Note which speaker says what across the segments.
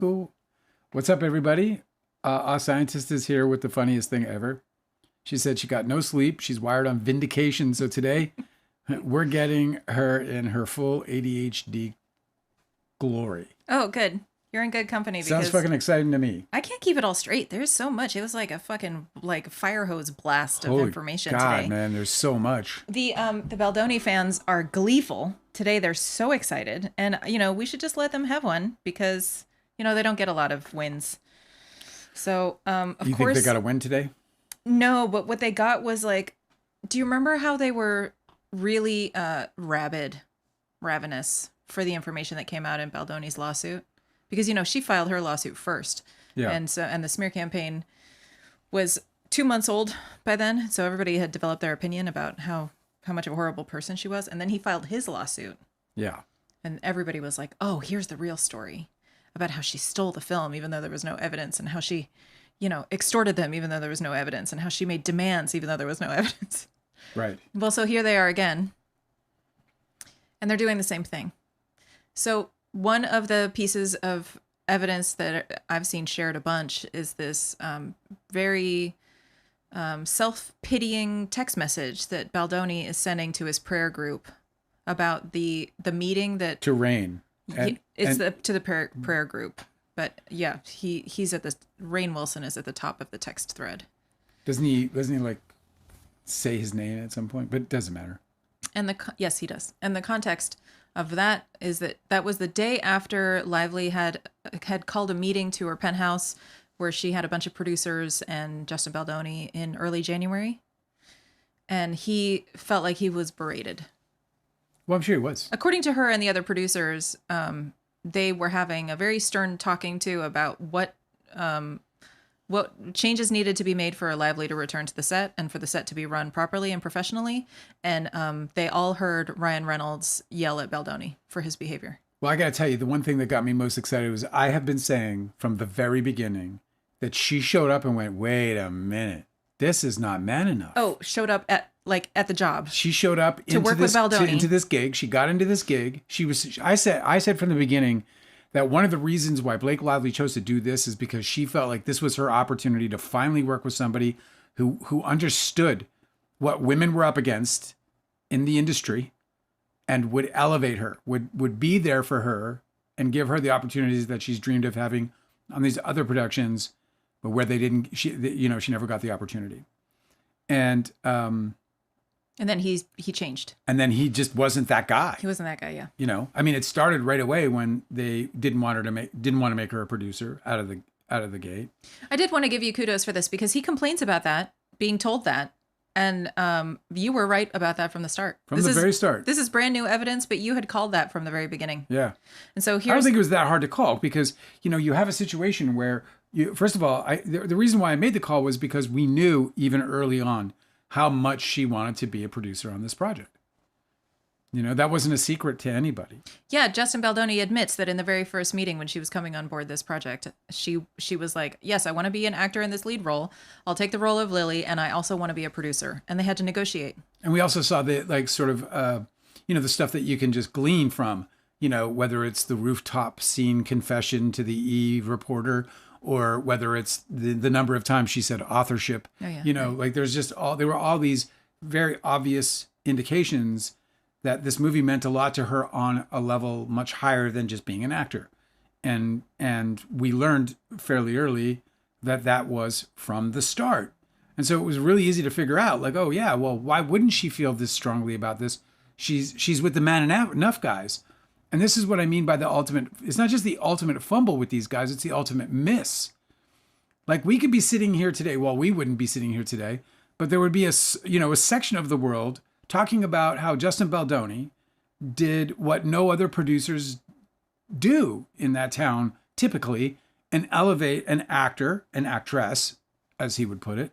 Speaker 1: Cool. What's up, everybody? Our scientist is here with the funniest thing ever. She said she got no sleep. She's wired on vindication. So today we're getting her in her full ADHD glory.
Speaker 2: Oh, good. You're in good company because
Speaker 1: Sounds fucking exciting to me.
Speaker 2: I can't keep it all straight. There's so much. It was like a fucking fire hose blast of
Speaker 1: Holy
Speaker 2: information
Speaker 1: God,
Speaker 2: today.
Speaker 1: man, there's so much.
Speaker 2: The Baldoni fans are gleeful today. They're so excited, and we should just let them have one because they don't get a lot of wins. So of
Speaker 1: You
Speaker 2: course,
Speaker 1: think they got a win today?
Speaker 2: no, but what they got was like, do you remember how they were really ravenous for the information that came out in Baldoni's lawsuit? Because she filed her lawsuit first,
Speaker 1: Yeah.
Speaker 2: and the smear campaign was 2 months old by then, so everybody had developed their opinion about how much of a horrible person she was, and then he filed his lawsuit,
Speaker 1: Yeah.
Speaker 2: and everybody was like, "Oh, here's the real story about how she stole the film even though there was no evidence, and how she, extorted them even though there was no evidence, and how she made demands even though there was no evidence."
Speaker 1: Right.
Speaker 2: Well, so here they are again, and they're doing the same thing. So one of the pieces of evidence that I've seen shared a bunch is this very self-pitying text message that Baldoni is sending to his prayer group about the meeting that
Speaker 1: To Rain.
Speaker 2: to the prayer group. But yeah, he's at the Rainn Wilson is at the top of the text thread.
Speaker 1: Doesn't he like say his name at some point? But it doesn't matter.
Speaker 2: And yes, he does. And the context of that is that was the day after Lively had called a meeting to her penthouse where she had a bunch of producers and Justin Baldoni in early January. And he felt like he was berated.
Speaker 1: Well, I'm sure he was.
Speaker 2: According to her and the other producers, they were having a very stern talking to about what changes needed to be made for Lively to return to the set and for the set to be run properly and professionally. And they all heard Ryan Reynolds yell at Baldoni for his behavior.
Speaker 1: Well, I got to tell you, the one thing that got me most excited was I have been saying from the very beginning that she showed up and went, wait a minute, this is not man enough.
Speaker 2: Oh, showed up at the job.
Speaker 1: She showed up
Speaker 2: to work with Baldoni.
Speaker 1: into this gig. She got into this gig. I said from the beginning that one of the reasons why Blake Lively chose to do this is because she felt like this was her opportunity to finally work with somebody who understood what women were up against in the industry and would elevate her, would be there for her and give her the opportunities that she's dreamed of having on these other productions, but where she never got the opportunity. And
Speaker 2: then he changed.
Speaker 1: And then he just wasn't that guy.
Speaker 2: He wasn't that guy, yeah.
Speaker 1: I mean, it started right away when they didn't want to make her a producer out of the gate.
Speaker 2: I did want to give you kudos for this because he complains about that, being told that. And you were right about that from the start.
Speaker 1: From the very start.
Speaker 2: This is brand new evidence, but you had called that from the very beginning.
Speaker 1: Yeah.
Speaker 2: And so
Speaker 1: I don't think it was that hard to call because, you have a situation where first of all, the reason why I made the call was because we knew even early on how much she wanted to be a producer on this project. That wasn't a secret to anybody.
Speaker 2: Yeah, Justin Baldoni admits that in the very first meeting when she was coming on board this project, she was like, yes, I want to be an actor in this lead role. I'll take the role of Lily, and I also want to be a producer. And they had to negotiate. And
Speaker 1: we also saw the the stuff that you can just glean from, whether it's the rooftop scene confession to the Eve reporter, or whether it's the number of times she said authorship.
Speaker 2: Oh, yeah.
Speaker 1: Like there's just there were all these very obvious indications that this movie meant a lot to her on a level much higher than just being an actor. And we learned fairly early that was from the start. And so it was really easy to figure out, like, oh yeah, well, why wouldn't she feel this strongly about this? She's with the man enough guys. And this is what I mean by the ultimate. It's not just the ultimate fumble with these guys. It's the ultimate miss. Like we could be sitting here today. Well, we wouldn't be sitting here today, but there would be a section of the world talking about how Justin Baldoni did what no other producers do in that town typically, and elevate an actor, an actress, as he would put it,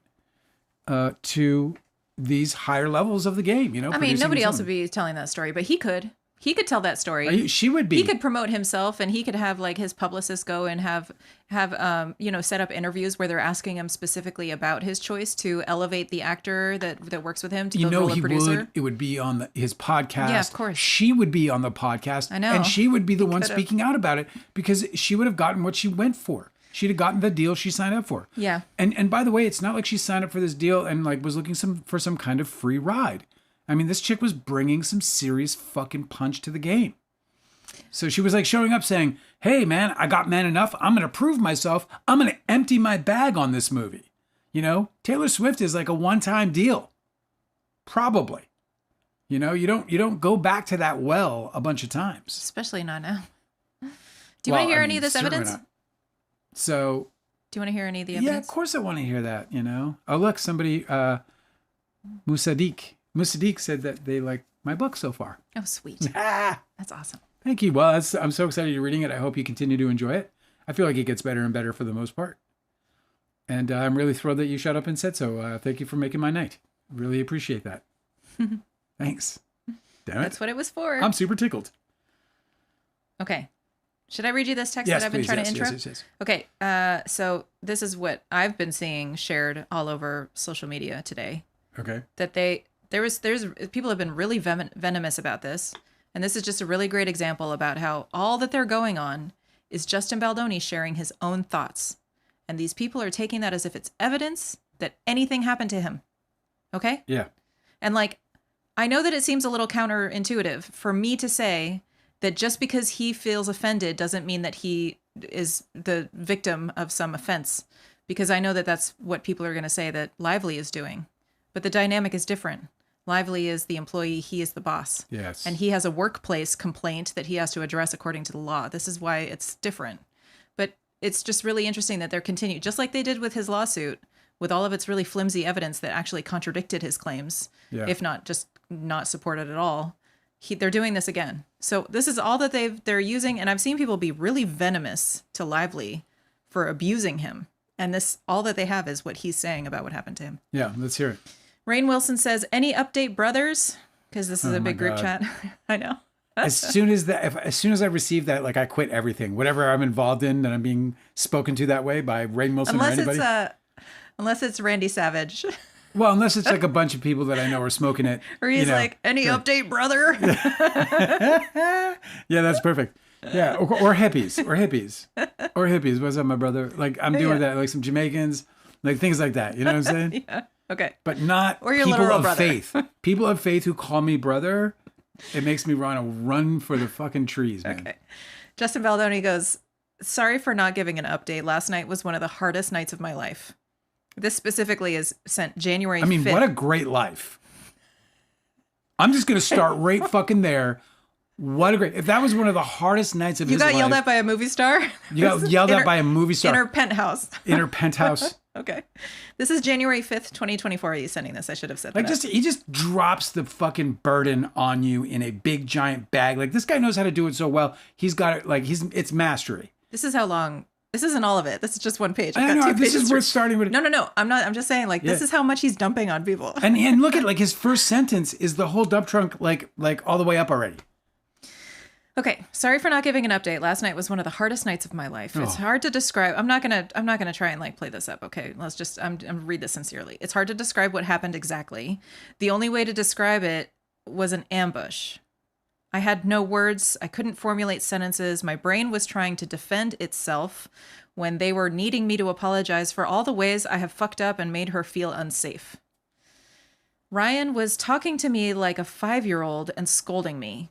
Speaker 1: to these higher levels of the game.
Speaker 2: I mean, nobody else would be telling that story, but he could. He could tell that story.
Speaker 1: She would be.
Speaker 2: He could promote himself, and he could have like his publicist go and have set up interviews where they're asking him specifically about his choice to elevate the actor that works with him to the role of producer.
Speaker 1: Would. It would be on his podcast.
Speaker 2: Yeah, of course.
Speaker 1: She would be on the podcast.
Speaker 2: I know.
Speaker 1: And she would be the one speaking out about it because she would have gotten what she went for. She'd have gotten the deal she signed up for.
Speaker 2: Yeah.
Speaker 1: And by the way, it's not like she signed up for this deal and like was looking for some kind of free ride. I mean, this chick was bringing some serious fucking punch to the game. So she was like showing up saying, hey, man, I got man enough. I'm going to prove myself. I'm going to empty my bag on this movie. You know, Taylor Swift is like a one-time deal. Probably. You know, you don't go back to that well a bunch of times.
Speaker 2: Especially not now. Do you want to hear any of this evidence?
Speaker 1: Not. So.
Speaker 2: Do you want to hear any of the evidence?
Speaker 1: Yeah, of course I want to hear that, you know. Oh, look, somebody, Musaddiq said that they like my book so far.
Speaker 2: Oh, sweet. That's awesome.
Speaker 1: Thank you. Well, I'm so excited you're reading it. I hope you continue to enjoy it. I feel like it gets better and better for the most part. And I'm really thrilled that you shut up and said so. Thank you for making my night. Really appreciate that. Thanks. Damn it.
Speaker 2: That's what it was for.
Speaker 1: I'm super tickled.
Speaker 2: Okay. Should I read you this text that I've been trying to intro?
Speaker 1: Yes.
Speaker 2: Okay. So this is what I've been seeing shared all over social media today.
Speaker 1: Okay.
Speaker 2: That there's people have been really venomous about this. And this is just a really great example about how all that they're going on is Justin Baldoni sharing his own thoughts. And these people are taking that as if it's evidence that anything happened to him. Okay?
Speaker 1: Yeah.
Speaker 2: And like, I know that it seems a little counterintuitive for me to say that just because he feels offended doesn't mean that he is the victim of some offense. Because I know that that's what people are going to say that Lively is doing. But the dynamic is different. Lively is the employee, he is the boss.
Speaker 1: Yes.
Speaker 2: And he has a workplace complaint that he has to address according to the law. This is why it's different. But it's just really interesting that they're continuing, just like they did with his lawsuit, with all of its really flimsy evidence that actually contradicted his claims, if not just not supported at all. They're doing this again. So this is all that they're using. And I've seen people be really venomous to Lively for abusing him. And this, all that they have is what he's saying about what happened to him.
Speaker 1: Yeah, let's hear it.
Speaker 2: Rainn Wilson says, any update, brothers? Because this is a big group chat. I know.
Speaker 1: as soon as I receive that, like I quit everything, whatever I'm involved in, that I'm being spoken to that way by Rainn Wilson or anybody.
Speaker 2: Unless it's Randy Savage.
Speaker 1: Well, unless it's like a bunch of people that I know are smoking it.
Speaker 2: Or he's like, any update, brother?
Speaker 1: Yeah, that's perfect. Yeah, or hippies. What's up, my brother? Like I'm doing that, like some Jamaicans, like things like that. You know what I'm saying?
Speaker 2: Yeah. Okay.
Speaker 1: But not
Speaker 2: or your
Speaker 1: people
Speaker 2: literal
Speaker 1: of
Speaker 2: brother.
Speaker 1: faith. People of faith who call me brother, it makes me want to run for the fucking trees, man. Okay.
Speaker 2: Justin Baldoni goes, sorry for not giving an update. Last night was one of the hardest nights of my life. This specifically is sent January 5th.
Speaker 1: I mean, what a great life. I'm just going to start right fucking there. What a great... If that was one of the hardest nights of his life...
Speaker 2: You got yelled at by a movie star?
Speaker 1: You got yelled at by a movie star.
Speaker 2: In her penthouse.
Speaker 1: In her penthouse.
Speaker 2: Okay. This is January 5th, 2024. He's sending this. I should have said
Speaker 1: like
Speaker 2: that.
Speaker 1: He just drops the fucking burden on you in a big giant bag. Like this guy knows how to do it so well. He's got it like it's mastery.
Speaker 2: This is how long... This isn't all of it. This is just one page.
Speaker 1: I know. This is worth starting with.
Speaker 2: No. I'm just saying, like, this is how much he's dumping on people.
Speaker 1: And look at, like, his first sentence is the whole dump trunk, like all the way up already.
Speaker 2: Okay. Sorry for not giving an update. Last night was one of the hardest nights of my life. It's hard to describe. I'm not gonna try and like play this up. Okay. I'm read this sincerely. It's hard to describe what happened exactly. The only way to describe it was an ambush. I had no words. I couldn't formulate sentences. My brain was trying to defend itself when they were needing me to apologize for all the ways I have fucked up and made her feel unsafe. Ryan was talking to me like a 5-year-old and scolding me.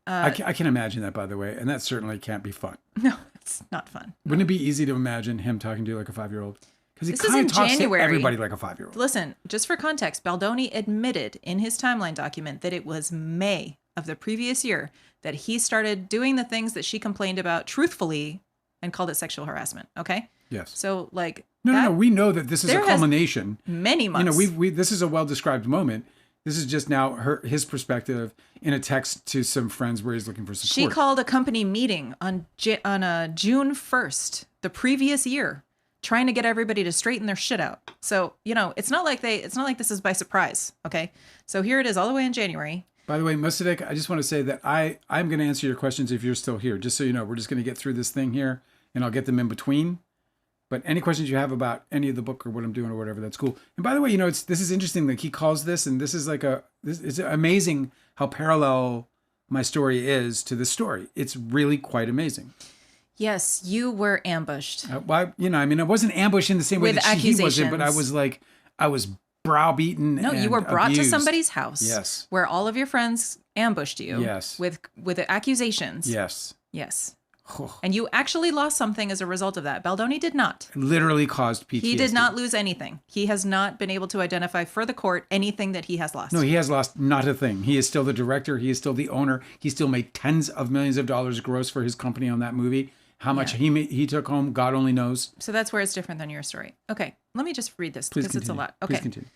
Speaker 1: I can imagine that, by the way, and that certainly can't be fun.
Speaker 2: No, it's not fun.
Speaker 1: Wouldn't it be easy to imagine him talking to you like a 5-year-old? Because he
Speaker 2: This is
Speaker 1: kind
Speaker 2: in
Speaker 1: of talks
Speaker 2: January.
Speaker 1: to everybody like a 5-year-old.
Speaker 2: Listen, just for context, Baldoni admitted in his timeline document that it was May of the previous year that he started doing the things that she complained about truthfully and called it sexual harassment. Okay.
Speaker 1: Yes.
Speaker 2: So like,
Speaker 1: no. We know that this is a culmination.
Speaker 2: Many months.
Speaker 1: You know, this is a well-described moment. This is just now his perspective in a text to some friends where he's looking for support.
Speaker 2: She called a company meeting on June 1st, the previous year, trying to get everybody to straighten their shit out. So, you know, it's not like this is by surprise. Okay. So here it is all the way in January.
Speaker 1: By the way, Mossadegh, I just want to say that I'm going to answer your questions if you're still here. Just so you know, we're just going to get through this thing here, and I'll get them in between. But any questions you have about any of the book or what I'm doing or whatever, that's cool. And by the way, you know, this is interesting. Like he calls this, and this is like it's amazing how parallel my story is to this story. It's really quite amazing.
Speaker 2: Yes, you were ambushed.
Speaker 1: Well, you know, I mean, I wasn't ambushed in the same way
Speaker 2: With
Speaker 1: that he wasn't, but
Speaker 2: accusations.
Speaker 1: I was browbeaten.
Speaker 2: No,
Speaker 1: and
Speaker 2: you were brought
Speaker 1: abused.
Speaker 2: to somebody's house.
Speaker 1: Yes.
Speaker 2: Where all of your friends ambushed you.
Speaker 1: Yes.
Speaker 2: With accusations.
Speaker 1: Yes.
Speaker 2: Yes. And you actually lost something as a result of that. Baldoni did not.
Speaker 1: Literally caused PTSD.
Speaker 2: He did not lose anything. He has not been able to identify for the court anything that he has lost.
Speaker 1: No, he has lost not a thing. He is still the director. He is still the owner. He still made tens of millions of dollars gross for his company on that movie. How much he took home, God only knows.
Speaker 2: So that's where it's different than your story. Okay, let me just read this because it's a lot. Okay.
Speaker 1: Please continue.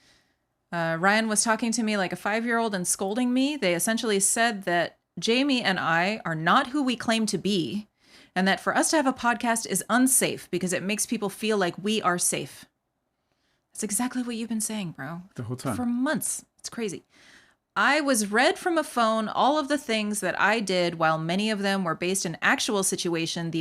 Speaker 2: Ryan was talking to me like a 5-year-old and scolding me. They essentially said that Jamie and I are not who we claim to be, and that for us to have a podcast is unsafe because it makes people feel like we are safe. That's exactly what you've been saying, bro.
Speaker 1: The whole time.
Speaker 2: For months. It's crazy. I was read from a phone all of the things that I did, while many of them were based in actual situations.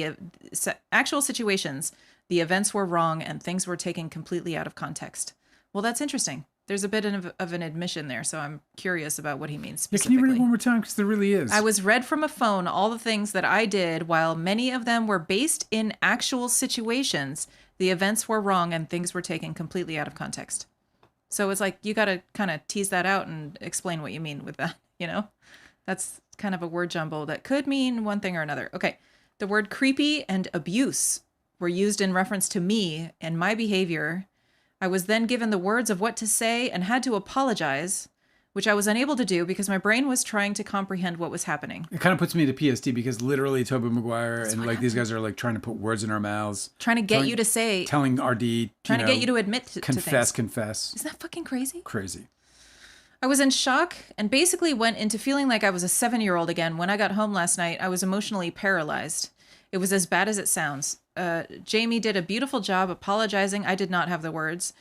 Speaker 2: The events were wrong and things were taken completely out of context. Well, that's interesting. There's a bit of an admission there, so I'm curious about what he means specifically.
Speaker 1: Yeah, can you read it one more time? Because there really is.
Speaker 2: I was read from a phone all the things that I did, while many of them were based in actual situations. The events were wrong and things were taken completely out of context. So it's like you got to kind of tease that out and explain what you mean with that, you know? That's kind of a word jumble that could mean one thing or another. Okay. The word creepy and abuse were used in reference to me and my behavior. I was then given the words of what to say and had to apologize, which I was unable to do because my brain was trying to comprehend what was happening.
Speaker 1: It kind of puts me to PSD because literally Tobey Maguire and like these guys are like trying to put words in our mouths.
Speaker 2: Trying to get you to say.
Speaker 1: Telling RD.
Speaker 2: Trying to get you to admit to things.
Speaker 1: Confess.
Speaker 2: Isn't that fucking crazy?
Speaker 1: Crazy.
Speaker 2: I was in shock and basically went into feeling like I was a 7-year-old again. When I got home last night, I was emotionally paralyzed. It was as bad as it sounds. Jamie did a beautiful job apologizing. I did not have the words.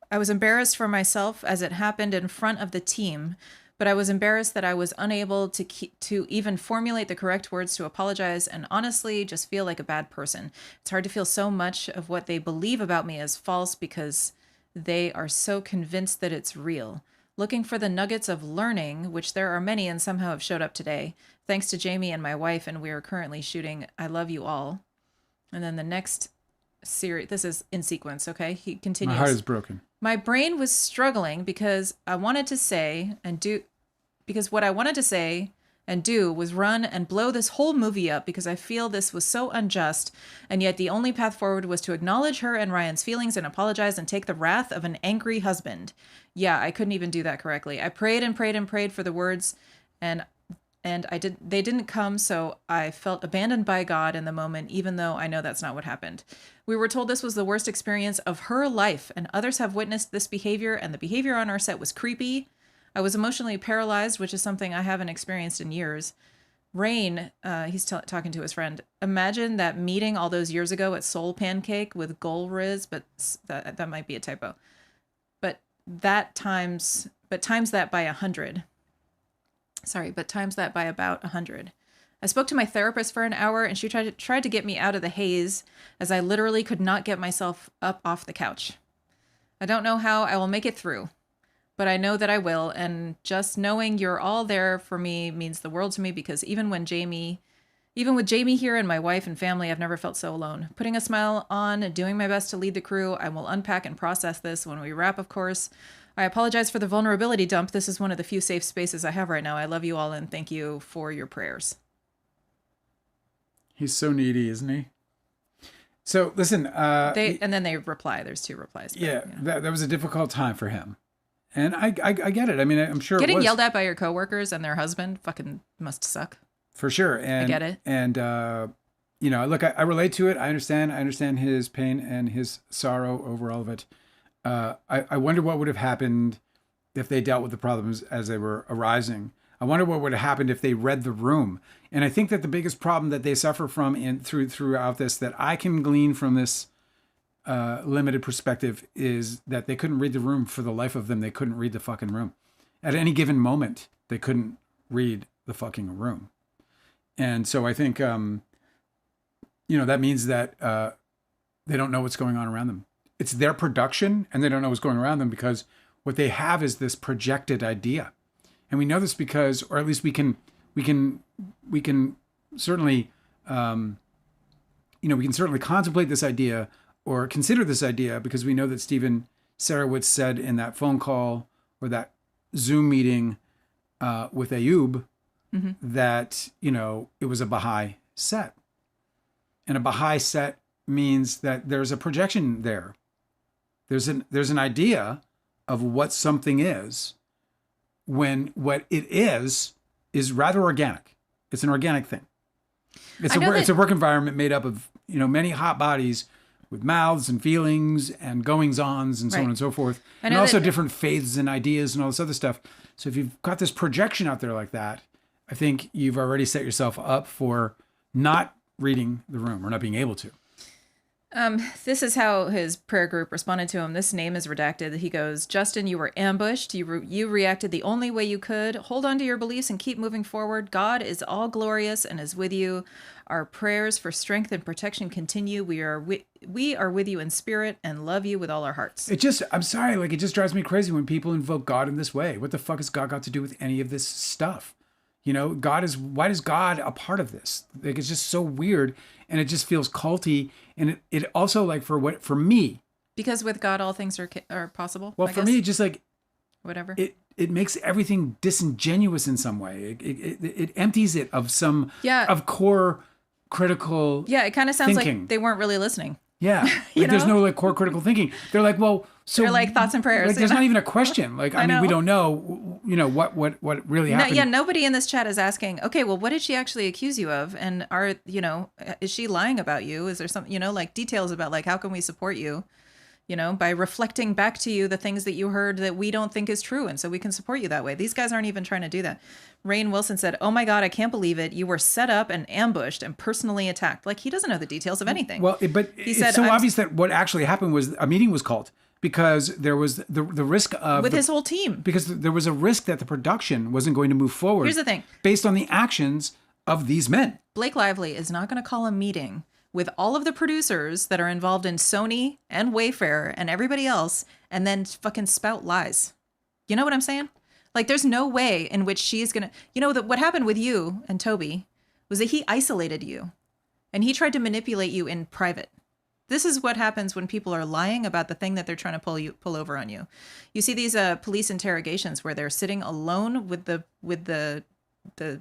Speaker 2: I was embarrassed for myself as it happened in front of the team, but I was embarrassed that I was unable to even formulate the correct words to apologize and honestly just feel like a bad person. It's hard to feel so much of what they believe about me as false because they are so convinced that it's real. Looking for the nuggets of learning, which there are many and somehow have showed up today. Thanks to Jamie and my wife, and we are currently shooting I Love You All. And then the next series, this is in sequence, okay? He continues.
Speaker 1: My heart is broken.
Speaker 2: My brain was struggling because I wanted to say and do, because what I wanted to say and do was run and blow this whole movie up because I feel this was so unjust, and yet the only path forward was to acknowledge her and Ryan's feelings and apologize and take the wrath of an angry husband. Yeah, I couldn't even do that correctly. I prayed and prayed and prayed for the words, and they didn't come, so I felt abandoned by God in the moment, even though I know that's not what happened. We were told this was the worst experience of her life, and others have witnessed this behavior, and the behavior on our set was creepy. I was emotionally paralyzed, which is something I haven't experienced in years. Rain, he's talking to his friend. Imagine that meeting all those years ago at Soul Pancake with Galore, but that might be a typo. Times that by 100. Sorry, but times that by about 100. I spoke to my therapist for an hour, and she tried to get me out of the haze, as I literally could not get myself up off the couch. I don't know how I will make it through, but I know that I will, and just knowing you're all there for me means the world to me, because even with Jamie here and my wife and family, I've never felt so alone. Putting a smile on, doing my best to lead the crew. I will unpack and process this when we wrap, of course. I apologize for the vulnerability dump. This is one of the few safe spaces I have right now. I love you all, and thank you for your prayers.
Speaker 1: He's so needy, isn't he? So listen,
Speaker 2: and then they reply. There's 2 replies. But,
Speaker 1: yeah, that was a difficult time for him, and I get it. I mean, I'm sure
Speaker 2: getting yelled at by your coworkers and their husband fucking must suck.
Speaker 1: For sure, and
Speaker 2: I get it.
Speaker 1: And you know, look, I relate to it. I understand his pain and his sorrow over all of it. I wonder what would have happened if they dealt with the problems as they were arising. I wonder what would have happened if they read the room. And I think that the biggest problem that they suffer from throughout this, that I can glean from this limited perspective, is that they couldn't read the room for the life of them. They couldn't read the fucking room. At any given moment, they couldn't read the fucking room. And so I think, that means that they don't know what's going on around them. It's their production, and they don't know what's going around them because what they have is this projected idea. And we know this because, or at least we can certainly, we can certainly contemplate this idea or consider this idea because we know that Stephen Sarowitz said in that phone call or that Zoom meeting with Ayub that, it was a Baha'i set. And a Baha'i set means that there's a projection there. There's an idea of what something is when what it is rather organic. It's an organic thing. It's a work environment made up of, many hot bodies with mouths and feelings and goings-ons and so on and so forth. And also different faiths and ideas and all this other stuff. So if you've got this projection out there like that, I think you've already set yourself up for not reading the room or not being able to.
Speaker 2: This is how his prayer group responded to him. This name is redacted. He goes, Justin, you were ambushed. You reacted the only way you could. Hold on to your beliefs and keep moving forward. God is all glorious and is with you. Our prayers for strength and protection continue. We are with you in spirit and love you with all our hearts.
Speaker 1: I'm sorry, it just drives me crazy when people invoke God in this way. What the fuck has God got to do with any of this stuff? Why is God a part of this? It's just so weird, and it just feels culty, and it also for me.
Speaker 2: Because with God, all things are possible.
Speaker 1: Well, for me, just
Speaker 2: whatever.
Speaker 1: It makes everything disingenuous in some way. It empties it of some of core critical.
Speaker 2: Yeah, it kind of sounds
Speaker 1: thinking.
Speaker 2: like they weren't really listening.
Speaker 1: Yeah, there's no core critical thinking. They're like, well, so
Speaker 2: they're like thoughts and prayers.
Speaker 1: There's not even a question. I mean, we don't know, what really happened.
Speaker 2: Nobody in this chat is asking, okay, well, what did she actually accuse you of? And is she lying about you? Is there some, details about how can we support you? By reflecting back to you the things that you heard that we don't think is true. And so we can support you that way. These guys aren't even trying to do that. Rainn Wilson said, oh my God, I can't believe it. You were set up and ambushed and personally attacked. He doesn't know the details of anything.
Speaker 1: Well, but it's so obvious that what actually happened was a meeting was called because there was the risk of...
Speaker 2: With his whole team.
Speaker 1: Because there was a risk that the production wasn't going to move forward.
Speaker 2: Here's the thing.
Speaker 1: Based on the actions of these men.
Speaker 2: Blake Lively is not going to call a meeting with all of the producers that are involved in Sony and Wayfair and everybody else, and then fucking spout lies. You know what I'm saying? There's no way in which she's going to... what happened with you and Toby was that he isolated you, and he tried to manipulate you in private. This is what happens when people are lying about the thing that they're trying to pull over on you. You see these police interrogations where they're sitting alone with the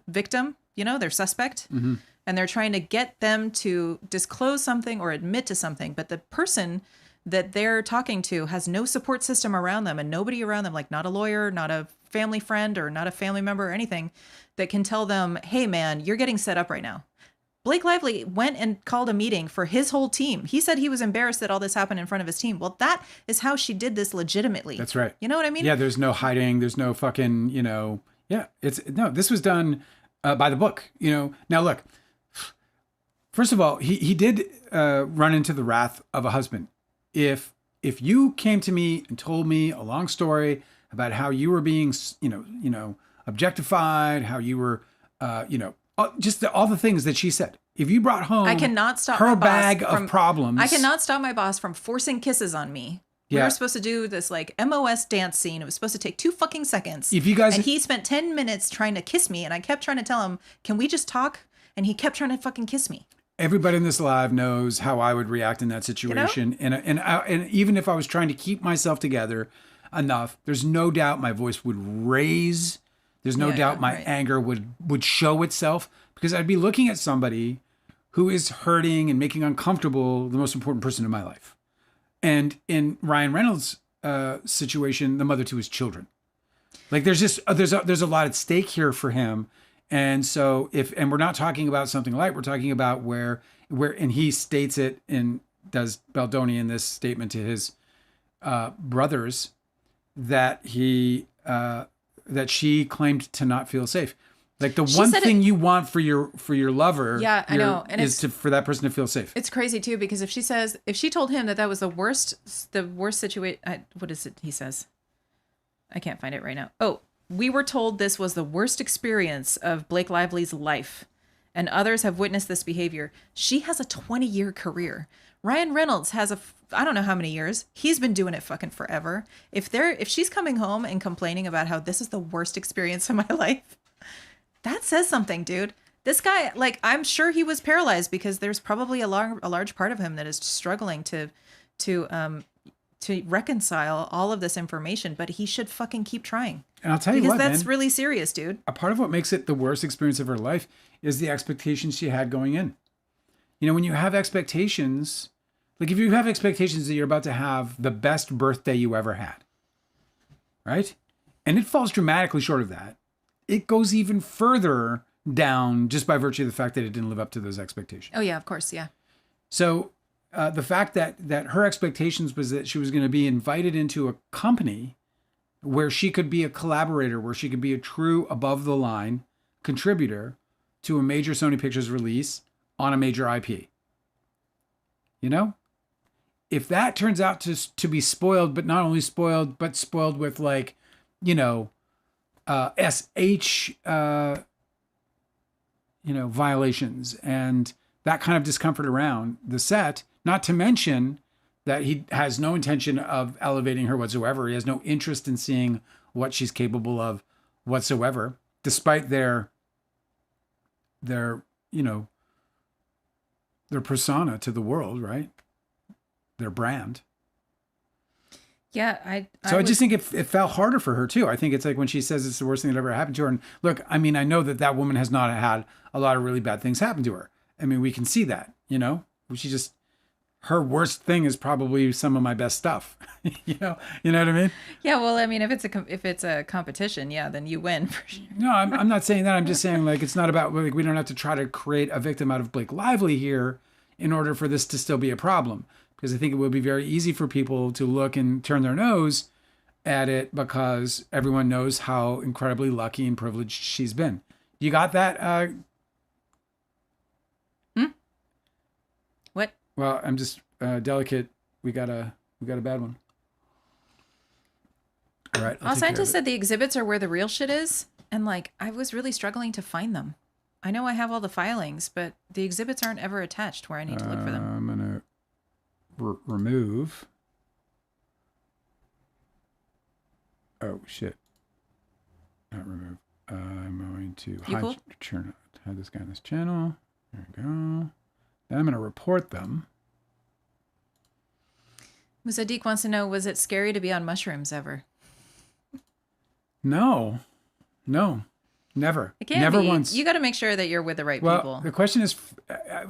Speaker 2: victim, their suspect, and they're trying to get them to disclose something or admit to something. But the person that they're talking to has no support system around them and nobody around them, not a lawyer, not a family friend, or not a family member or anything that can tell them, hey, man, you're getting set up right now. Blake Lively went and called a meeting for his whole team. He said he was embarrassed that all this happened in front of his team. Well, that is how she did this legitimately.
Speaker 1: That's right.
Speaker 2: You know what I mean?
Speaker 1: Yeah, there's no hiding. There's no fucking, this was done by the book, Now, look, first of all, he did run into the wrath of a husband. If you came to me and told me a long story about how you were being, objectified, how you were, just all the things that she said. If you brought home
Speaker 2: I cannot stop
Speaker 1: her
Speaker 2: my boss
Speaker 1: bag of problems.
Speaker 2: I cannot stop my boss from forcing kisses on me. We were supposed to do this MOS dance scene. It was supposed to take 2 fucking seconds.
Speaker 1: If you guys...
Speaker 2: And he spent 10 minutes trying to kiss me, and I kept trying to tell him, can we just talk? And he kept trying to fucking kiss me.
Speaker 1: Everybody in this live knows how I would react in that situation. And even if I was trying to keep myself together enough, there's no doubt my voice would raise. There's no doubt my anger would show itself, because I'd be looking at somebody who is hurting and making uncomfortable the most important person in my life. And in Ryan Reynolds' situation, the mother to his children. There's a lot at stake here for him. And so and we're not talking about something light, we're talking about where, and he states it does Baldoni in this statement to his brothers that that she claimed to not feel safe. The one thing you want for your lover,
Speaker 2: I know, and
Speaker 1: is for that person to feel safe.
Speaker 2: It's crazy too, because if she told him that was the worst situation, what is it he says? I can't find it right now. Oh, We were told this was the worst experience of Blake Lively's life, and others have witnessed this behavior. She has a 20-year career. Ryan Reynolds has I don't know how many years. He's been doing it fucking forever. If she's coming home and complaining about how this is the worst experience of my life, that says something, dude. This guy, like, I'm sure he was paralyzed because there's probably a large part of him that is struggling to reconcile all of this information, but he should fucking keep trying.
Speaker 1: And I'll tell you what,
Speaker 2: because that's really serious, dude.
Speaker 1: A part of what makes it the worst experience of her life is the expectations she had going in. You know, when you have expectations, like if you have expectations that you're about to have the best birthday you ever had, right? And it falls dramatically short of that. It goes even further down just by virtue of the fact that it didn't live up to those expectations.
Speaker 2: Oh, yeah, of course. Yeah.
Speaker 1: So the fact that her expectations was that she was going to be invited into a company where she could be a collaborator, where she could be a true above the line contributor to a major Sony Pictures release on a major IP. You know, if that turns out to be spoiled, but not only spoiled, but spoiled with like, you know, SH, violations and that kind of discomfort around the set, not to mention that he has no intention of elevating her whatsoever. He has no interest in seeing what she's capable of whatsoever, despite their persona to the world, right? Their brand.
Speaker 2: Yeah,
Speaker 1: I just think it fell harder for her too. I think it's like when she says it's the worst thing that ever happened to her. And look, I mean, I know that woman has not had a lot of really bad things happen to her. I mean, we can see that, you know, her worst thing is probably some of my best stuff. you know what I mean?
Speaker 2: Yeah. Well, I mean, if it's a competition, yeah, then you win for sure.
Speaker 1: No, I'm not saying that. I'm just saying like, it's not about like, we don't have to try to create a victim out of Blake Lively here in order for this to still be a problem. Because I think it would be very easy for people to look and turn their nose at it because everyone knows how incredibly lucky and privileged she's been. You got that?
Speaker 2: What?
Speaker 1: Well, I'm just delicate. We got a bad one. All right.
Speaker 2: Our scientist said the exhibits are where the real shit is, and like I was really struggling to find them. I know I have all the filings, but the exhibits aren't ever attached where I need to look for them.
Speaker 1: I'm gonna remove. Oh shit! Not remove. I'm going to hide this guy on this channel. There we go. Then I'm going to report them.
Speaker 2: Musadik wants to know, was it scary to be on mushrooms ever?
Speaker 1: No, never.
Speaker 2: It can't
Speaker 1: never
Speaker 2: be.
Speaker 1: Once.
Speaker 2: You got to make sure that you're with the right people.
Speaker 1: The question is,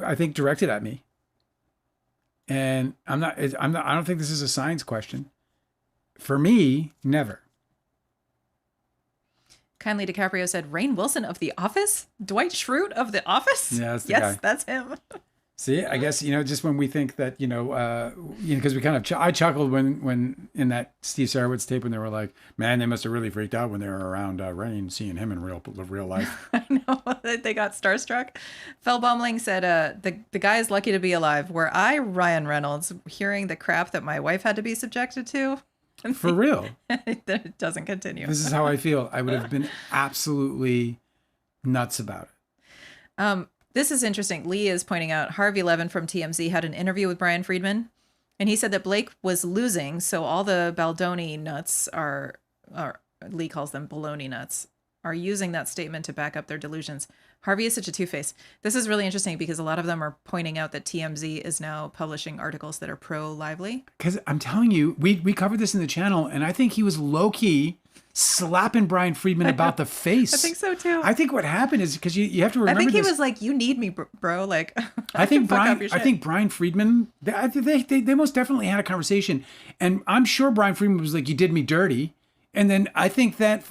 Speaker 1: I think, directed at me. And I'm not, I don't think this is a science question. For me, never.
Speaker 2: Kindly DiCaprio said, Rainn Wilson of The Office? Dwight Schrute of The Office?
Speaker 1: Yeah, that's the guy.
Speaker 2: Yes, that's him.
Speaker 1: See, I guess, just when we think that, because we kind of, I chuckled when in that Steve Sarowitz tape when they were like, man, they must have really freaked out when they were around Rainn, seeing him in real life.
Speaker 2: I know, they got starstruck. Fellbaumling said, the guy is lucky to be alive. Were I Ryan Reynolds, hearing the crap that my wife had to be subjected to?
Speaker 1: For real.
Speaker 2: It doesn't continue.
Speaker 1: This is how I feel. I would have been absolutely nuts about it.
Speaker 2: This is interesting. Lee is pointing out Harvey Levin from TMZ had an interview with Brian Friedman, and he said that Blake was losing, so all the Baldoni nuts are Lee calls them baloney nuts, are using that statement to back up their delusions. Harvey is such a two-face. This is really interesting because a lot of them are pointing out that TMZ is now publishing articles that are pro-Lively.
Speaker 1: Because I'm telling you, we covered this in the channel, and I think he was low-key slapping Brian Friedman about the face.
Speaker 2: I think so too.
Speaker 1: I think what happened is because you have to remember.
Speaker 2: I think he was like, "You need me, bro." Like,
Speaker 1: I think Brian Friedman. They most definitely had a conversation, and I'm sure Brian Friedman was like, "You did me dirty," and then I think that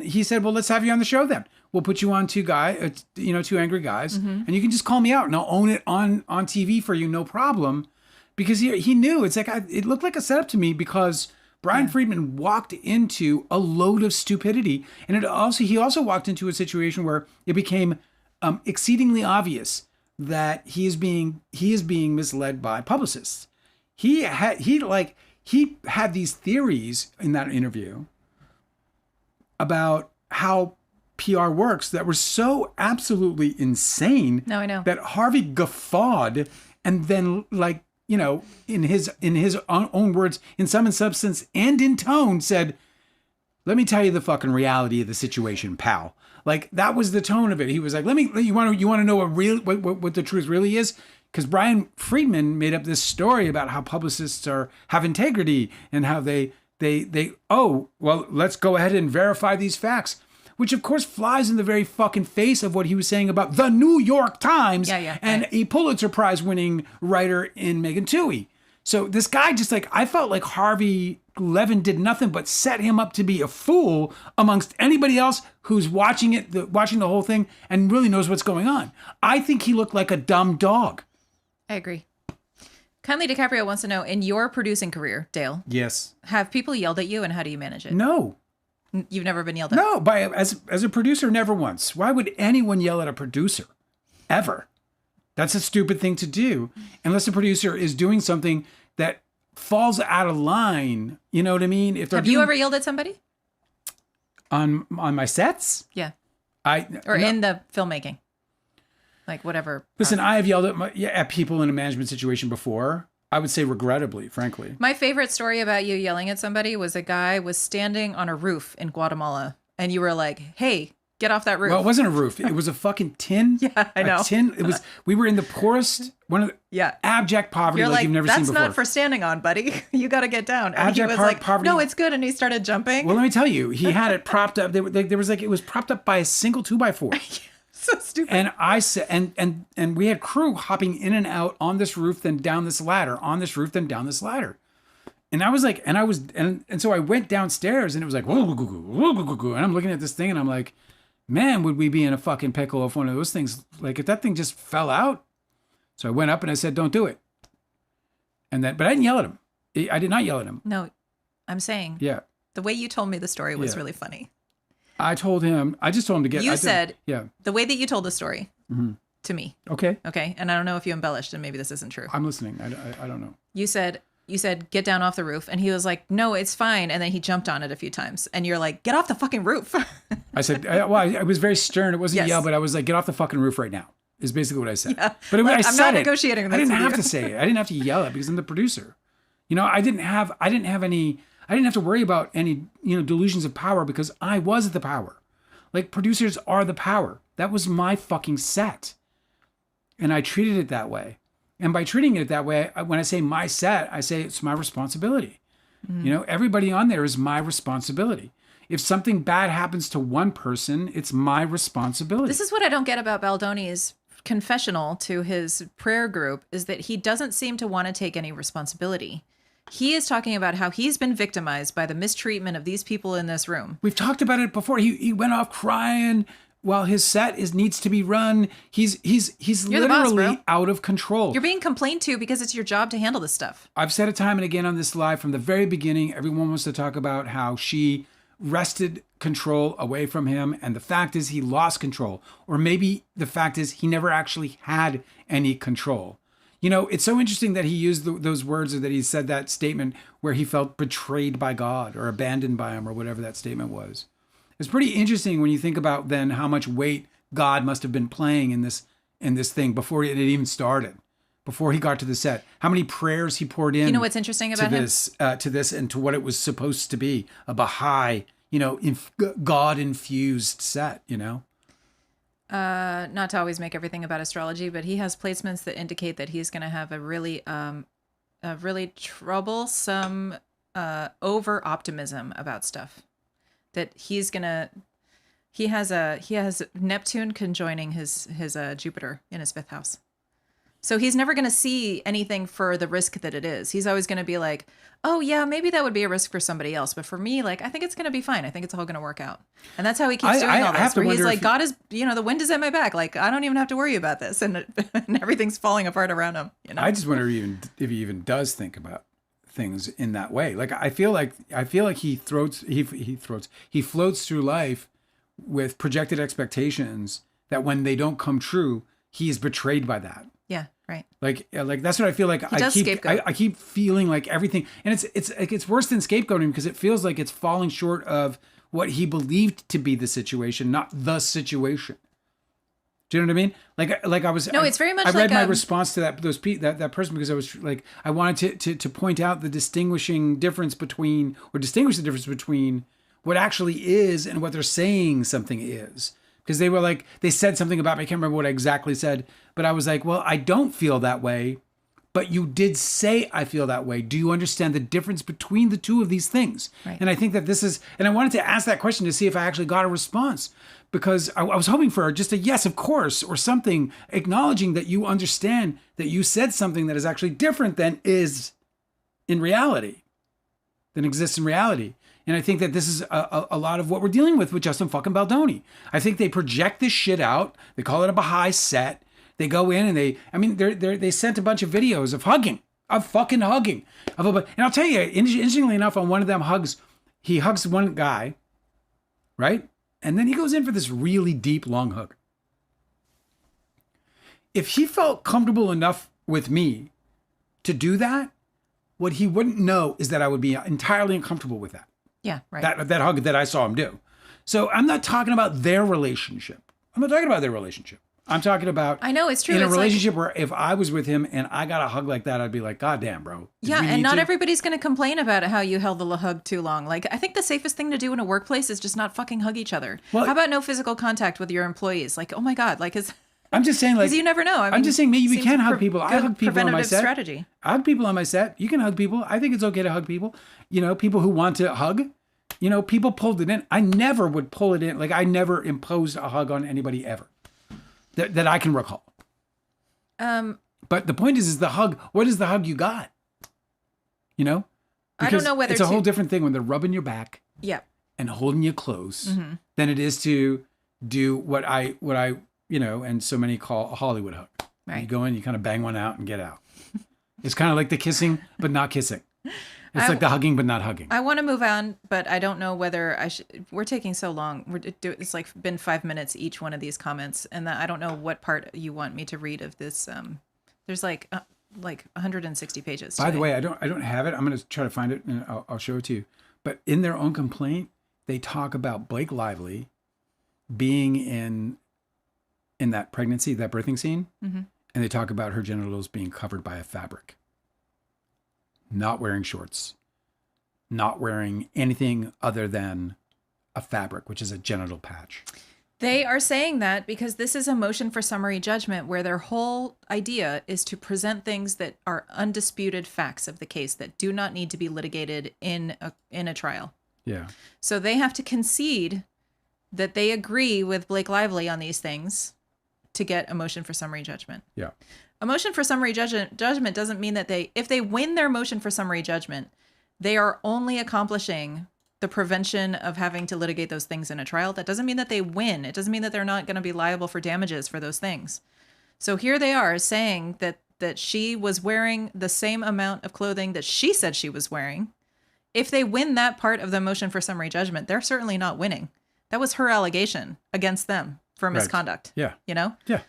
Speaker 1: he said, "Well, let's have you on the show then. We'll put you on two angry guys, and you can just call me out, and I'll own it on TV for you, no problem," because he knew it's like it looked like a setup to me because Brian Friedman walked into a load of stupidity, and he also walked into a situation where it became exceedingly obvious that he is being misled by publicists. He had these theories in that interview about how PR works that were so absolutely insane.
Speaker 2: No, I know.
Speaker 1: That Harvey guffawed and then, like, you know, in his own words, in sum and substance and in tone, said, "Let me tell you the fucking reality of the situation, pal." Like, that was the tone of it. He was like, you want to know what the truth really is? Because Brian Friedman made up this story about how publicists have integrity and how let's go ahead and verify these facts, which of course flies in the very fucking face of what he was saying about the New York Times and a Pulitzer Prize winning writer in Megan Twohey. So this guy just, like, I felt like Harvey Levin did nothing but set him up to be a fool amongst anybody else who's watching the whole thing and really knows what's going on. I think he looked like a dumb dog.
Speaker 2: I agree. Kindly DiCaprio wants to know, in your producing career, Dale.
Speaker 1: Yes.
Speaker 2: Have people yelled at you, and how do you manage it?
Speaker 1: No.
Speaker 2: You've never been yelled at?
Speaker 1: No, as a producer, never once. Why would anyone yell at a producer? Ever. That's a stupid thing to do. Unless the producer is doing something that falls out of line. You know what I mean?
Speaker 2: Have you ever yelled at somebody?
Speaker 1: On my sets?
Speaker 2: Yeah. In the filmmaking. Like, whatever.
Speaker 1: Listen, I have yelled at people in a management situation before. I would say regrettably, frankly.
Speaker 2: My favorite story about you yelling at somebody was a guy was standing on a roof in Guatemala, and you were like, "Hey, get off that roof."
Speaker 1: Well, it wasn't a roof. It was a fucking tin.
Speaker 2: Yeah, I know.
Speaker 1: A tin. It was. We were in the poorest, one of the abject poverty like you've never seen before.
Speaker 2: That's not for standing on, buddy. You got to get down. And
Speaker 1: abject
Speaker 2: he was like,
Speaker 1: poverty.
Speaker 2: "No, it's good." And he started jumping.
Speaker 1: Well, let me tell you, he had it propped up. There was like, it was propped up by a single 2x4.
Speaker 2: So stupid.
Speaker 1: And I said, and we had crew hopping in and out on this roof, then down this ladder, on this roof, then down this ladder. And I was like, and so I went downstairs, and it was like, whoa, and I'm looking at this thing, and I'm like, man, would we be in a fucking pickle if one of those things, like, if that thing just fell out? So I went up and I said, "Don't do it." And then, but I didn't yell at him. I did not yell at him.
Speaker 2: No, I'm saying.
Speaker 1: Yeah.
Speaker 2: The way you told me the story was really funny.
Speaker 1: I just told him to get.
Speaker 2: You said,
Speaker 1: yeah.
Speaker 2: The way that you told the story to me.
Speaker 1: Okay.
Speaker 2: Okay. And I don't know if you embellished, and maybe this isn't true.
Speaker 1: I'm listening. I don't know.
Speaker 2: You said, "Get down off the roof." And he was like, "No, it's fine." And then he jumped on it a few times. And you're like, "Get off the fucking roof."
Speaker 1: I said, I was very stern. It wasn't yell, but I was like, "Get off the fucking roof right now," is basically what I said.
Speaker 2: Yeah.
Speaker 1: But
Speaker 2: I'm not negotiating this.
Speaker 1: I didn't have to say it. I didn't have to yell it because I'm the producer. You know, I didn't have to worry about any, delusions of power because I was the power. Like, producers are the power. That was my fucking set. And I treated it that way. And by treating it that way, when I say my set, I say it's my responsibility. Mm-hmm. Everybody on there is my responsibility. If something bad happens to one person, it's my responsibility.
Speaker 2: This is what I don't get about Baldoni's confessional to his prayer group, is that he doesn't seem to want to take any responsibility. He is talking about how he's been victimized by the mistreatment of these people in this room.
Speaker 1: We've talked about it before. He went off crying while his set needs to be run. He's literally boss, out of control.
Speaker 2: You're being complained to because it's your job to handle this stuff.
Speaker 1: I've said it time and again on this live from the very beginning. Everyone wants to talk about how she wrested control away from him. And the fact is he lost control. Or maybe the fact is he never actually had any control. It's so interesting that he used those words, or that he said that statement where he felt betrayed by God or abandoned by him, or whatever that statement was. It's pretty interesting when you think about then how much weight God must have been playing in this thing before it had even started, before he got to the set. How many prayers he poured in.
Speaker 2: You know what's interesting about him?
Speaker 1: To this and to what it was supposed to be, a Baha'i, God-infused set,
Speaker 2: Not to always make everything about astrology, but he has placements that indicate that he's going to have a really troublesome over optimism about stuff. That he has Neptune conjoining his Jupiter in his 5th house. So he's never going to see anything for the risk that it is. He's always going to be like, "Oh yeah, maybe that would be a risk for somebody else, but for me, like, I think it's going to be fine. I think it's all going to work out." And that's how he keeps doing all this. Where he's like, "God is, the wind is at my back. Like, I don't even have to worry about this," and everything's falling apart around him.
Speaker 1: I just wonder if he even does think about things in that way. Like, I feel like he floats through life with projected expectations that when they don't come true, he is betrayed by that.
Speaker 2: Yeah, right.
Speaker 1: Like that's what I feel like. I keep feeling like everything, and it's worse than scapegoating because it feels like it's falling short of what he believed to be the situation, not the situation. Do you know what I mean? Like I was.
Speaker 2: No, it's very much.
Speaker 1: I read
Speaker 2: like
Speaker 1: my response to that person because I was like, I wanted to point out the distinguish the difference between what actually is and what they're saying something is. Because they said something about me. I can't remember what I exactly said, but I was like, well, I don't feel that way, but you did say I feel that way. Do you understand the difference between the two of these things?
Speaker 2: Right.
Speaker 1: And I think that and I wanted to ask that question to see if I actually got a response, because I was hoping for just a yes, of course, or something acknowledging that you understand that you said something that is actually different than exists in reality. And I think that this is a lot of what we're dealing with Justin fucking Baldoni. I think they project this shit out. They call it a Baha'i set. They go in and they sent a bunch of videos of fucking hugging. And I'll tell you, interestingly enough, on one of them he hugs one guy, right? And then he goes in for this really deep, long hug. If he felt comfortable enough with me to do that, what he wouldn't know is that I would be entirely uncomfortable with that.
Speaker 2: Yeah, right.
Speaker 1: That hug that I saw him do. So I'm not talking about their relationship. I'm talking about.
Speaker 2: I know it's true.
Speaker 1: In a relationship where if I was with him and I got a hug like that, I'd be like, God damn, bro.
Speaker 2: Yeah, and not everybody's going to complain about how you held the hug too long. Like, I think the safest thing to do in a workplace is just not fucking hug each other. Well, how about no physical contact with your employees? Like, oh my God, like
Speaker 1: I'm just saying,
Speaker 2: because you never know.
Speaker 1: I'm just saying, maybe we can hug people. I hug people on my set.
Speaker 2: Strategy.
Speaker 1: I hug people on my set. You can hug people. I think it's okay to hug people. People who want to hug. People pulled it in. I never would pull it in. Like, I never imposed a hug on anybody ever that I can recall. But the point is the hug. What is the hug you got? Because
Speaker 2: I don't know whether
Speaker 1: it's a whole different thing when they're rubbing your back.
Speaker 2: Yeah.
Speaker 1: And holding you close than it is to do what I and so many call a Hollywood hug. Right. You go in, you kind of bang one out and get out. It's kind of like the kissing, but not kissing. It's like the hugging, but not hugging.
Speaker 2: I want to move on, but I don't know whether I should. We're taking so long. It's like been 5 minutes each one of these comments, and I don't know what part you want me to read of this. There's like 160 pages.
Speaker 1: By the way, I don't have it. I'm going to try to find it, and I'll show it to you. But in their own complaint, they talk about Blake Lively being in that pregnancy, that birthing scene, and they talk about her genitals being covered by a fabric. Not wearing shorts, not wearing anything other than a fabric, which is a genital patch.
Speaker 2: They are saying that because this is a motion for summary judgment where their whole idea is to present things that are undisputed facts of the case that do not need to be litigated in a trial.
Speaker 1: Yeah. So
Speaker 2: they have to concede that they agree with Blake Lively on these things to get a motion for summary judgment.
Speaker 1: Yeah.
Speaker 2: A motion for summary judgment doesn't mean that if they win their motion for summary judgment, they are only accomplishing the prevention of having to litigate those things in a trial. That doesn't mean that they win. It doesn't mean that they're not going to be liable for damages for those things. So here they are saying that she was wearing the same amount of clothing that she said she was wearing. If they win that part of the motion for summary judgment, they're certainly not winning. That was her allegation against them for misconduct.
Speaker 1: Right. Yeah.
Speaker 2: Yeah.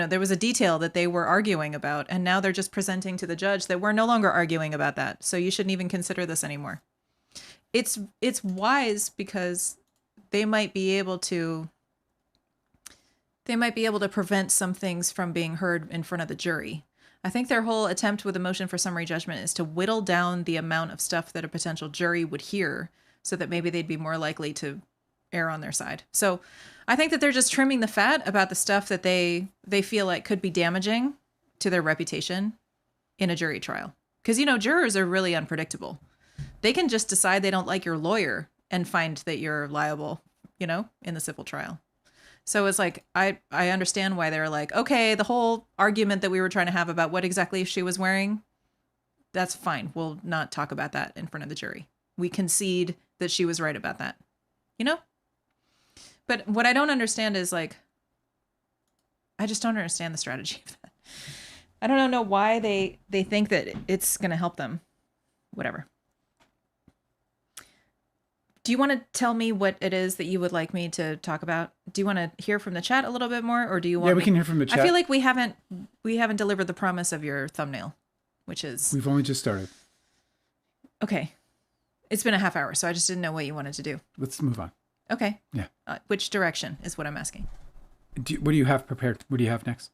Speaker 2: There was a detail that they were arguing about, and now they're just presenting to the judge that we're no longer arguing about that. So you shouldn't even consider this anymore. It's wise because they might be able to prevent some things from being heard in front of the jury. I think their whole attempt with a motion for summary judgment is to whittle down the amount of stuff that a potential jury would hear so that maybe they'd be more likely to err on their side. So I think that they're just trimming the fat about the stuff that they feel like could be damaging to their reputation in a jury trial. Because, jurors are really unpredictable. They can just decide they don't like your lawyer and find that you're liable, in the civil trial. So it's like, I understand why they're like, okay, the whole argument that we were trying to have about what exactly she was wearing, that's fine. We'll not talk about that in front of the jury. We concede that she was right about that, But what I don't understand is I just don't understand the strategy of that. I don't know why they think that it's going to help them. Whatever. Do you want to tell me what it is that you would like me to talk about? Do you want to hear from the chat a little bit more, or do you want?
Speaker 1: Yeah, we can hear from the chat.
Speaker 2: I feel like we haven't delivered the promise of your thumbnail, which is
Speaker 1: we've only just started.
Speaker 2: Okay. It's been a half hour, so I just didn't know what you wanted to do.
Speaker 1: Let's move on.
Speaker 2: Okay.
Speaker 1: Yeah.
Speaker 2: Which direction is what I'm asking.
Speaker 1: What do you have prepared? What do you have next?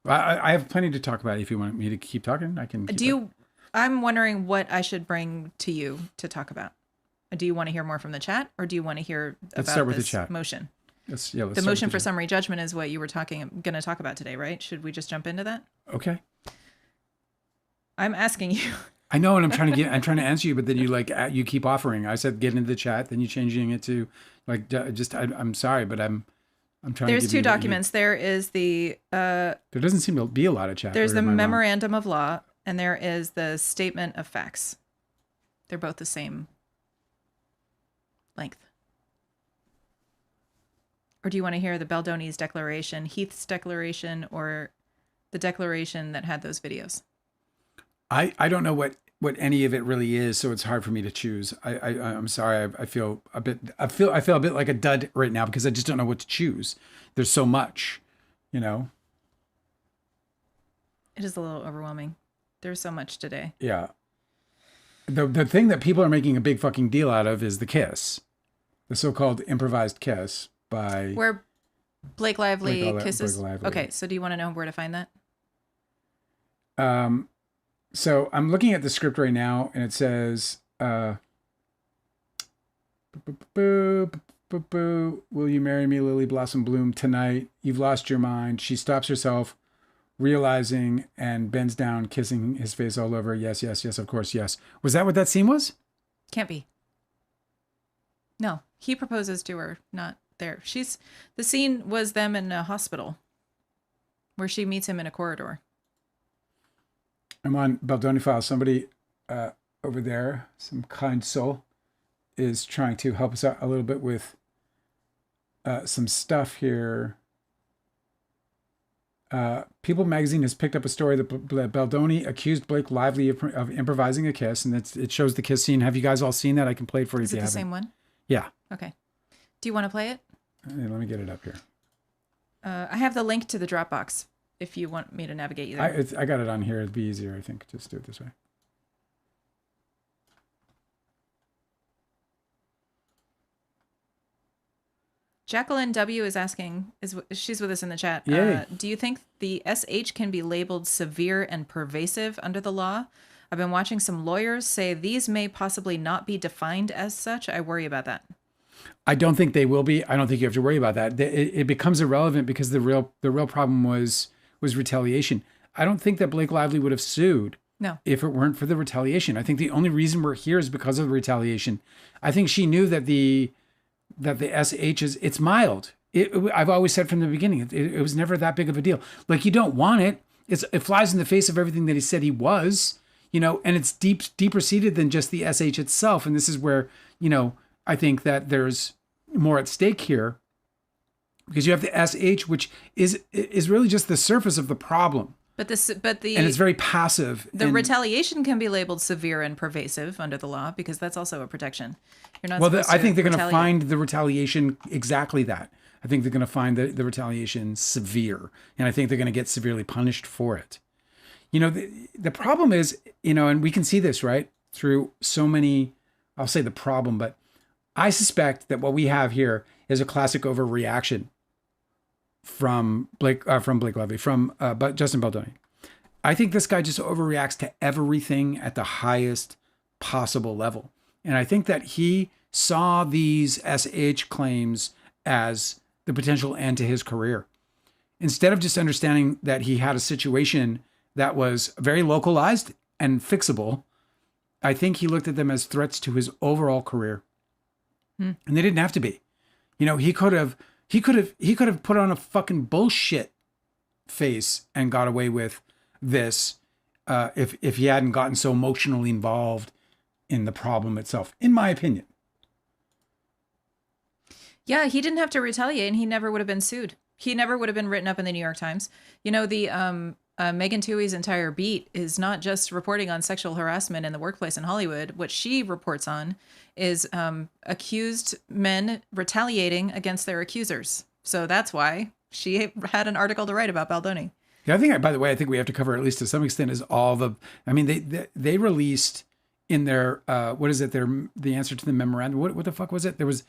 Speaker 1: I have plenty to talk about. If you want me to keep talking, I can.
Speaker 2: I'm wondering what I should bring to you to talk about. Do you want to hear more from the chat, or do you want to hear
Speaker 1: Let's
Speaker 2: about
Speaker 1: start with
Speaker 2: this
Speaker 1: the chat.
Speaker 2: motion?
Speaker 1: Let's
Speaker 2: the motion for summary judgment is what you were going to talk about today, right? Should we just jump into that?
Speaker 1: Okay.
Speaker 2: I'm asking you.
Speaker 1: I know, and I'm trying to answer you, but then you keep offering. I said get into the chat, then you're changing it to I'm sorry, but I'm trying.
Speaker 2: There's
Speaker 1: to give
Speaker 2: two
Speaker 1: you
Speaker 2: documents. There is the.
Speaker 1: There doesn't seem to be a lot of chat.
Speaker 2: There's the memorandum of law, and there is the statement of facts. They're both the same length. Or do you want to hear the Baldoni's declaration, Heath's declaration, or the declaration that had those videos?
Speaker 1: I don't know what any of it really is, so it's hard for me to choose. I'm sorry. I feel a bit like a dud right now because I just don't know what to choose. There's so much, you know.
Speaker 2: It is a little overwhelming. There's so much today.
Speaker 1: Yeah. The thing that people are making a big fucking deal out of is the kiss, the so-called improvised kiss by
Speaker 2: where Blake Lively kisses.
Speaker 1: Blake Lively.
Speaker 2: Okay, so do you want to know where to find that?
Speaker 1: So I'm looking at the script right now, and it says, "Will you marry me, Lily Blossom Bloom, tonight? You've lost your mind." She stops herself, realizing, and bends down, kissing his face all over. Yes, yes, yes, of course, yes. Was that what that scene was?
Speaker 2: Can't be. No, he proposes to her, not there. The scene was them in a hospital where she meets him in a corridor.
Speaker 1: I'm on Baldoni Files. Somebody over there, some kind soul, is trying to help us out a little bit with some stuff here. People magazine has picked up a story that Baldoni accused Blake Lively of improvising a kiss, and it shows the kiss scene. Have you guys all seen that? I can play it for you if you haven't.
Speaker 2: Is it the same one?
Speaker 1: Yeah.
Speaker 2: Okay. Do you want to play it?
Speaker 1: Let me get it up here.
Speaker 2: I have the link to the Dropbox if you want me to navigate you there.
Speaker 1: I got it on here. It'd be easier, I think. Just do it this way.
Speaker 2: Jacqueline W is asking, she's with us in the chat. Do you think the SH can be labeled severe and pervasive under the law? I've been watching some lawyers say these may possibly not be defined as such. I worry about that.
Speaker 1: I don't think they will be. I don't think you have to worry about that. It becomes irrelevant because the real problem was retaliation. I don't think that Blake Lively would have sued if it weren't for the retaliation. I think the only reason we're here is because of the retaliation. I think she knew that the SH it's mild. I've always said from the beginning, it was never that big of a deal. Like, you don't want it. It flies in the face of everything that he said he was, you know, and it's deeper seated than just the SH itself. And this is where, you know, I think that there's more at stake here, because you have the SH, which is really just the surface of the problem. And it's very passive.
Speaker 2: The retaliation can be labeled severe and pervasive under the law because that's also a protection. You're not. Well,
Speaker 1: I think they're going to find the retaliation exactly that. I think they're going to find the retaliation severe, and I think they're going to get severely punished for it. You know, the problem is, you know, and we can see this right through so many. I'll say the problem, but I suspect that what we have here is a classic overreaction from Blake Lively, but Justin Baldoni. I think this guy just overreacts to everything at the highest possible level. And I think that he saw these SH claims as the potential end to his career. Instead of just understanding that he had a situation that was very localized and fixable, I think he looked at them as threats to his overall career. And they didn't have to be. You know, he could have put on a fucking bullshit face and got away with this if he hadn't gotten so emotionally involved in the problem itself, in my opinion.
Speaker 2: Yeah, he didn't have to retaliate, and he never would have been sued. He never would have been written up in the New York Times. You know, the Megan Twohey's entire beat is not just reporting on sexual harassment in the workplace in Hollywood. What she reports on is accused men retaliating against their accusers. So that's why she had an article to write about Baldoni.
Speaker 1: Yeah, I think, by the way, I think we have to cover, at least to some extent, is all the, I mean, they released in their what is it? The answer to the memorandum. What the fuck was it? There was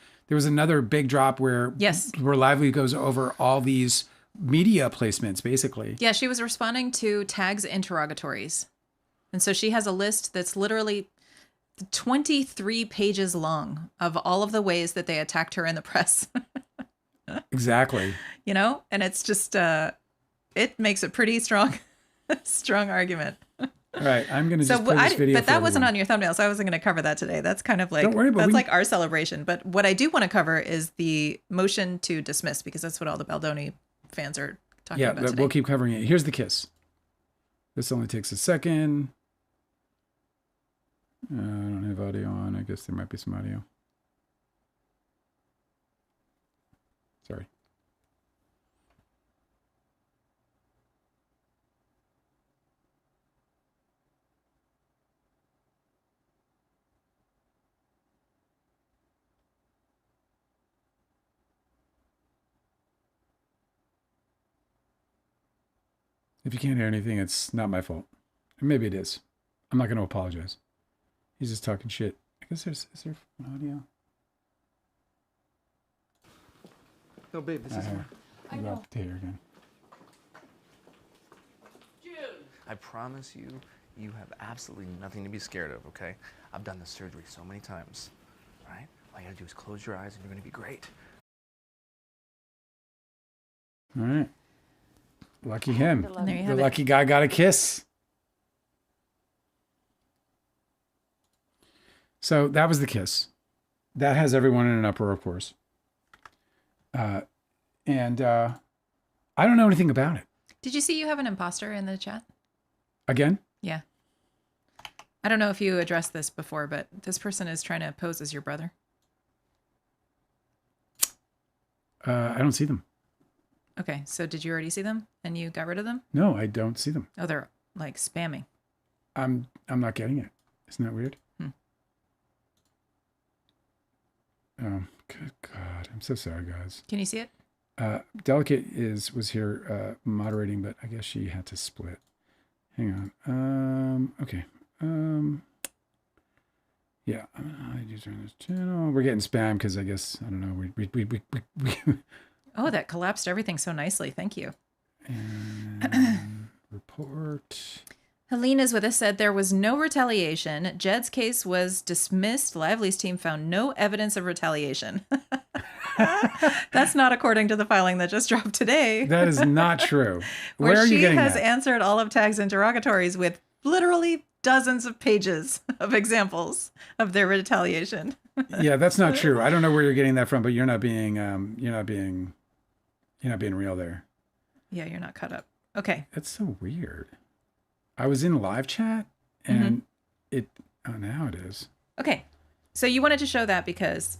Speaker 1: another big drop where
Speaker 2: Yes.
Speaker 1: where Lively goes over all these media placements, basically.
Speaker 2: Yeah, she was responding to Tag's interrogatories. And so she has a list that's literally 23 pages long of all of the ways that they attacked her in the press.
Speaker 1: Exactly.
Speaker 2: You know? And it's just, it makes a pretty strong, strong argument.
Speaker 1: All right, I'm going to just play this video.
Speaker 2: But that wasn't on your thumbnail, so I wasn't going to cover that today. That's kind of like,
Speaker 1: Don't worry, but
Speaker 2: that's like our celebration. But what I do want to cover is the motion to dismiss, because that's what all the Baldoni fans are talking about today.
Speaker 1: We'll keep covering it. Here's the kiss. This only takes a second. I don't have audio on. I guess there might be some audio. Sorry. If you can't hear anything, it's not my fault. Maybe it is. I'm not going to apologize. He's just talking shit. I guess is there audio?
Speaker 3: No, babe, this is mine.
Speaker 1: I know. To hear again.
Speaker 3: I promise you, you have absolutely nothing to be scared of, okay? I've done this surgery so many times, all right? All you gotta do is close your eyes and you're gonna be great.
Speaker 1: All right. Lucky him.
Speaker 2: And there you have
Speaker 1: The
Speaker 2: it.
Speaker 1: lucky guy got a kiss. So that was the kiss. That has everyone in an uproar, of course. And I don't know anything about it.
Speaker 2: Did you see you have an imposter in the chat?
Speaker 1: Again?
Speaker 2: Yeah. I don't know if you addressed this before, but this person is trying to pose as your brother.
Speaker 1: I don't see them.
Speaker 2: Okay, so did you already see them and you got rid of them?
Speaker 1: No, I don't see them.
Speaker 2: Oh, they're like spamming.
Speaker 1: I'm not getting it. Isn't that weird? Oh, good God. I'm so sorry, guys.
Speaker 2: Can you see it?
Speaker 1: Delicate was here moderating, but I guess she had to split. Hang on. Okay. Yeah. I use on this channel. We're getting spam because I guess I don't know. We
Speaker 2: Oh, that collapsed everything so nicely. Thank you.
Speaker 1: And report.
Speaker 2: Helena's with us said there was no retaliation. Jed's case was dismissed. Lively's team found no evidence of retaliation. That's not according to the filing that just dropped today.
Speaker 1: That is not true. Where are you getting that?
Speaker 2: She has answered all of Tag's interrogatories with literally dozens of pages of examples of their retaliation.
Speaker 1: Yeah, that's not true. I don't know where you're getting that from, but you're not being real there.
Speaker 2: Yeah, you're not caught up. Okay.
Speaker 1: That's so weird. I was in live chat and now it is.
Speaker 2: Okay. So you wanted to show that because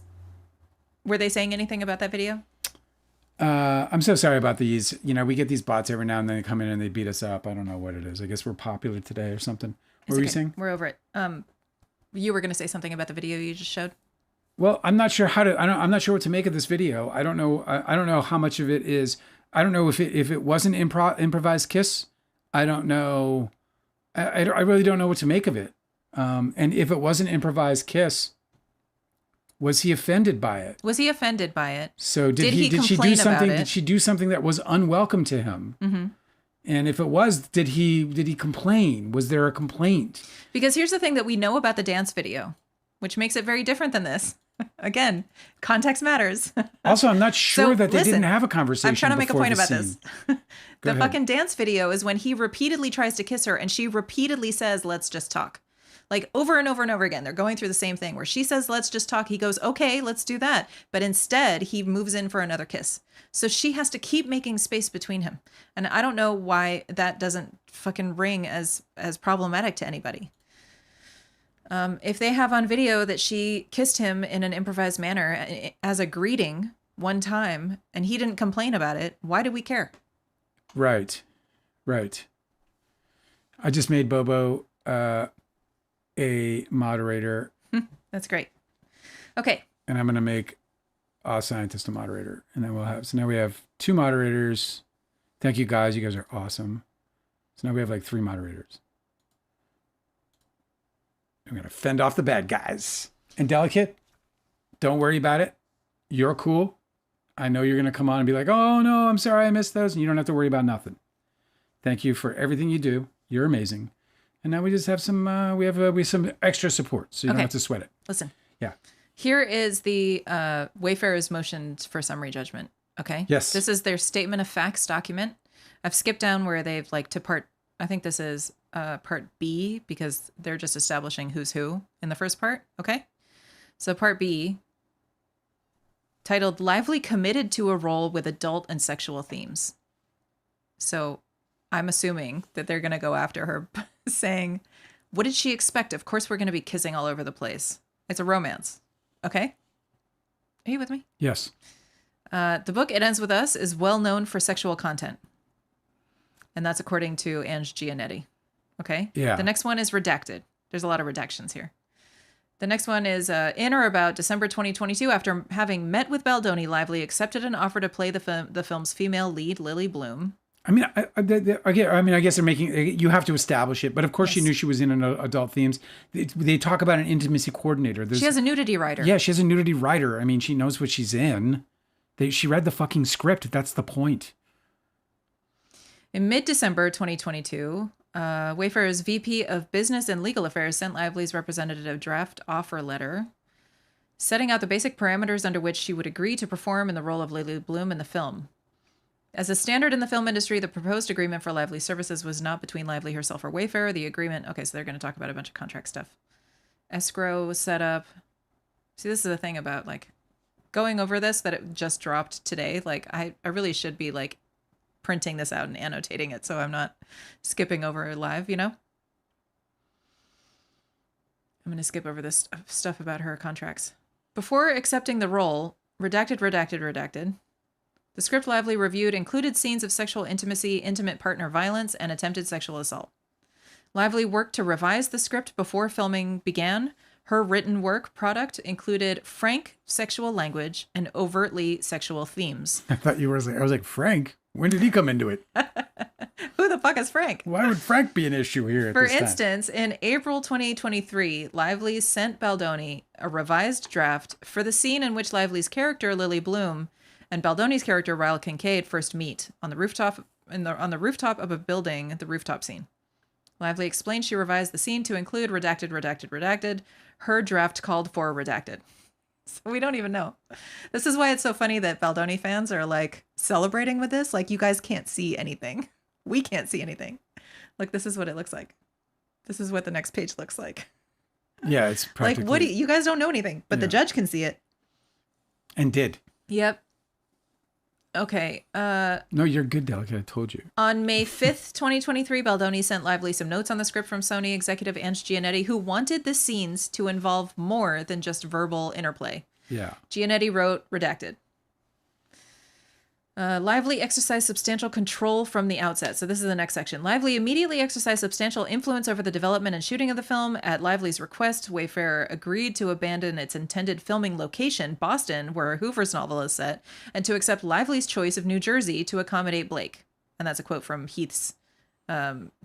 Speaker 2: were they saying anything about that video?
Speaker 1: I'm so sorry about these. You know, we get these bots every now and then. They come in and they beat us up. I don't know what it is. I guess we're popular today or something. What were you saying?
Speaker 2: We're over it. You were going to say something about the video you just showed.
Speaker 1: Well, I'm not sure I'm not sure what to make of this video. I don't know. I don't know how much of it is. I don't know if it was an improvised kiss. I don't know. I really don't know what to make of it. And if it was an improvised kiss, was he offended by it?
Speaker 2: Was he offended by it?
Speaker 1: So did she
Speaker 2: complain
Speaker 1: do something?
Speaker 2: about it?
Speaker 1: Did she do something that was unwelcome to him? Mm-hmm. And if it was, did he complain? Was there a complaint?
Speaker 2: Because here's the thing that we know about the dance video, which makes it very different than this. Again, context matters.
Speaker 1: Also, I'm not sure that they
Speaker 2: listen,
Speaker 1: didn't have a conversation.
Speaker 2: I'm trying to make a point about
Speaker 1: scene.
Speaker 2: this. The fucking dance video is when he repeatedly tries to kiss her and she repeatedly says, let's just talk. Like over and over and over again. They're going through the same thing where she says, let's just talk. He goes, okay, let's do that. But instead, he moves in for another kiss. So she has to keep making space between him. And I don't know why that doesn't fucking ring as problematic to anybody. If they have on video that she kissed him in an improvised manner as a greeting one time and he didn't complain about it, why do we care?
Speaker 1: Right. I just made Bobo a moderator.
Speaker 2: That's great. Okay.
Speaker 1: And I'm going to make a scientist a moderator. And then now we have 2 moderators. Thank you guys. You guys are awesome. So now we have like 3 moderators. I'm going to fend off the bad guys. And Delicate, don't worry about it. You're cool. I know you're going to come on and be like, oh, no, I'm sorry I missed those. And you don't have to worry about nothing. Thank you for everything you do. You're amazing. And now we just have some, we have some extra support. So you don't have to sweat it.
Speaker 2: Listen.
Speaker 1: Yeah.
Speaker 2: Here is the Wayfarer's motion for summary judgment. Okay.
Speaker 1: Yes.
Speaker 2: This is their statement of facts document. I've skipped down where they've like to part. I think this is part B because they're just establishing who's who in the first part. Okay. So part B, titled Lively Committed to a Role with Adult and Sexual Themes. So I'm assuming that they're going to go after her saying, what did she expect? Of course, we're going to be kissing all over the place. It's a romance. Okay. Are you with me?
Speaker 1: Yes.
Speaker 2: The book It Ends With Us is well known for sexual content. And that's according to Ange Giannetti. Okay?
Speaker 1: Yeah.
Speaker 2: The next one is Redacted. There's a lot of redactions here. The next one is in or about December 2022, after having met with Baldoni, Lively accepted an offer to play the film's female lead, Lily Bloom.
Speaker 1: I mean, I guess they're making, you have to establish it, but of course she knew she was in an adult themes. They talk about an intimacy coordinator.
Speaker 2: She has a nudity writer.
Speaker 1: Yeah, she has a nudity writer. I mean, she knows what she's in. She read the fucking script. That's the point.
Speaker 2: In mid-December 2022, Wayfarer's VP of Business and Legal Affairs sent Lively's representative a draft offer letter setting out the basic parameters under which she would agree to perform in the role of Lily Bloom in the film. As a standard in the film industry, the proposed agreement for Lively's services was not between Lively herself or Wayfarer. The agreement, okay, so they're going to talk about a bunch of contract stuff. Escrow was set up. See, this is the thing about like going over this that it just dropped today. Like I really should be like printing this out and annotating it so I'm not skipping over live, you know? I'm going to skip over this stuff about her contracts. Before accepting the role, redacted, the script Lively reviewed included scenes of sexual intimacy, intimate partner violence, and attempted sexual assault. Lively worked to revise the script before filming began. Her written work product included frank sexual language and overtly sexual themes.
Speaker 1: I thought you were like, I was like, Frank? When did he come into it?
Speaker 2: Who the fuck is Frank?
Speaker 1: Why would Frank be an issue here at
Speaker 2: For
Speaker 1: this time?
Speaker 2: instance, in April 2023, Lively sent Baldoni a revised draft for the scene in which Lively's character, Lily Bloom, and Baldoni's character, Ryle Kincaid, first meet on the rooftop on the rooftop of a building, the rooftop scene. Lively explained she revised the scene to include redacted. Her draft called for redacted. So we don't even know. This is why it's so funny that Baldoni fans are like celebrating with this. Like, you guys can't see anything. We can't see anything. Like, this is what it looks like. This is what the next page looks like.
Speaker 1: Yeah, it's practically...
Speaker 2: Like, you guys don't know anything, but the judge can see it.
Speaker 1: And did.
Speaker 2: Yep. Okay.
Speaker 1: No, you're good, Delicate. I told you.
Speaker 2: On May 5th, 2023, Baldoni sent Lively some notes on the script from Sony executive Ange Giannetti, who wanted the scenes to involve more than just verbal interplay.
Speaker 1: Yeah.
Speaker 2: Giannetti wrote, redacted. Lively exercised substantial control from the outset. So this is the next section. Lively immediately exercised substantial influence over the development and shooting of the film. At Lively's request, Wayfarer agreed to abandon its intended filming location, Boston, where Hoover's novel is set, and to accept Lively's choice of New Jersey to accommodate Blake. And that's a quote from Heath's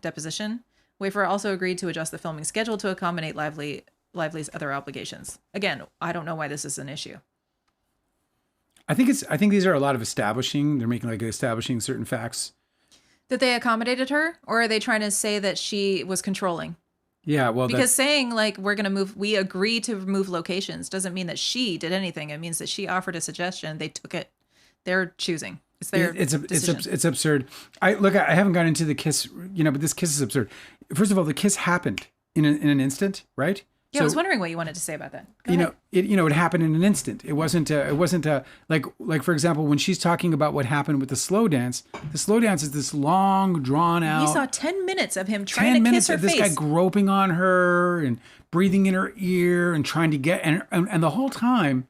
Speaker 2: deposition. Wayfarer also agreed to adjust the filming schedule to accommodate Lively's other obligations. Again, I don't know why this is an issue.
Speaker 1: I think these are a lot of establishing. They're making like establishing certain facts.
Speaker 2: That they accommodated her, or are they trying to say that she was controlling?
Speaker 1: Yeah, well,
Speaker 2: because saying like we're gonna move, we agree to move locations doesn't mean that she did anything. It means that she offered a suggestion. They took it. They're choosing. It's their decision.
Speaker 1: It's absurd. I haven't gotten into the kiss, but this kiss is absurd. First of all, the kiss happened in an instant, right?
Speaker 2: Yeah, I was wondering what you wanted to say about that. Go ahead.
Speaker 1: It happened in an instant. It wasn't like for example, when she's talking about what happened with the slow dance is this long drawn out.
Speaker 2: We saw 10 minutes of him trying to kiss her face.
Speaker 1: This guy groping on her and breathing in her ear and trying to get, and the whole time,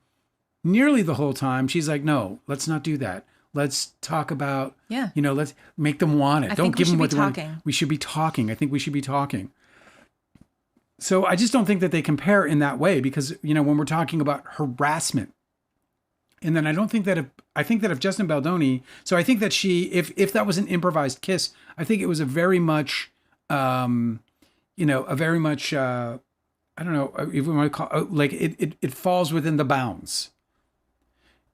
Speaker 1: nearly the whole time, she's like, no, let's not do that. Let's talk about, let's make them want it. Don't give them what they want. We should be talking. I think we should be talking. So I just don't think that they compare in that way because, when we're talking about harassment, and then I think that if Justin Baldoni, so I think that if that was an improvised kiss, I think it was a very much, I don't know if we want to call like it falls within the bounds.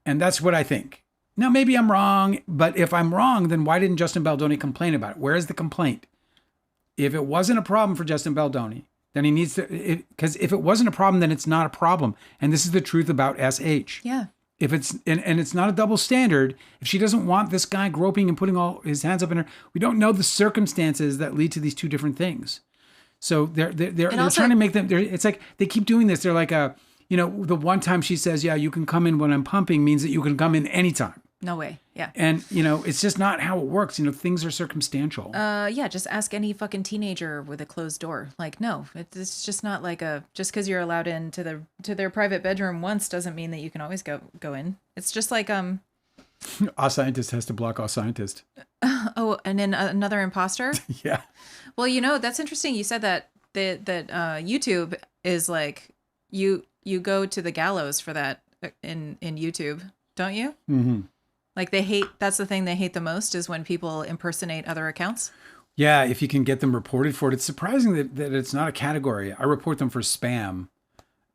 Speaker 1: And that's what I think. Now, maybe I'm wrong, but if I'm wrong, then why didn't Justin Baldoni complain about it? Where is the complaint? If it wasn't a problem for Justin Baldoni, then he needs to, because if it wasn't a problem, then it's not a problem. And this is the truth about SH.
Speaker 2: Yeah.
Speaker 1: If it's, and it's not a double standard, if she doesn't want this guy groping and putting all his hands up in her, we don't know the circumstances that lead to these two different things. So they're trying to make them, it's like, they keep doing this. They're like the one time she says, yeah, you can come in when I'm pumping means that you can come in anytime.
Speaker 2: No way. Yeah.
Speaker 1: And, it's just not how it works. Things are circumstantial.
Speaker 2: Yeah, just ask any fucking teenager with a closed door. Like, no, it's just not like just because you're allowed into their private bedroom once doesn't mean that you can always go in. It's just like,
Speaker 1: A scientist has to block a scientist.
Speaker 2: oh, and then another imposter?
Speaker 1: Yeah.
Speaker 2: Well, that's interesting. You said that YouTube is like, you go to the gallows for that in YouTube, don't you?
Speaker 1: Mm-hmm.
Speaker 2: Like that's the thing they hate the most is when people impersonate other accounts.
Speaker 1: Yeah, if you can get them reported for it. It's surprising that it's not a category. I report them for spam,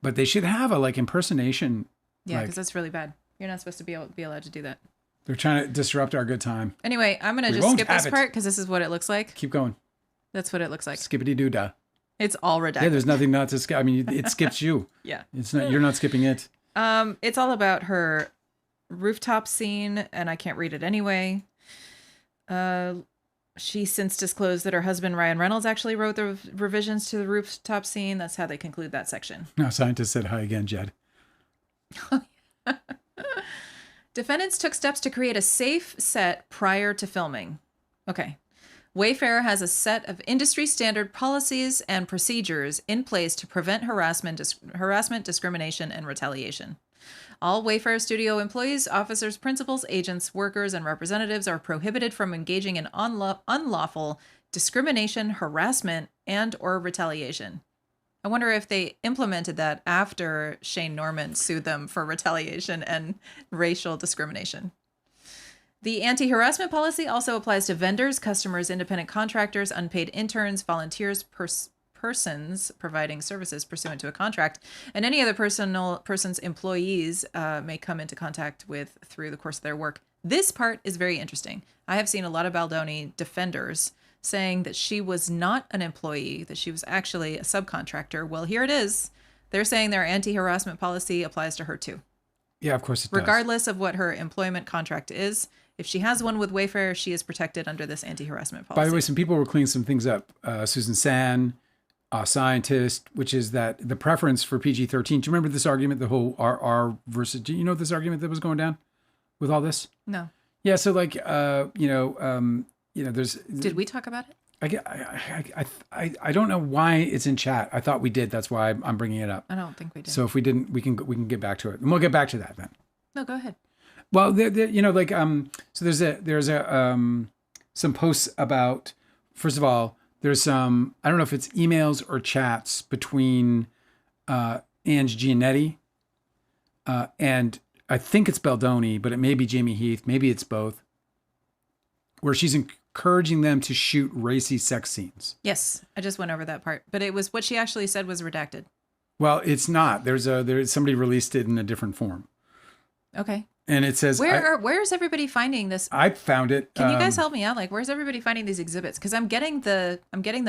Speaker 1: but they should have a impersonation.
Speaker 2: Yeah, because that's really bad. You're not supposed to be allowed to do that.
Speaker 1: They're trying to disrupt our good time.
Speaker 2: Anyway, I'm going to just skip this part because this is what it looks like.
Speaker 1: Keep going.
Speaker 2: That's what it looks like.
Speaker 1: Skippity-doo-dah.
Speaker 2: It's all redacted.
Speaker 1: Yeah, there's nothing not to skip. I mean, it skips you.
Speaker 2: Yeah.
Speaker 1: It's not, you're not skipping it.
Speaker 2: It's all about her rooftop scene, and I can't read it anyway. She since disclosed that her husband, Ryan Reynolds, actually wrote the revisions to the rooftop scene. That's how they conclude that section.
Speaker 1: No, scientist said hi again, Jed.
Speaker 2: Defendants took steps to create a safe set prior to filming. Okay. Wayfair has a set of industry standard policies and procedures in place to prevent harassment, discrimination, and retaliation. All Wayfair studio employees, officers, principals, agents, workers, and representatives are prohibited from engaging in unlawful discrimination, harassment, and/or retaliation. I wonder if they implemented that after Shane Norman sued them for retaliation and racial discrimination. The anti-harassment policy also applies to vendors, customers, independent contractors, unpaid interns, volunteers, persons providing services pursuant to a contract, and any other person's employees may come into contact with through the course of their work. This part is very interesting. I have seen a lot of Baldoni defenders saying that she was not an employee, that she was actually a subcontractor. Well, here it is. They're saying their anti-harassment policy applies to her too.
Speaker 1: Yeah, of course it does.
Speaker 2: Regardless of what her employment contract is, if she has one with Wayfair, she is protected under this anti-harassment policy.
Speaker 1: By the way, some people were cleaning some things up. Susan San, a scientist, which is that the preference for PG-13. Do you remember this argument, the whole R versus, do you know this argument that was going down with all this?
Speaker 2: No.
Speaker 1: Yeah, so there's.
Speaker 2: Did we talk about it?
Speaker 1: I don't know why it's in chat. I thought we did. That's why I'm bringing it up.
Speaker 2: I don't think we did.
Speaker 1: So if we didn't, we can get back to it, and we'll get back to that then.
Speaker 2: No, go ahead.
Speaker 1: Well, so there's some posts about. First of all, there's some. I don't know if it's emails or chats between Ange Giannetti and I think it's Baldoni, but it may be Jamie Heath. Maybe it's both. Where she's encouraging them to shoot racy sex scenes.
Speaker 2: Yes, I just went over that part, but it was what she actually said was redacted.
Speaker 1: Well, it's not. There's somebody released it in a different form.
Speaker 2: Okay.
Speaker 1: And it says,
Speaker 2: where's everybody finding this?
Speaker 1: I found it.
Speaker 2: Can you guys help me out? Like, where's everybody finding these exhibits? Because I'm getting the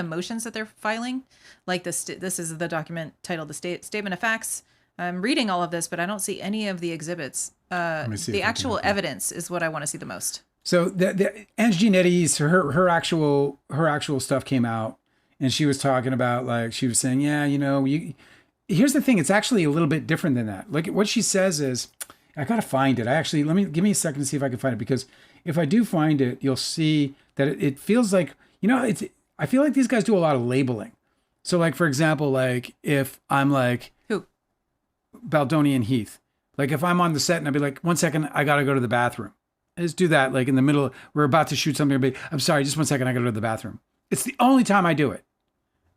Speaker 2: motions that they're filing. Like this is the document titled the Statement of Facts. I'm reading all of this, but I don't see any of the exhibits. The actual evidence is what I want to see the most.
Speaker 1: So the Ange Giannetti's her actual stuff came out, and she was talking about, like, she was saying, yeah, here's the thing, it's actually a little bit different than that. Like, what she says is, I gotta find it. Give me a second to see if I can find it, because if I do find it, you'll see that it feels like, I feel like these guys do a lot of labeling. So, like, for example, like, if I'm like,
Speaker 2: who?
Speaker 1: Baldoni and Heath. Like, if I'm on the set and I'd be like, 1 second, I gotta go to the bathroom. I just do that, like, in the middle, we're about to shoot something, but I'm sorry, just 1 second, I gotta go to the bathroom. It's the only time I do it.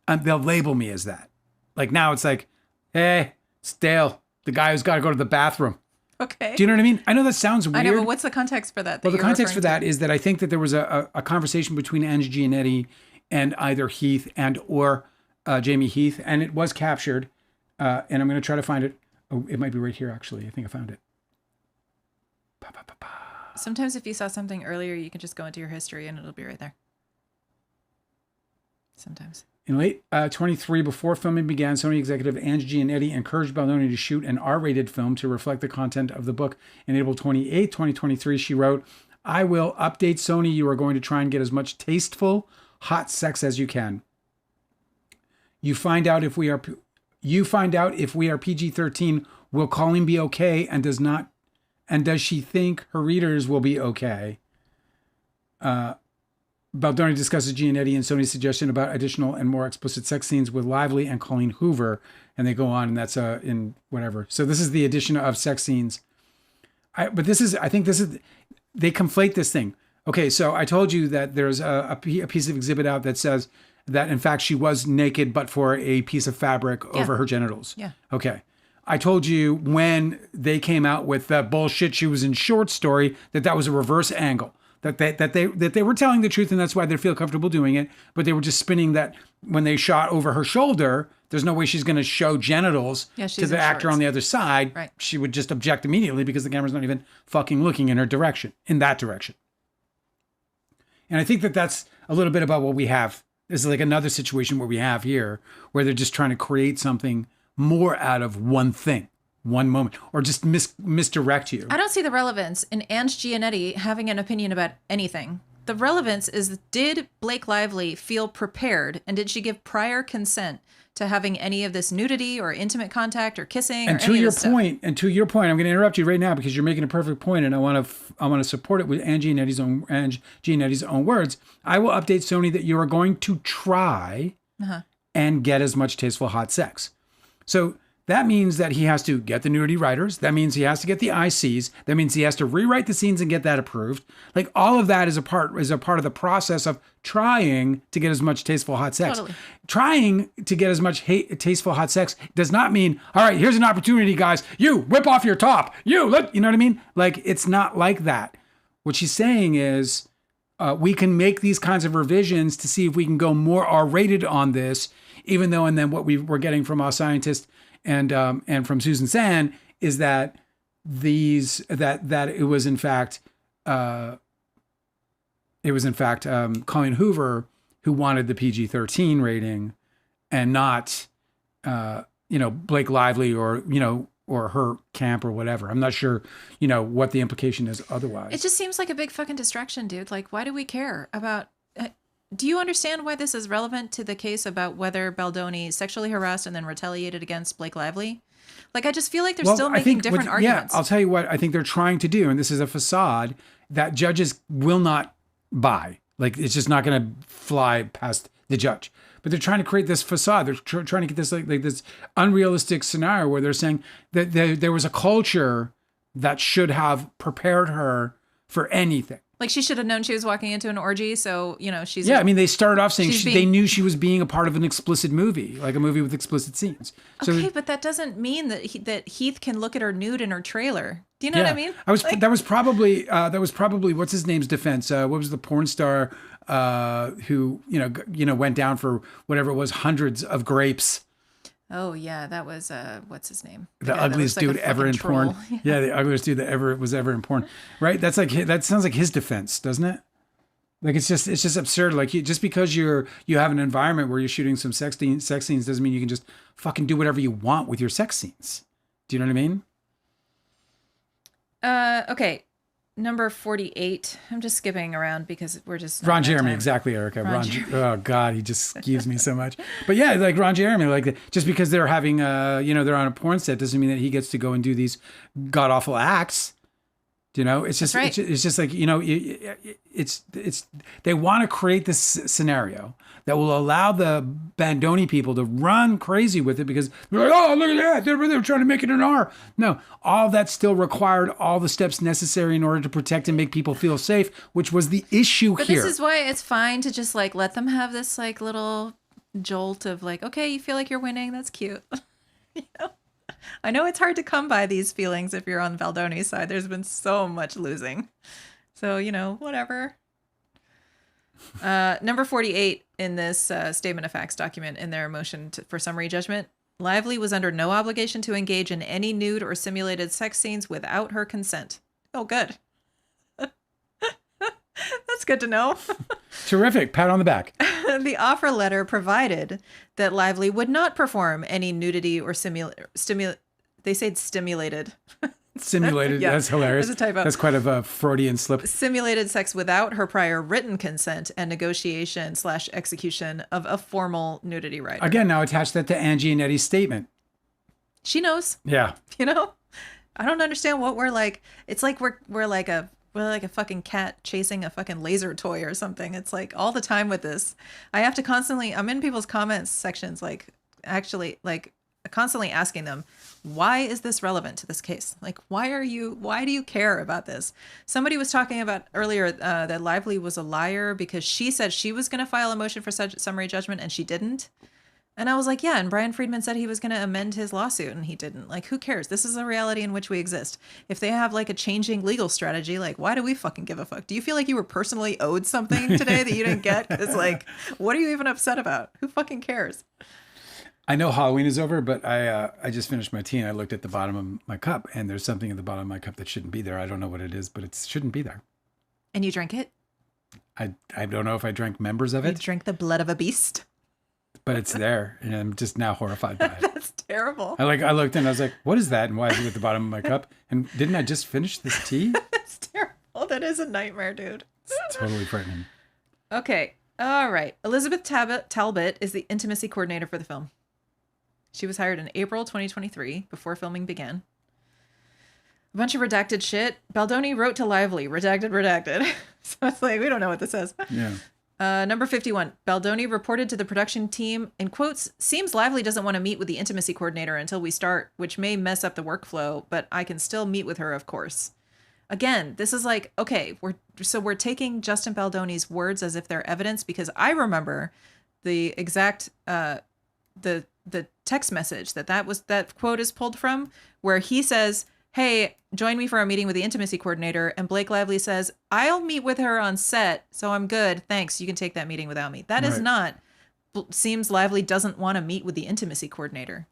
Speaker 1: They'll label me as that. Like, now it's like, hey, it's Dale, the guy who's gotta go to the bathroom.
Speaker 2: Okay.
Speaker 1: Do you know what I mean? I know that sounds weird.
Speaker 2: I know, but what's the context for that?
Speaker 1: Well, the context for that is that I think that there was a conversation between Ange Giannetti and either Heath and or Jamie Heath, and it was captured. And I'm going to try to find it. Oh, it might be right here, actually. I think I found it.
Speaker 2: Sometimes if you saw something earlier, you can just go into your history and it'll be right there. Sometimes.
Speaker 1: In late 23, before filming began, Sony executive Ange Giannetti encouraged Baldoni to shoot an R-rated film to reflect the content of the book. In April 28, 2023, she wrote, "I will update Sony. You are going to try and get as much tasteful, hot sex as you can. You find out if we are PG-13. Will calling be okay? And does she think her readers will be okay?" Baldoni discusses Giannetti and Sony's suggestion about additional and more explicit sex scenes with Lively and Colleen Hoover, and they go on, and that's in whatever. So this is the addition of sex scenes. I think they conflate this thing. Okay, so I told you that there's a piece of exhibit out that says that in fact she was naked, but for a piece of fabric over her genitals.
Speaker 2: Yeah.
Speaker 1: Okay. I told you when they came out with that bullshit she was in short story that was a reverse angle. That they were telling the truth, and that's why they feel comfortable doing it. But they were just spinning that when they shot over her shoulder, there's no way she's going to show genitals to the actor on the other side.
Speaker 2: Right.
Speaker 1: She would just object immediately because the camera's not even fucking looking in that direction. And I think that that's a little bit about what we have. This is like another situation where we have here, where they're just trying to create something more out of one thing. One moment, or just misdirect you.
Speaker 2: I don't see the relevance in Ange Giannetti having an opinion about anything. The relevance is, did Blake Lively feel prepared, and did she give prior consent to having any of this nudity or intimate contact or kissing?
Speaker 1: And to your point, I'm going to interrupt you right now because you're making a perfect point, and I want to support it with Ange Giannetti's own words. I will update Sony that you are going to try and get as much tasteful hot sex. So that means that he has to get the nudity writers. That means he has to get the ICs. That means he has to rewrite the scenes and get that approved. Like all of that is a part of the process of trying to get as much tasteful hot sex.
Speaker 2: Totally.
Speaker 1: Trying to get as much tasteful hot sex does not mean, all right, here's an opportunity, guys. You whip off your top. You know what I mean? Like it's not like that. What she's saying is we can make these kinds of revisions to see if we can go more R-rated on this, even though, and then what we're getting from our scientists and from Susan San is that it was in fact Colleen Hoover who wanted the PG-13 rating and not Blake Lively or her camp or whatever. I'm not sure what the implication is otherwise.
Speaker 2: It just seems like a big fucking distraction, dude. Like, why do we care about? Do you understand why this is relevant to the case about whether Baldoni sexually harassed and then retaliated against Blake Lively? Like, I just feel like they're still making different arguments.
Speaker 1: Yeah, I'll tell you what I think they're trying to do, and this is a facade that judges will not buy. Like, it's just not going to fly past the judge. But they're trying to create this facade. They're trying to get this like this unrealistic scenario where they're saying that there was a culture that should have prepared her for anything.
Speaker 2: Like she should have known she was walking into an orgy, so she's.
Speaker 1: Yeah, I mean, they started off saying they knew she was being a part of an explicit movie, like a movie with explicit scenes.
Speaker 2: Okay, but that doesn't mean that Heath can look at her nude in her trailer. Do you know what I mean?
Speaker 1: That was probably what's his name's defense. What was the porn star who went down for whatever it was, hundreds of grapes.
Speaker 2: Oh yeah, that was what's his name?
Speaker 1: The ugliest dude ever in porn. Yeah, the ugliest dude that was ever in porn. Right? That sounds like his defense, doesn't it? Like it's just absurd. Like just because you have an environment where you're shooting some sex scenes doesn't mean you can just fucking do whatever you want with your sex scenes. Do you know what I mean?
Speaker 2: Okay. Number 48. I'm just skipping around because we're just
Speaker 1: Ron Jeremy, exactly, Erica. Oh God, he just skeeves me so much. But yeah, like Ron Jeremy, like just because they're having they're on a porn set doesn't mean that he gets to go and do these god awful acts. It's just
Speaker 2: right.
Speaker 1: it's just like it's they want to create this scenario that will allow the Baldoni people to run crazy with it because they're like, oh, look at that, they're trying to make it an R. No, all that still required all the steps necessary in order to protect and make people feel safe, which was the issue
Speaker 2: but
Speaker 1: here.
Speaker 2: This is why it's fine to just like let them have this like little jolt of like, okay, you feel like you're winning, that's cute. I know it's hard to come by these feelings if you're on Baldoni's side. There's been so much losing. So, whatever. Number 48 in this statement of facts document in their motion for summary judgment. Lively was under no obligation to engage in any nude or simulated sex scenes without her consent. Oh, good. That's good to know.
Speaker 1: Terrific. Pat on the back.
Speaker 2: The offer letter provided that Lively would not perform any nudity or they said stimulated.
Speaker 1: Simulated.
Speaker 2: Yeah,
Speaker 1: That's hilarious.
Speaker 2: that's a typo.
Speaker 1: That's quite a Freudian slip.
Speaker 2: Simulated sex without her prior written consent and negotiation / execution of a formal nudity rider.
Speaker 1: Again, now attach that to Angie and Eddie's statement.
Speaker 2: She knows.
Speaker 1: Yeah.
Speaker 2: You know, I don't understand what we're like. It's like we're like a fucking cat chasing a fucking laser toy or something. It's like all the time with this. I have to constantly. I'm in people's comments sections, like actually, like constantly asking them, why is this relevant to this case? Like, why do you care about this? Somebody was talking about earlier that Lively was a liar because she said she was going to file a motion for summary judgment and she didn't. And I was like, yeah. And Brian Friedman said he was going to amend his lawsuit and he didn't. Like, who cares? This is a reality in which we exist. If they have like a changing legal strategy, like, why do we fucking give a fuck? Do you feel like you were personally owed something today that you didn't get? It's like, what are you even upset about? Who fucking cares?
Speaker 1: I know Halloween is over, but I just finished my tea and I looked at the bottom of my cup and there's something at the bottom of my cup that shouldn't be there. I don't know what it is, but it shouldn't be there.
Speaker 2: And you drank it?
Speaker 1: I don't know if I drank members of
Speaker 2: You
Speaker 1: it,
Speaker 2: drank the blood of a beast?
Speaker 1: but it's there and I'm just now horrified by it.
Speaker 2: That's terrible.
Speaker 1: I looked and I was like, what is that? And why is it at the bottom of my cup? And didn't I just finish this tea?
Speaker 2: That's terrible. That is a nightmare, dude.
Speaker 1: It's totally frightening.
Speaker 2: Okay. All right. Elizabeth Talbot is the intimacy coordinator for the film. She was hired in April 2023, before filming began. A bunch of redacted shit. Baldoni wrote to Lively, redacted. So it's like, we don't know what this says.
Speaker 1: Yeah.
Speaker 2: Number 51. Baldoni reported to the production team, in quotes, "Seems Lively doesn't want to meet with the intimacy coordinator until we start, which may mess up the workflow, but I can still meet with her, of course." Again, this is like, okay, we're taking Justin Baldoni's words as if they're evidence, because I remember the exact the text message that quote is pulled from, where he says, "Hey, join me for a meeting with the intimacy coordinator," and Blake Lively says, "I'll meet with her on set, so I'm good. Thanks. You can take that meeting without me." That is
Speaker 1: Right.
Speaker 2: not. Seems Lively doesn't want to meet with the intimacy coordinator.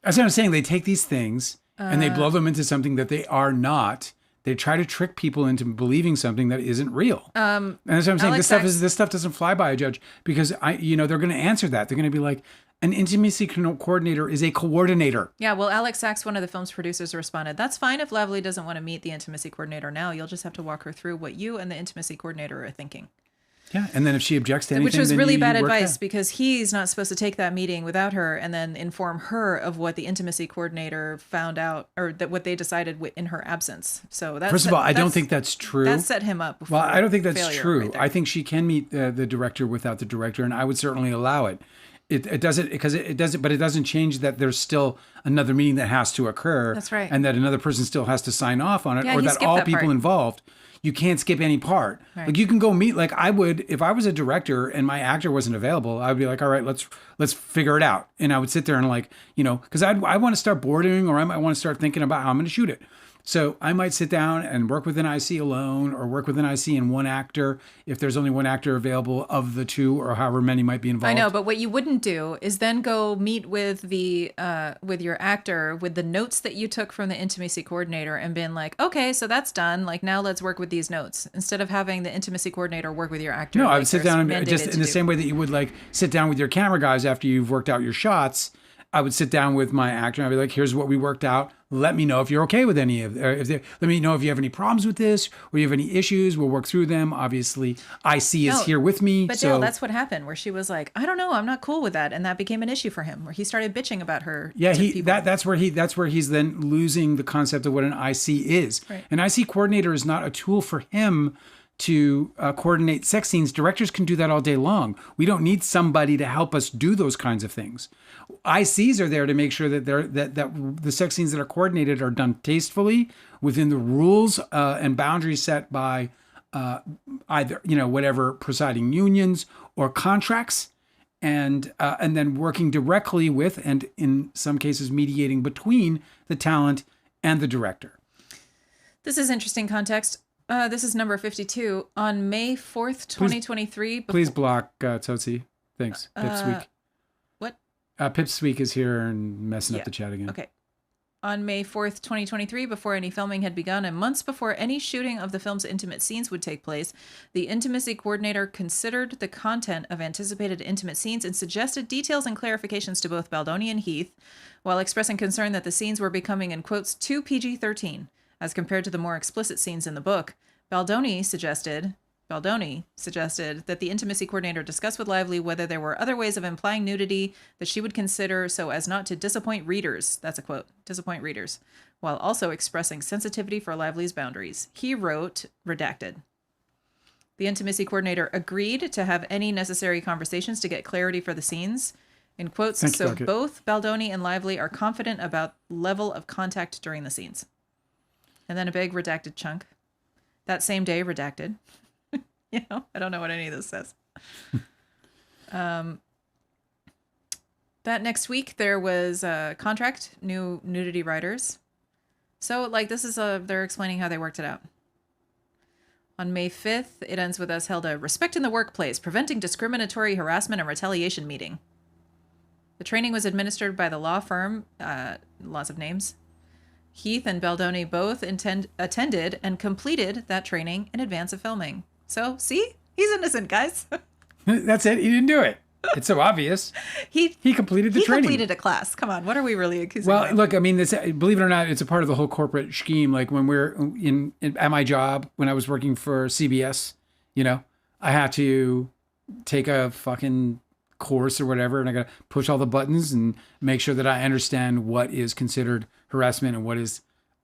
Speaker 1: That's what I'm saying. They take these things and they blow them into something that they are not. They try to trick people into believing something that isn't real. And that's what I'm saying.
Speaker 2: Alex
Speaker 1: This stuff doesn't fly by a judge, because they're going to answer that. They're going to be like, an intimacy coordinator is a coordinator.
Speaker 2: Yeah, well, Alex Sachs, one of the film's producers, responded, "That's fine if Lively doesn't want to meet the intimacy coordinator now. You'll just have to walk her through what you and the intimacy coordinator are thinking."
Speaker 1: Yeah, and then if she objects to anything,
Speaker 2: Which was
Speaker 1: then
Speaker 2: really
Speaker 1: you
Speaker 2: bad
Speaker 1: work
Speaker 2: advice,
Speaker 1: that.
Speaker 2: because he's not supposed to take that meeting without her and then inform her of what the intimacy coordinator found out, or that what they decided in her absence. So that's,
Speaker 1: First of all, I don't think that's true.
Speaker 2: That set him up.
Speaker 1: Well, I don't think that's
Speaker 2: failure
Speaker 1: true.
Speaker 2: right there.
Speaker 1: I think she can meet the director without the director, and I would certainly allow it. It doesn't, because it doesn't, but it doesn't change that there's still another meeting that has to occur.
Speaker 2: That's right.
Speaker 1: And that another person still has to sign off on it,
Speaker 2: Yeah,
Speaker 1: or
Speaker 2: he
Speaker 1: that
Speaker 2: skipped
Speaker 1: all
Speaker 2: that
Speaker 1: people
Speaker 2: part.
Speaker 1: involved. You can't skip any part.
Speaker 2: Right.
Speaker 1: Like, you can go meet, like I would, if I was a director and my actor wasn't available, I would be like, all right, let's figure it out. And I would sit there and because I want to start boarding, or I might want to start thinking about how I'm going to shoot it. So I might sit down and work with an IC alone, or work with an IC and one actor, if there's only one actor available of the two, or however many might be involved.
Speaker 2: I know, but what you wouldn't do is then go meet with with your actor with the notes that you took from the intimacy coordinator and been like, okay, so that's done. Like, now let's work with these notes, instead of having the intimacy coordinator work with your actor.
Speaker 1: No, I
Speaker 2: like
Speaker 1: would sit
Speaker 2: they're
Speaker 1: down and just
Speaker 2: mandated
Speaker 1: in the
Speaker 2: to
Speaker 1: same way that you would like sit down with your camera guys after you've worked out your shots. I would sit down with my actor and I'd be like, here's what we worked out. Let me know if you're okay with any of it. Let me know if you have any problems with this, or you have any issues. We'll work through them. Obviously, IC is here with me.
Speaker 2: But
Speaker 1: so
Speaker 2: Dale, that's what happened, where she was like, I don't know, I'm not cool with that. And that became an issue for him, where he started bitching about her.
Speaker 1: yeah,
Speaker 2: to people.
Speaker 1: that's where he's then losing the concept of what an IC is.
Speaker 2: Right.
Speaker 1: An IC coordinator is not a tool for him to coordinate sex scenes. Directors can do that all day long. We don't need somebody to help us do those kinds of things. ICs are there to make sure that that the sex scenes that are coordinated are done tastefully within the rules and boundaries set by either whatever presiding unions or contracts, and then working directly with, and in some cases mediating between, the talent and the director.
Speaker 2: This is interesting context. This is number 52. On May 4th, 2023.
Speaker 1: Please block Tootsie. Thanks. Pipsweek.
Speaker 2: What?
Speaker 1: Pipsweek is here and messing up the chat again.
Speaker 2: Okay. On May 4th, 2023, before any filming had begun and months before any shooting of the film's intimate scenes would take place, the intimacy coordinator considered the content of anticipated intimate scenes and suggested details and clarifications to both Baldoni and Heath, while expressing concern that the scenes were becoming, in quotes, too PG-13, as compared to the more explicit scenes in the book. Baldoni suggested that the intimacy coordinator discuss with Lively whether there were other ways of implying nudity that she would consider so as not to disappoint readers. That's a quote. Disappoint readers. While also expressing sensitivity for Lively's boundaries. He wrote, redacted. The intimacy coordinator agreed to have any necessary conversations to get clarity for the scenes. In quotes, so both Baldoni and Lively are confident about level of contact during the scenes. And then a big redacted chunk. That same day, redacted. I don't know what any of this says. That next week, there was a contract, new nudity writers. So, this is they're explaining how they worked it out. On May 5th, it ends with us held a Respect in the Workplace, Preventing Discriminatory Harassment and Retaliation meeting. The training was administered by the law firm, lots of names. Heath and Baldoni both attended and completed that training in advance of filming. So, see? He's innocent, guys.
Speaker 1: That's it. He didn't do it. It's so obvious. He completed the training. He
Speaker 2: completed a class. Come on. What are we really accusing
Speaker 1: Well,
Speaker 2: him?
Speaker 1: look, I mean, believe it or not, it's a part of the whole corporate scheme. Like when we're at my job, when I was working for CBS, I had to take a fucking course or whatever, and I got to push all the buttons and make sure that I understand what is considered harassment and what is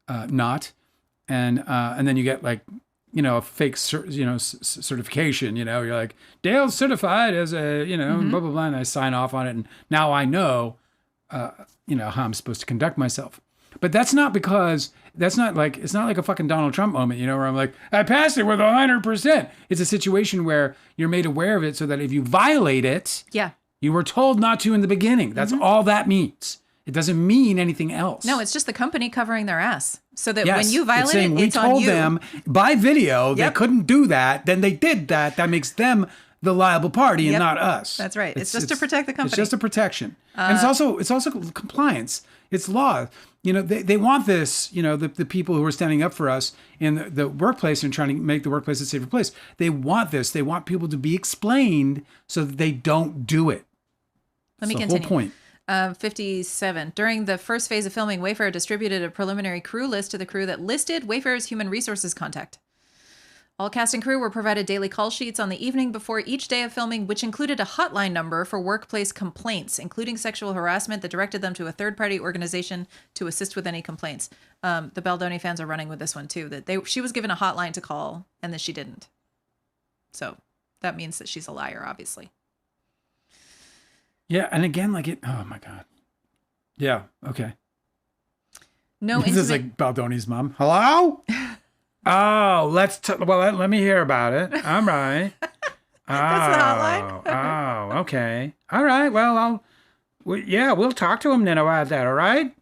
Speaker 1: not. And then you get a fake, certification, you're like, Dale's certified as a, blah, blah, blah. And I sign off on it. And now I know, how I'm supposed to conduct myself. But it's not like a fucking Donald Trump moment, where I'm like, I passed it with 100%. It's a situation where you're made aware of it so that if you violate it, you were told not to in the beginning. That's all that means. It doesn't mean anything else.
Speaker 2: No, it's just the company covering their ass. So that when you violate it,
Speaker 1: it's on you. We told them by video they couldn't do that. Then they did that. That makes them the liable party and not us.
Speaker 2: That's right. It's just to protect the company. It's
Speaker 1: just a protection. And it's also compliance. It's law. They want this, the people who are standing up for us in the workplace and trying to make the workplace a safer place. They want this. They want people to be explained so that they don't do it.
Speaker 2: Let me continue.
Speaker 1: The whole point.
Speaker 2: 57. During the first phase of filming, Wayfair distributed a preliminary crew list to the crew that listed Wayfair's human resources contact. All cast and crew were provided daily call sheets on the evening before each day of filming, which included a hotline number for workplace complaints, including sexual harassment, that directed them to a third-party organization to assist with any complaints. The Baldoni fans are running with this one, too, that she was given a hotline to call and that she didn't. So that means that she's a liar, obviously.
Speaker 1: Yeah, and again, oh my God. Yeah, okay.
Speaker 2: No,
Speaker 1: this is like Baldoni's mom. Hello? Oh, let me hear about it. All right.
Speaker 2: That's the hotline.
Speaker 1: Okay. All right. Well, we'll talk to him then about that. All right.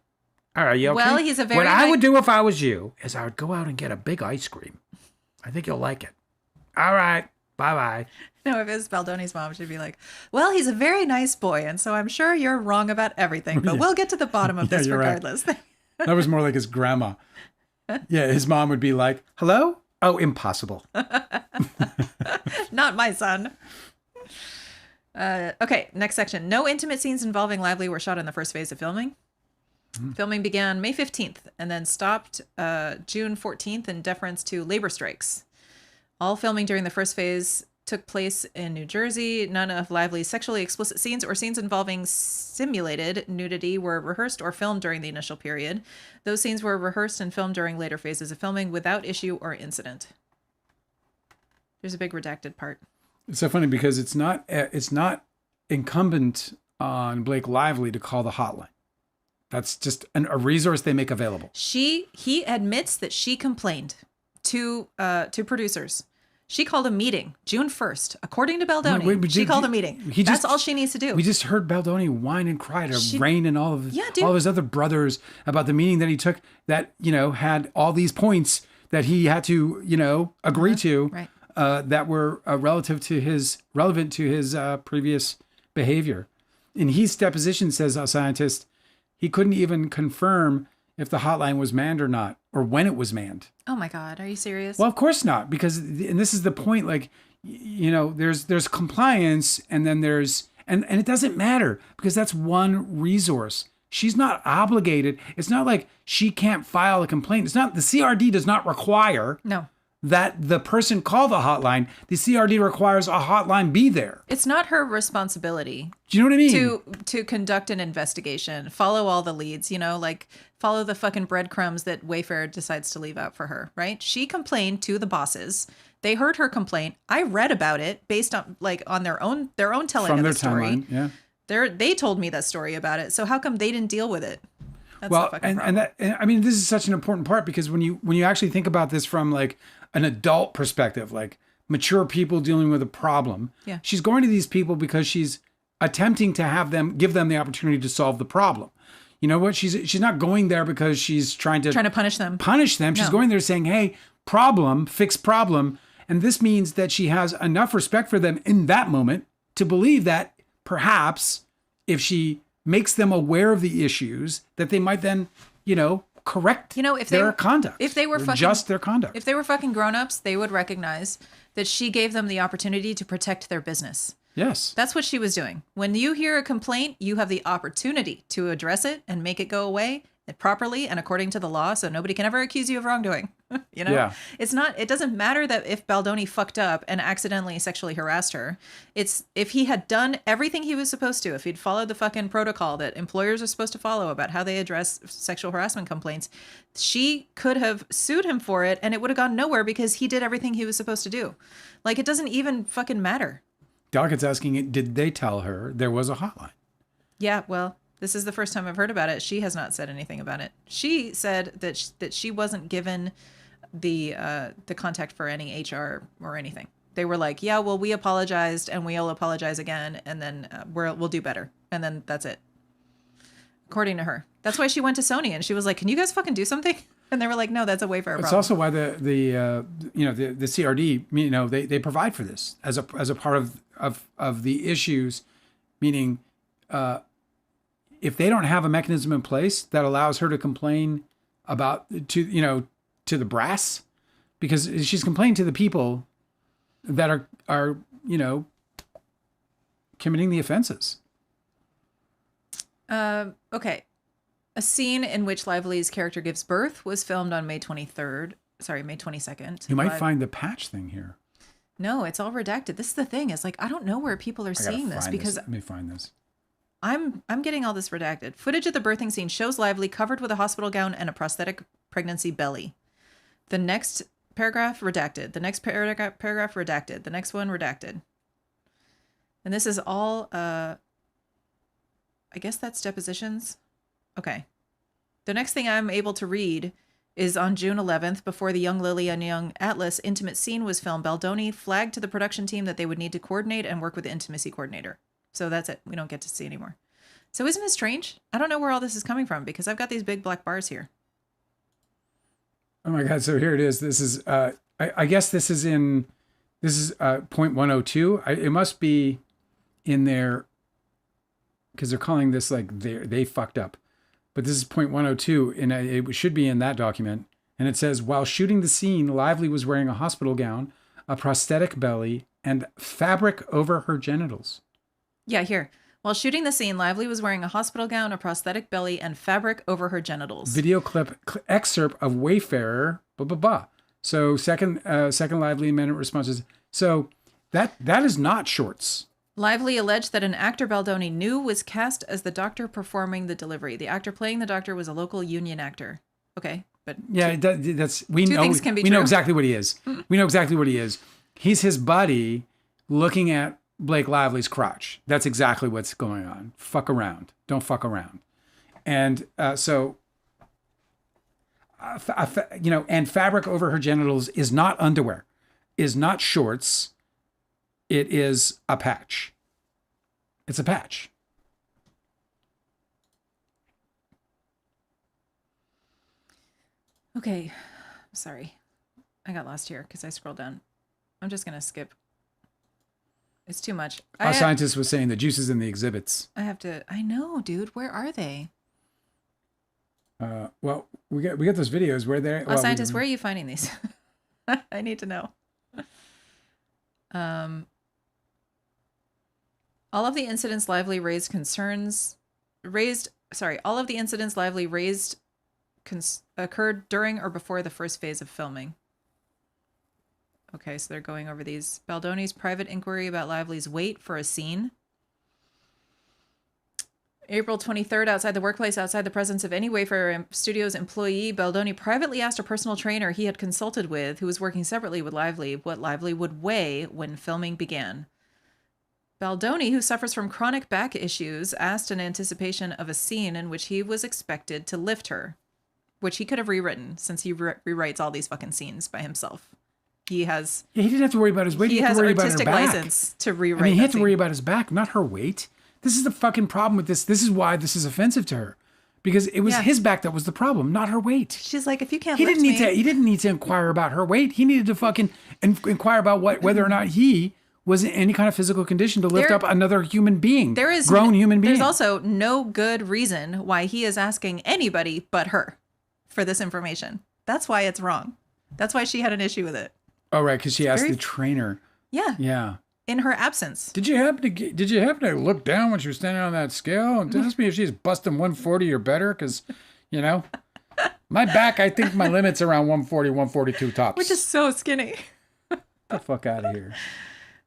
Speaker 1: All right. You okay?
Speaker 2: Well, he's a very.
Speaker 1: What I would do if I was you is I would go out and get a big ice cream. I think you'll like it. All right. Bye-bye.
Speaker 2: No, if it was Baldoni's mom, she'd be like, well, he's a very nice boy, and so I'm sure you're wrong about everything, but we'll get to the bottom of this regardless.
Speaker 1: Right. That was more like his grandma. Yeah, his mom would be like, hello? Oh, impossible.
Speaker 2: Not my son. Okay, next section. No intimate scenes involving Lively were shot in the first phase of filming. Filming began May 15th and then stopped June 14th in deference to labor strikes. All filming during the first phase took place in New Jersey. None of Lively's sexually explicit scenes or scenes involving simulated nudity were rehearsed or filmed during the initial period. Those scenes were rehearsed and filmed during later phases of filming without issue or incident. There's a big redacted part.
Speaker 1: It's so funny because it's not incumbent on Blake Lively to call the hotline. That's just a resource they make available.
Speaker 2: He admits that she complained to producers. She called a meeting June 1st. According to Baldoni, she called a meeting. That's all she needs to do.
Speaker 1: We just heard Baldoni whine and cry to Rain and all of his other brothers about the meeting that he took that, had all these points that he had to, agree to,
Speaker 2: Right.
Speaker 1: that were relevant to his previous behavior. In his deposition, says a scientist, he couldn't even confirm if the hotline was manned or not, or when it was manned.
Speaker 2: Oh my God, are you serious?
Speaker 1: Well, of course not, because, and this is the point, like, there's compliance, and then there's, and it doesn't matter, because that's one resource. She's not obligated. It's not like she can't file a complaint. It's not, the CRD does not require
Speaker 2: No.
Speaker 1: that the person call the hotline. The CRD requires a hotline be there.
Speaker 2: It's not her responsibility
Speaker 1: Do you know what I mean?
Speaker 2: to conduct an investigation, follow all the leads, like follow the fucking breadcrumbs that Wayfair decides to leave out for her, right? She complained to the bosses. They heard her complaint. I read about it based on on their own telling
Speaker 1: From
Speaker 2: of
Speaker 1: their
Speaker 2: the story.
Speaker 1: timeline, yeah.
Speaker 2: They told me that story about it. So how come they didn't deal with it? That's the
Speaker 1: Well,
Speaker 2: fucking problem.
Speaker 1: and I mean, this is such an important part, because when you actually think about this from like an adult perspective, like mature people dealing with a problem,
Speaker 2: Yeah.
Speaker 1: she's going to these people because she's attempting to give them the opportunity to solve the problem. You know what? She's not going there because she's trying to
Speaker 2: punish them.
Speaker 1: She's
Speaker 2: No.
Speaker 1: going there saying, hey, fix problem. And this means that she has enough respect for them in that moment to believe that perhaps if she makes them aware of the issues, that they might then, correct
Speaker 2: if
Speaker 1: their
Speaker 2: they
Speaker 1: conduct.
Speaker 2: if they were
Speaker 1: or
Speaker 2: fucking
Speaker 1: adjust their conduct.
Speaker 2: If they were fucking grown-ups, they would recognize that she gave them the opportunity to protect their business.
Speaker 1: Yes.
Speaker 2: That's what she was doing. When you hear a complaint, you have the opportunity to address it and make it go away properly and according to the law, so nobody can ever accuse you of wrongdoing.
Speaker 1: Yeah.
Speaker 2: It doesn't matter that if Baldoni fucked up and accidentally sexually harassed her. It's if he had done everything he was supposed to, if he'd followed the fucking protocol that employers are supposed to follow about how they address sexual harassment complaints, she could have sued him for it and it would have gone nowhere because he did everything he was supposed to do. Like, it doesn't even fucking matter.
Speaker 1: Dockett's asking, did they tell her there was a hotline?
Speaker 2: Yeah, well, this is the first time I've heard about it. She has not said anything about it. She said that she wasn't given the contact for any HR or anything. They were like, yeah, well, we apologized and we'll apologize again, and then we'll do better, and then that's it. According to her, that's why she went to Sony and she was like, "Can you guys fucking do something?" And they were like, "No, that's a Wayfair problem."
Speaker 1: It's also why the CRD, they provide for this as a part of the issues, meaning if they don't have a mechanism in place that allows her to complain to the brass, because she's complaining to the people that are committing the offenses.
Speaker 2: Okay. A scene in which Lively's character gives birth was filmed on May 22nd.
Speaker 1: You might find the patch thing here.
Speaker 2: No, it's all redacted. This is the thing. It's like, I don't know where people are seeing this because
Speaker 1: let me find this.
Speaker 2: I'm getting all this redacted. Footage of the birthing scene shows Lively covered with a hospital gown and a prosthetic pregnancy belly. The next paragraph redacted. The next paragraph redacted. The next one redacted. And this is all I guess that's depositions. Okay. The next thing I'm able to read is on June 11th, before the Young Lily and Young Atlas intimate scene was filmed, Baldoni flagged to the production team that they would need to coordinate and work with the intimacy coordinator. So that's it. We don't get to see anymore. So isn't it strange? I don't know where all this is coming from because I've got these big black bars here.
Speaker 1: Oh my God. So here it is. This is, I guess this is point 102. It must be in there because they're calling this like they fucked up. But this is point 102, and it should be in that document. And it says, while shooting the scene, Lively was wearing a hospital gown, a prosthetic belly, and fabric over her genitals. Yeah,
Speaker 2: here. While shooting the scene, Lively was wearing a hospital gown, a prosthetic belly, and fabric over her genitals.
Speaker 1: Video clip excerpt of Wayfarer, blah, blah, blah. So second Lively amendment responses. So that is not shorts.
Speaker 2: Lively alleged that an actor Baldoni knew was cast as the doctor performing the delivery. The actor playing the doctor was a local union actor. Okay, but
Speaker 1: yeah, we
Speaker 2: know
Speaker 1: exactly what he is. We know exactly what he is. He's his buddy looking at Blake Lively's crotch. That's exactly what's going on. Fuck around. Don't fuck around. And and fabric over her genitals is not underwear, is not shorts. It is a patch. It's a patch.
Speaker 2: Okay. Sorry. I got lost here because I scrolled down. I'm just gonna skip. It's too much.
Speaker 1: Our scientist was saying the juice is in the exhibits.
Speaker 2: I know, dude. Where are they?
Speaker 1: Well, we got those videos where they're.
Speaker 2: Well, scientist, where are you finding these? I need to know. All of the incidents lively raised occurred during or before the first phase of filming. Okay, so they're going over these. Baldoni's private inquiry about Lively's weight for a scene. April 23rd, outside the workplace, outside the presence of any Wayfarer Studios employee, Baldoni privately asked a personal trainer he had consulted with, who was working separately with Lively, what Lively would weigh when filming began. Baldoni, who suffers from chronic back issues, asked in anticipation of a scene in which he was expected to lift her, which he could have rewritten since he rewrites all these fucking scenes by himself. He has...
Speaker 1: Yeah, he didn't have to worry about his weight. He has artistic
Speaker 2: license to rewrite.
Speaker 1: I mean, he had to worry about his back, not her weight. This is the fucking problem with this. This is why this is offensive to her. Because it was his back that was the problem, not her weight.
Speaker 2: She's like, if you can't
Speaker 1: He didn't need to inquire about her weight. He needed to fucking inquire about whether or not he was in any kind of physical condition to lift up another human being. Grown human being.
Speaker 2: There's also no good reason why he is asking anybody but her for this information. That's why it's wrong. That's why she had an issue with it.
Speaker 1: Oh, right, because she asked the trainer.
Speaker 2: Yeah.
Speaker 1: Yeah.
Speaker 2: In her absence.
Speaker 1: Did you happen to look down when she was standing on that scale and ask me if she's busting 140 or better? Because, my back, I think my limit's around 140, 142 tops.
Speaker 2: Which is so skinny.
Speaker 1: Get the fuck out of here.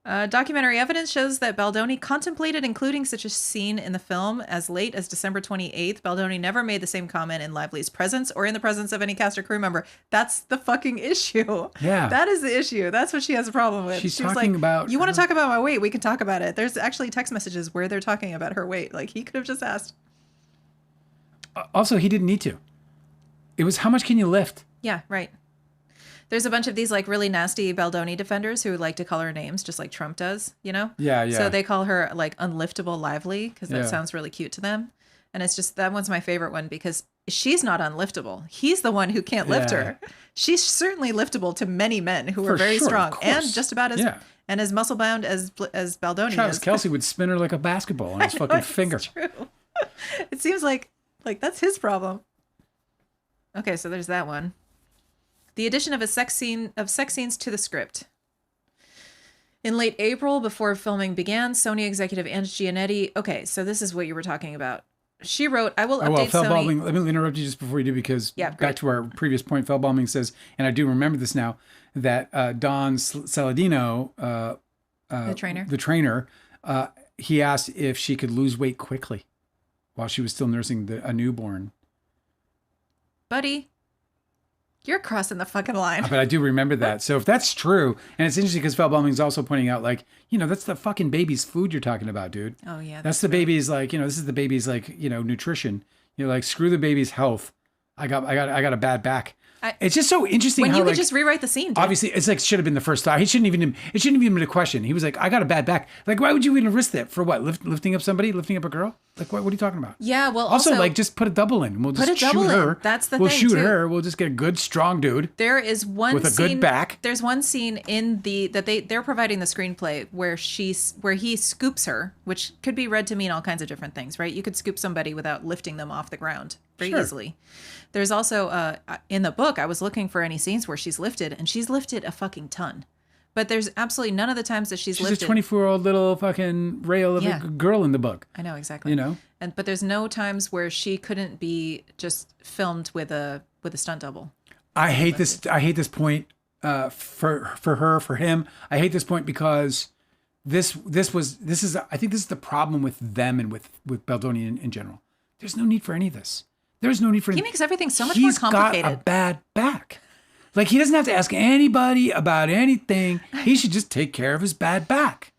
Speaker 2: Documentary evidence shows that Baldoni contemplated including such a scene in the film as late as December 28th. Baldoni never made the same comment in Lively's presence or in the presence of any cast or crew member. That's the fucking issue.
Speaker 1: Yeah.
Speaker 2: That is the issue. That's what she has a problem with.
Speaker 1: She's talking about...
Speaker 2: You want to talk about my weight? We can talk about it. There's actually text messages where they're talking about her weight. Like, he could have just asked.
Speaker 1: Also, he didn't need to. It was, how much can you lift?
Speaker 2: Yeah, right. There's a bunch of these like really nasty Baldoni defenders who like to call her names just like Trump does,
Speaker 1: Yeah, yeah.
Speaker 2: So they call her like unliftable Lively because that sounds really cute to them. And it's just, that one's my favorite one because she's not unliftable. He's the one who can't lift her. She's certainly liftable to many men who are very strong and just about as muscle bound as Baldoni
Speaker 1: Travis
Speaker 2: is.
Speaker 1: Kelce would spin her like a basketball on his fucking finger.
Speaker 2: It's true. It seems like that's his problem. Okay, so there's that one. The addition of sex scenes to the script. In late April, before filming began, Sony executive Ange Giannetti. Okay, so this is what you were talking about. She wrote, "I will update Sony."
Speaker 1: Let me interrupt you just before you do, because back to our previous point, Feldbauming says, and I do remember this now, that Don Saladino, the trainer, he asked if she could lose weight quickly while she was still nursing a newborn.
Speaker 2: Buddy. You're crossing the fucking line.
Speaker 1: But I do remember that. So if that's true, and it's interesting because Feldbauming is also pointing out, like, that's the fucking baby's food you're talking about, dude.
Speaker 2: Oh, yeah.
Speaker 1: That's the baby's, like, this is the baby's, like, nutrition. You're like, screw the baby's health. I got a bad back. It's just so interesting
Speaker 2: when
Speaker 1: how
Speaker 2: you could just rewrite the scene. Dude.
Speaker 1: Obviously, it's like should have been the first thought. It shouldn't even have been a question. He was like, I got a bad back. Like, why would you even risk that? For what? Lifting up somebody? Lifting up a girl? Like, what are you talking about?
Speaker 2: Yeah, well,
Speaker 1: also like, just put a double in. We'll just shoot her.
Speaker 2: That's the thing,
Speaker 1: We'll shoot her. We'll just get a good, strong dude.
Speaker 2: There is one
Speaker 1: with a good back.
Speaker 2: There's one scene in they're providing the screenplay where he scoops her, which could be read to mean all kinds of different things, right? You could scoop somebody without lifting them off the ground very easily. There's also, in the book, I was looking for any scenes where she's lifted, and she's lifted a fucking ton. But there's absolutely none of the times that she's lifted.
Speaker 1: She's a 24-year-old little fucking rail of a girl in the book.
Speaker 2: I know, exactly. But there's no times where she couldn't be just filmed with a stunt double.
Speaker 1: I hate this point for her, for him. I hate this point because I think this is the problem with them and with Baldoni in general. There's no need for any of this. There's no need for
Speaker 2: He makes everything so much more complicated.
Speaker 1: He's got a bad back. Like, he doesn't have to ask anybody about anything. He should just take care of his bad back.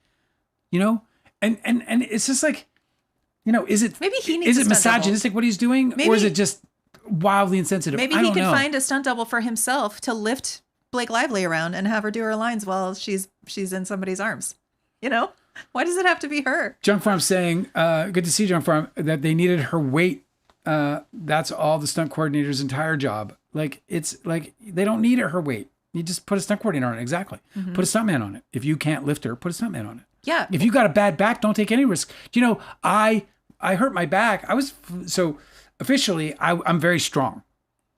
Speaker 1: And it's just like, is it misogynistic what he's doing? Maybe, or is it just wildly insensitive?
Speaker 2: Maybe he could find a stunt double for himself to lift Blake Lively around and have her do her lines while she's in somebody's arms. Why does it have to be her?
Speaker 1: Junk Farm saying, good to see Junk Farm, that they needed her weight. That's all the stunt coordinator's entire job. Like, it's like they don't need her weight. You just put a stunt coordinator on it. Exactly. Put a stuntman on it. If you can't lift her, put a stuntman on it.
Speaker 2: Yeah.
Speaker 1: If you got a bad back, don't take any risk. You know, I hurt my back. So officially, I'm very strong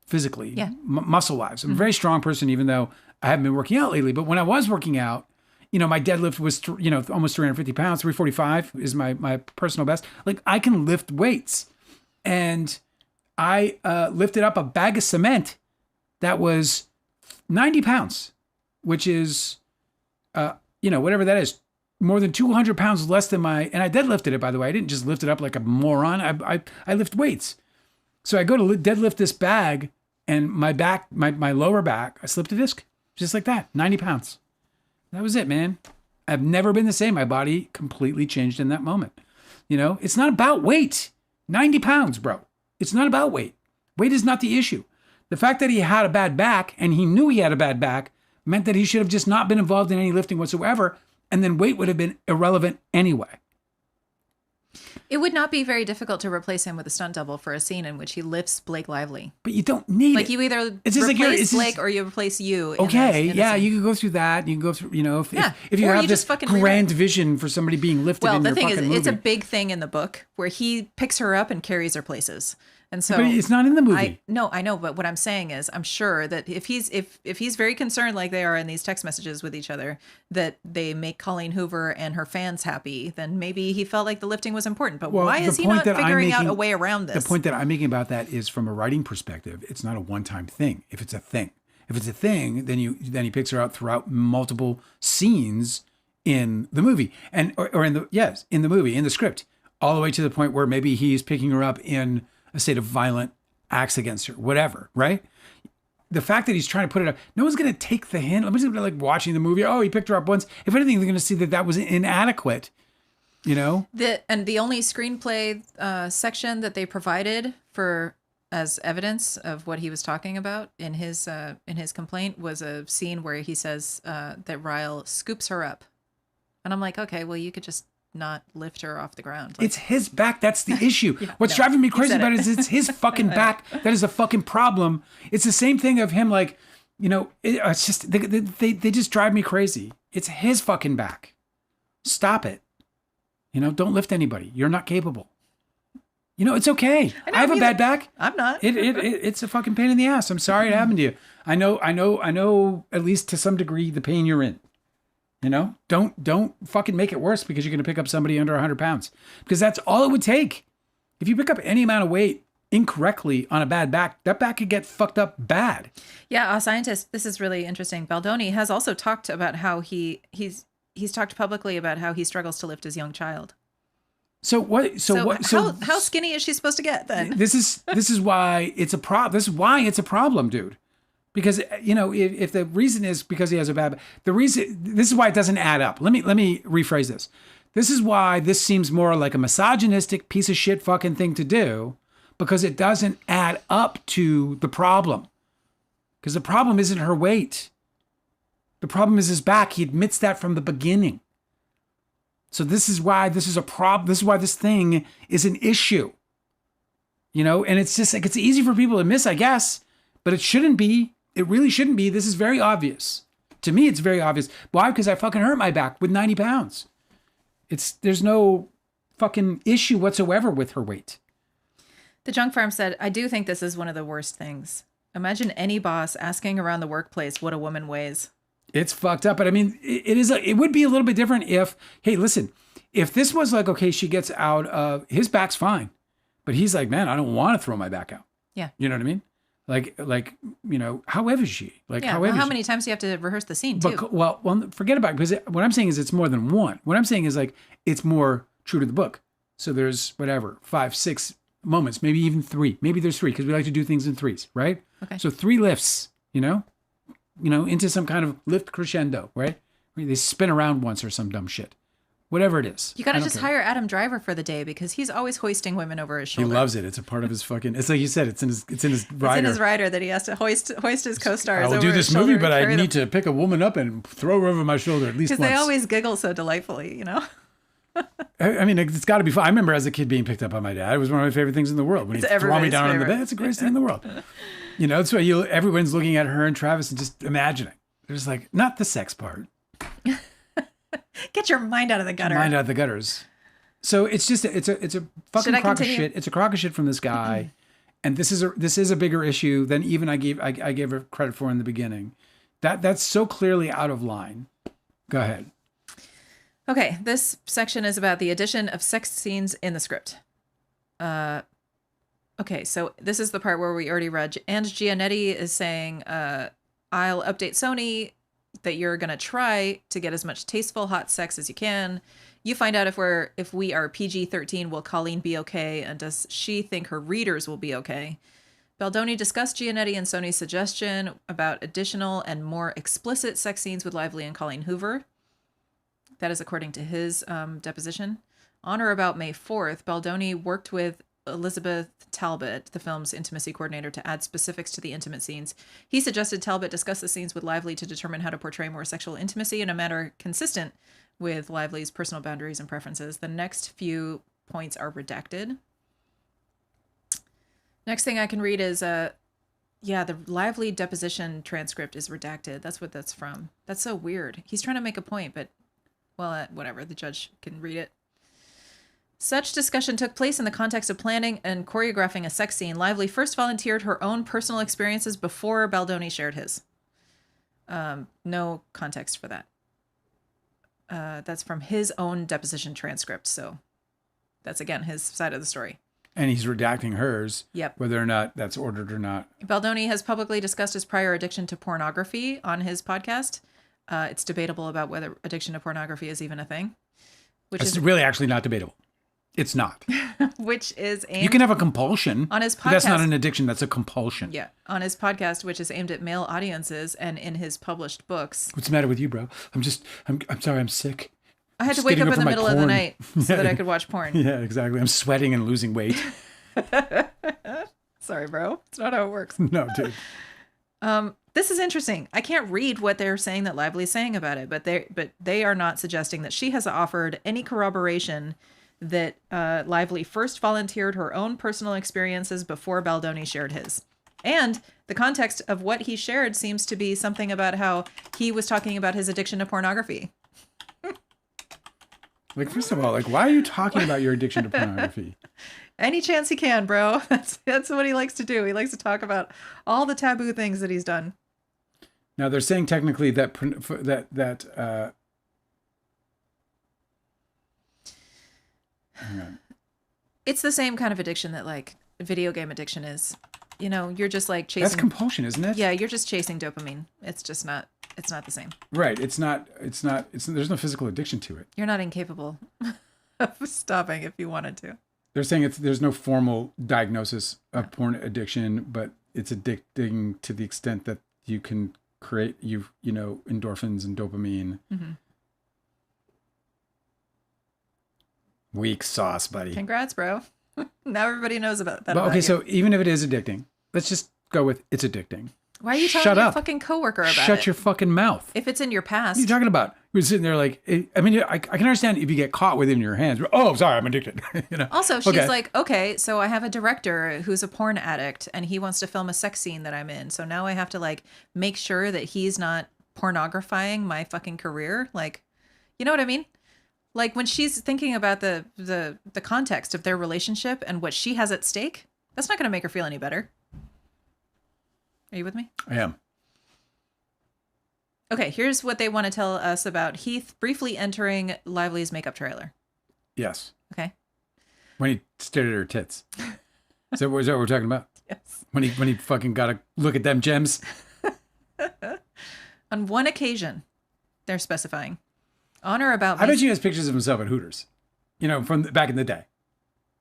Speaker 1: physically,
Speaker 2: Yeah.
Speaker 1: muscle-wise. I'm a very strong person, even though I haven't been working out lately. But when I was working out, you know, my deadlift was, you know, almost 350 pounds. 345 is my personal best. Like, I can lift weights. And I lifted up a bag of cement that was 90 pounds, which is, you know, whatever that is, more than 200 pounds less than and I deadlifted it, by the way. I didn't just lift it up like a moron. I lift weights. So I go to deadlift this bag, and my back, my lower back, I slipped a disc, just like that, 90 pounds. That was it, man. I've never been the same. My body completely changed in that moment. You know, it's not about weight. 90 pounds, bro. It's not about weight. Weight is not the issue. The fact that he had a bad back, and he knew he had a bad back, meant that he should have just not been involved in any lifting whatsoever, and then weight would have been irrelevant anyway.
Speaker 2: It would not be very difficult to replace him with a stunt double for a scene in which he lifts Blake Lively.
Speaker 1: But you don't need
Speaker 2: Like,
Speaker 1: it.
Speaker 2: you either
Speaker 1: It's just
Speaker 2: replace Blake or you replace you.
Speaker 1: Okay,
Speaker 2: in a
Speaker 1: yeah,
Speaker 2: scene.
Speaker 1: you can go through that. You can go through, you know, if you
Speaker 2: Or
Speaker 1: have
Speaker 2: you
Speaker 1: this
Speaker 2: just fucking
Speaker 1: grand vision for somebody being lifted
Speaker 2: Well,
Speaker 1: in
Speaker 2: the
Speaker 1: your
Speaker 2: thing is,
Speaker 1: fucking movie.
Speaker 2: it's a big thing in the book where he picks her up and carries her places. And so
Speaker 1: But it's not in the movie.
Speaker 2: I know, but what I'm saying is, I'm sure that if he's very concerned, like they are in these text messages with each other, that they make Colleen Hoover and her fans happy, then maybe he felt like the lifting was important. But
Speaker 1: Well,
Speaker 2: why
Speaker 1: the
Speaker 2: is he
Speaker 1: point
Speaker 2: not
Speaker 1: that I'm
Speaker 2: figuring out
Speaker 1: making-
Speaker 2: a way around this?
Speaker 1: The point that I'm making about that is from a writing perspective, it's not a one-time thing. If it's a thing, then he picks her out throughout multiple scenes in the movie, and or in the movie, in the script, all the way to the point where maybe he's picking her up in a state of violent acts against her, whatever, right? The fact that he's trying to put it up, no one's going to take the hint. Nobody's going to like watching the movie. Oh, he picked her up once. If anything, they're going to see that was inadequate, you know?
Speaker 2: The only screenplay section that they provided for as evidence of what he was talking about in his complaint was a scene where he says that Ryle scoops her up. And I'm like, okay, well, you could just not lift her off the ground. Like,
Speaker 1: it's his back. That's the issue. What's driving me crazy about it is it's his fucking back. That is a fucking problem. It's the same thing of him, like, you know, it's just, they just drive me crazy. It's his fucking back. Stop it. You know, don't lift anybody. You're not capable. You know, it's okay. I have a bad back.
Speaker 2: I'm not.
Speaker 1: It's a fucking pain in the ass. I'm sorry it happened to you. I know, at least to some degree, the pain you're in. You know, don't fucking make it worse because you're going to pick up somebody under 100 pounds, because that's all it would take. If you pick up any amount of weight incorrectly on a bad back, that back could get fucked up bad.
Speaker 2: Yeah, a scientist. This is really interesting. Baldoni has also talked about how he's talked publicly about how he struggles to lift his young child. How skinny is she supposed to get then?
Speaker 1: This is why it's a problem. This is why it's a problem, dude. Because, you know, if the reason is because he has a bad, this is why it doesn't add up. Let me rephrase this. This is why this seems more like a misogynistic piece of shit fucking thing to do, because it doesn't add up to the problem. Because the problem isn't her weight. The problem is his back. He admits that from the beginning. So this is why this is a problem. This is why this thing is an issue. You know, and it's just like, it's easy for people to miss, I guess, but it shouldn't be. It really shouldn't be. This is very obvious. To me, it's very obvious. Why? Because I fucking hurt my back with 90 pounds. There's no fucking issue whatsoever with her weight.
Speaker 2: The Junk Farm said, I do think this is one of the worst things. Imagine any boss asking around the workplace what a woman weighs.
Speaker 1: It's fucked up. But I mean, it would be a little bit different if, hey, listen, if this was like, okay, she gets out of, his back's fine. But he's like, man, I don't want to throw my back out.
Speaker 2: Yeah.
Speaker 1: You know what I mean? Like, you know, how heavy is she? Like,
Speaker 2: yeah, how many times do you have to rehearse the scene, too?
Speaker 1: Well, forget about it, because what I'm saying is it's more than one. What I'm saying is, like, it's more true to the book. So there's, 5, 6 moments, maybe even 3. Maybe there's 3, because we like to do things in 3s, right?
Speaker 2: Okay.
Speaker 1: So 3 lifts, you know, into some kind of lift crescendo, right? They spin around once or some dumb shit. Whatever it is.
Speaker 2: You got to just hire Adam Driver for the day, because he's always hoisting women over his shoulder.
Speaker 1: He loves it. It's a part of his fucking, it's like you said, it's in his rider.
Speaker 2: It's in his rider that he has to hoist his co-stars over
Speaker 1: I will do
Speaker 2: his
Speaker 1: this
Speaker 2: shoulder
Speaker 1: movie, but
Speaker 2: and
Speaker 1: I
Speaker 2: carry
Speaker 1: need to pick a woman up and throw her over my shoulder at least once.
Speaker 2: Because they always giggle so delightfully, you know?
Speaker 1: I mean, it's got to be fun. I remember as a kid being picked up by my dad. It was one of my favorite things in the world. When he'd throw me down on the bed, it's the greatest thing in the world. You know, that's why everyone's looking at her and Travis and just imagining. There's like, not the sex part.
Speaker 2: Get your mind out of the gutter.
Speaker 1: Mind out of the gutters. So it's just, it's a fucking
Speaker 2: Should I
Speaker 1: crock of
Speaker 2: continue?
Speaker 1: shit. It's a crock of shit from this guy. And this is a bigger issue than even I gave her credit for in the beginning. That's so clearly out of line. Go ahead.
Speaker 2: Okay, this section is about the addition of sex scenes in the script. Okay, so this is the part where we already read. And Giannetti is saying, I'll update Sony that you're going to try to get as much tasteful hot sex as you can. You find out if we are PG-13, will Colleen be okay? And does she think her readers will be okay? Baldoni discussed Giannetti and Sony's suggestion about additional and more explicit sex scenes with Lively and Colleen Hoover. That is according to his deposition. On or about May 4th, Baldoni worked with Elizabeth Talbot, the film's intimacy coordinator, to add specifics to the intimate scenes. He suggested Talbot discuss the scenes with Lively to determine how to portray more sexual intimacy in a manner consistent with Lively's personal boundaries and preferences. The next few points are redacted. Next thing I can read is, the Lively deposition transcript is redacted. That's what that's from. That's so weird. He's trying to make a point, but, well, whatever. The judge can read it. Such discussion took place in the context of planning and choreographing a sex scene. Lively first volunteered her own personal experiences before Baldoni shared his. No context for that. That's from his own deposition transcript. So that's, again, his side of the story.
Speaker 1: And he's redacting hers.
Speaker 2: Yep.
Speaker 1: Whether or not that's ordered or not.
Speaker 2: Baldoni has publicly discussed his prior addiction to pornography on his podcast. It's debatable about whether addiction to pornography is even a thing.
Speaker 1: It's really actually not debatable. It's not.
Speaker 2: Which is aimed...
Speaker 1: You can have a compulsion.
Speaker 2: On his podcast.
Speaker 1: But that's not an addiction. That's a compulsion.
Speaker 2: Yeah. On his podcast, which is aimed at male audiences, and in his published books.
Speaker 1: What's the matter with you, bro? I'm sorry. I'm sick.
Speaker 2: I had to wake up in the middle of the night so that I could watch porn.
Speaker 1: Yeah, exactly. I'm sweating and losing weight.
Speaker 2: Sorry, bro. It's not how it works.
Speaker 1: No, dude.
Speaker 2: This is interesting. I can't read what they're saying that Lively's saying about it, but they are not suggesting that she has offered any corroboration that Lively first volunteered her own personal experiences before Baldoni shared his. And the context of what he shared seems to be something about how he was talking about his addiction to pornography.
Speaker 1: Like, first of all, like, why are you talking about your addiction to pornography?
Speaker 2: Any chance he can, bro. That's what he likes to do. He likes to talk about all the taboo things that he's done.
Speaker 1: Now, they're saying technically that hang on.
Speaker 2: It's the same kind of addiction that, like, video game addiction is. You know, you're just like chasing...
Speaker 1: That's compulsion, isn't it?
Speaker 2: Yeah, you're just chasing dopamine. It's just not... It's not the same.
Speaker 1: Right. There's no physical addiction to it.
Speaker 2: You're not incapable of stopping if you wanted to.
Speaker 1: They're saying there's no formal diagnosis of porn addiction, but it's addicting to the extent that you can create, endorphins and dopamine.
Speaker 2: Mm-hmm.
Speaker 1: Weak sauce, buddy.
Speaker 2: Congrats, bro. Now everybody knows about that.
Speaker 1: But, okay,
Speaker 2: you.
Speaker 1: so even if it is addicting, let's just go with it's addicting.
Speaker 2: Why are you telling your fucking coworker about it?
Speaker 1: Shut your fucking mouth.
Speaker 2: If it's in your past.
Speaker 1: What are you talking about? You're sitting there like, I can understand if you get caught with it in your hands. Oh, sorry, I'm addicted.
Speaker 2: Also, she's like, okay, so I have a director who's a porn addict and he wants to film a sex scene that I'm in. So now I have to, like, make sure that he's not pornographing my fucking career. Like, you know what I mean? Like, when she's thinking about the context of their relationship and what she has at stake, that's not going to make her feel any better. Are you with me?
Speaker 1: I am.
Speaker 2: Okay, here's what they want to tell us about Heath briefly entering Lively's makeup trailer.
Speaker 1: Yes.
Speaker 2: Okay.
Speaker 1: When he stared at her tits. Is that what we're talking about?
Speaker 2: Yes.
Speaker 1: When he fucking got to look at them gems?
Speaker 2: On one occasion, they're specifying. On or about...
Speaker 1: I bet he has pictures of himself at Hooters. From back in the day.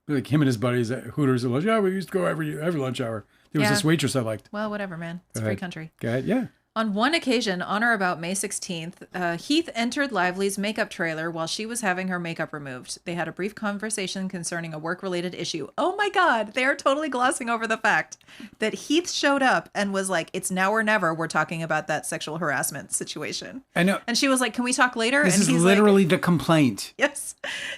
Speaker 1: Like him and his buddies at Hooters. Like, yeah, we used to go every lunch hour. There was this waitress I liked.
Speaker 2: Well, whatever, man. It's a free country.
Speaker 1: Go ahead, yeah.
Speaker 2: On one occasion, on or about May 16th, Heath entered Lively's makeup trailer while she was having her makeup removed. They had a brief conversation concerning a work-related issue. Oh my God, they are totally glossing over the fact that Heath showed up and was like, it's now or never, we're talking about that sexual harassment situation.
Speaker 1: I know.
Speaker 2: And she was like, can we talk later?
Speaker 1: This
Speaker 2: and
Speaker 1: is
Speaker 2: he's
Speaker 1: literally
Speaker 2: like,
Speaker 1: the complaint.
Speaker 2: Yes.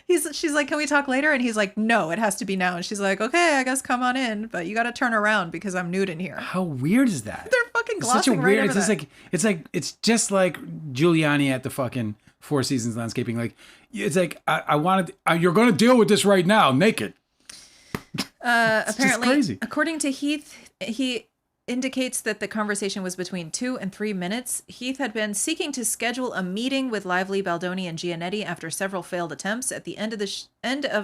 Speaker 2: She's like, can we talk later? And he's like, no, it has to be now. And she's like, okay, I guess come on in, but you got to turn around because I'm nude in here.
Speaker 1: How weird is that?
Speaker 2: They're fucking fucking
Speaker 1: It's
Speaker 2: glossing
Speaker 1: such a
Speaker 2: right
Speaker 1: weird.
Speaker 2: over that.
Speaker 1: It's just like Giuliani at the fucking Four Seasons landscaping. Like it's like I wanted. You're going to deal with this right now, naked.
Speaker 2: Apparently,
Speaker 1: crazy.
Speaker 2: according to Heath, he indicates that the conversation was between 2 and 3 minutes. Heath had been seeking to schedule a meeting with Lively, Baldoni, and Giannetti after several failed attempts. At the end of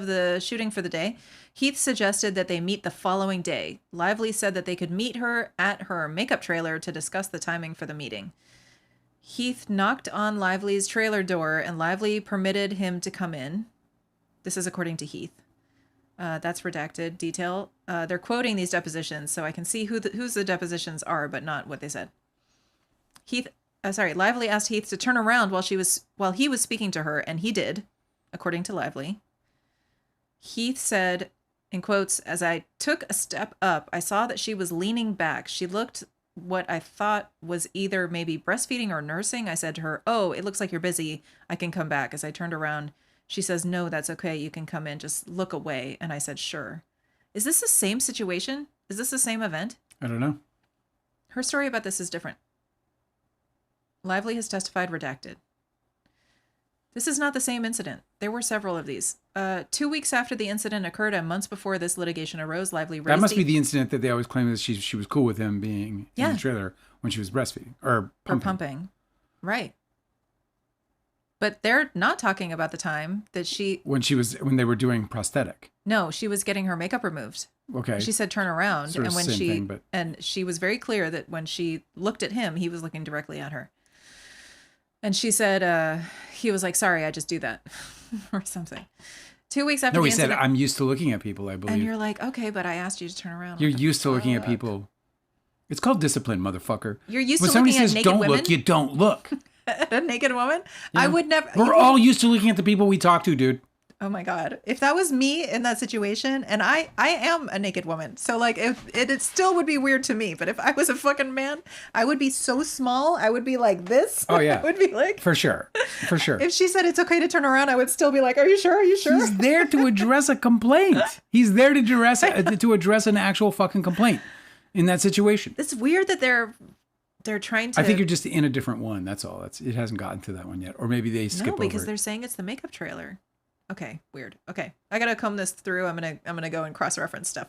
Speaker 2: the shooting for the day, Heath suggested that they meet the following day. Lively said that they could meet her at her makeup trailer to discuss the timing for the meeting. Heath knocked on Lively's trailer door, and Lively permitted him to come in. This is according to Heath. That's redacted detail. They're quoting these depositions, so I can see whose the depositions are, but not what they said. Lively asked Heath to turn around while he was speaking to her, and he did, according to Lively. Heath said, in quotes, "As I took a step up, I saw that she was leaning back. She looked what I thought was either maybe breastfeeding or nursing. I said to her, 'Oh, it looks like you're busy. I can come back.' As I turned around, she says, 'No, that's okay. You can come in. Just look away.' And I said, 'Sure.'" Is this the same situation? Is this the same event?
Speaker 1: I don't know.
Speaker 2: Her story about this is different. Lively has testified redacted. This is not the same incident. There were several of these. 2 weeks after the incident occurred and months before this litigation arose, Lively raised...
Speaker 1: That must be the incident that they always claim that she was cool with him being in the trailer when she was breastfeeding or pumping.
Speaker 2: Right. But they're not talking about the time that
Speaker 1: when they were doing prosthetic.
Speaker 2: No, she was getting her makeup removed.
Speaker 1: Okay.
Speaker 2: She said turn around,
Speaker 1: Sort of
Speaker 2: and
Speaker 1: same thing,
Speaker 2: and she was very clear that when she looked at him, he was looking directly at her. And she said he was like, "Sorry, I just do that," or something. 2 weeks after
Speaker 1: No,
Speaker 2: the
Speaker 1: he said,
Speaker 2: incident,
Speaker 1: "I'm used to looking at people, I believe."
Speaker 2: and you're like, "Okay, but I asked you to turn around."
Speaker 1: You're used to looking at people. It's called discipline, motherfucker.
Speaker 2: You're used
Speaker 1: when
Speaker 2: to
Speaker 1: somebody
Speaker 2: looking at
Speaker 1: says
Speaker 2: naked
Speaker 1: don't
Speaker 2: women?
Speaker 1: look, you don't look.
Speaker 2: A naked woman? I would never.
Speaker 1: We're all used to looking at the people we talk to, dude.
Speaker 2: Oh my God. If that was me in that situation, and I am a naked woman, so like if it still would be weird to me, but if I was a fucking man, I would be so small, I would be like this.
Speaker 1: Oh yeah.
Speaker 2: I would be like,
Speaker 1: for sure.
Speaker 2: If she said it's okay to turn around, I would still be like, "Are you sure? Are you sure?"
Speaker 1: He's there to address a complaint. He's there to address an actual fucking complaint in that situation.
Speaker 2: It's weird that they're trying to...
Speaker 1: I think you're just in a different one. That's all. It hasn't gotten to that one yet. Or maybe they skip over it.
Speaker 2: No, because they're saying it's the makeup trailer. Okay, weird. Okay, I gotta comb this through. I'm gonna go and cross-reference stuff.